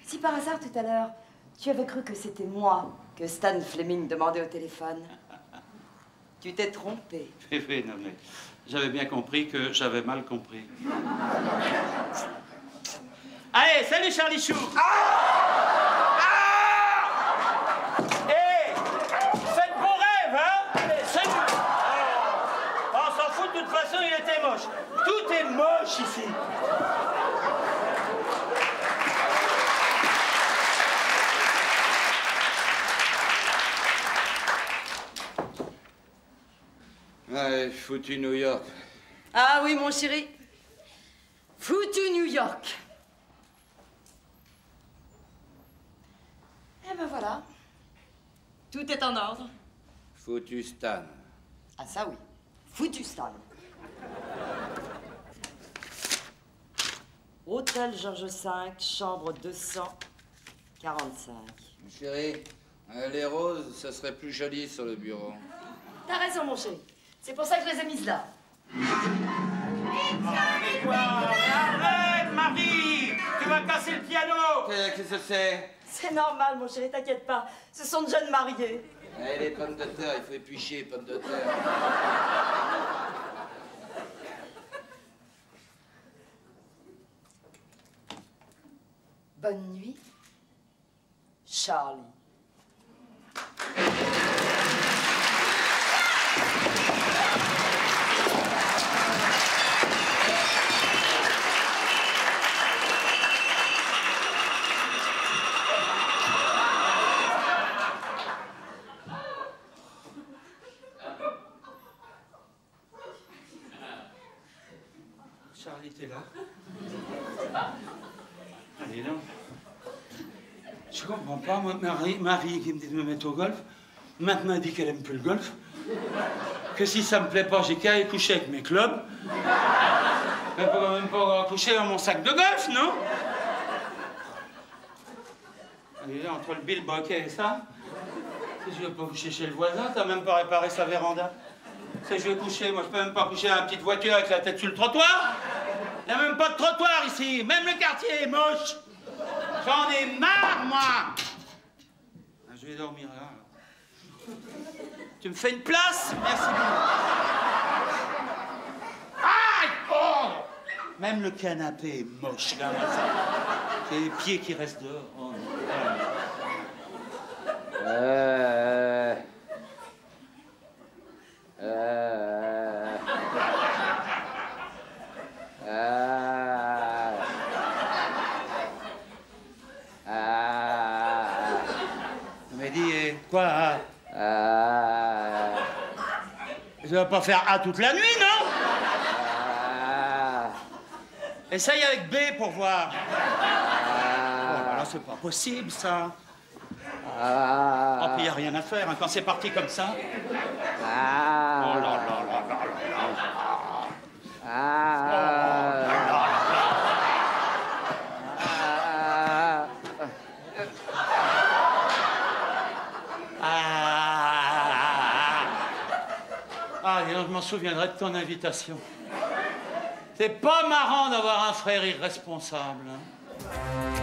si par hasard tout à l'heure, tu avais cru que c'était moi que Stan Fleming demandait au téléphone, tu t'es trompé. Oui, non, mais j'avais bien compris que j'avais mal compris. Allez, salut Charlie Chou. Hé, faites bon rêve, hein. Allez, salut. On s'en fout, de toute façon, il était moche. Tout est moche ici. Ouais, foutu New York. Ah oui, mon chéri. Foutu New York. Eh ben voilà. Tout est en ordre. Foutu Stan. Ah ça oui. Foutu Stan. Hôtel Georges V, chambre 245. Chérie, les roses, ça serait plus joli sur le bureau. T'as raison, mon chéri. C'est pour ça que je les ai mises là. Arrête, Marie. Tu vas casser le piano. Qu'est-ce que c'est? C'est normal, mon chéri, t'inquiète pas. Ce sont de jeunes mariés. Les pommes de terre, il faut éplucher les pommes de terre. Bonne nuit, Charlie. Charlie, t'es là? Allez, donc. Je comprends pas, moi, Marie qui me dit de me mettre au golf, maintenant elle dit qu'elle aime plus le golf. Que si ça me plaît pas, j'ai qu'à aller coucher avec mes clubs. Elle peut quand même pas coucher dans mon sac de golf, non? Allez, là, entre le bilboquet et ça, si je veux pas coucher chez le voisin, t'as même pas réparé sa véranda. Si je vais coucher, moi je peux même pas coucher dans une petite voiture avec la tête sur le trottoir. Il n'y a même pas de trottoir ici, même le quartier est moche. J'en ai marre, moi. Je vais dormir là. Tu me fais une place? Merci beaucoup. Aïe! Oh! Même le canapé est moche, là. C'est les pieds qui restent dehors. Oh, mais dis, quoi? Je vais pas faire A toute la nuit, non? Essaye avec B pour voir. Oh, là, c'est pas possible, ça. Oh, puis y a rien à faire, hein, quand c'est parti comme ça. Oh là là là là là là. Oh là là là. Ah, dis donc, je m'en souviendrai de ton invitation. C'est pas marrant d'avoir un frère irresponsable. Hein.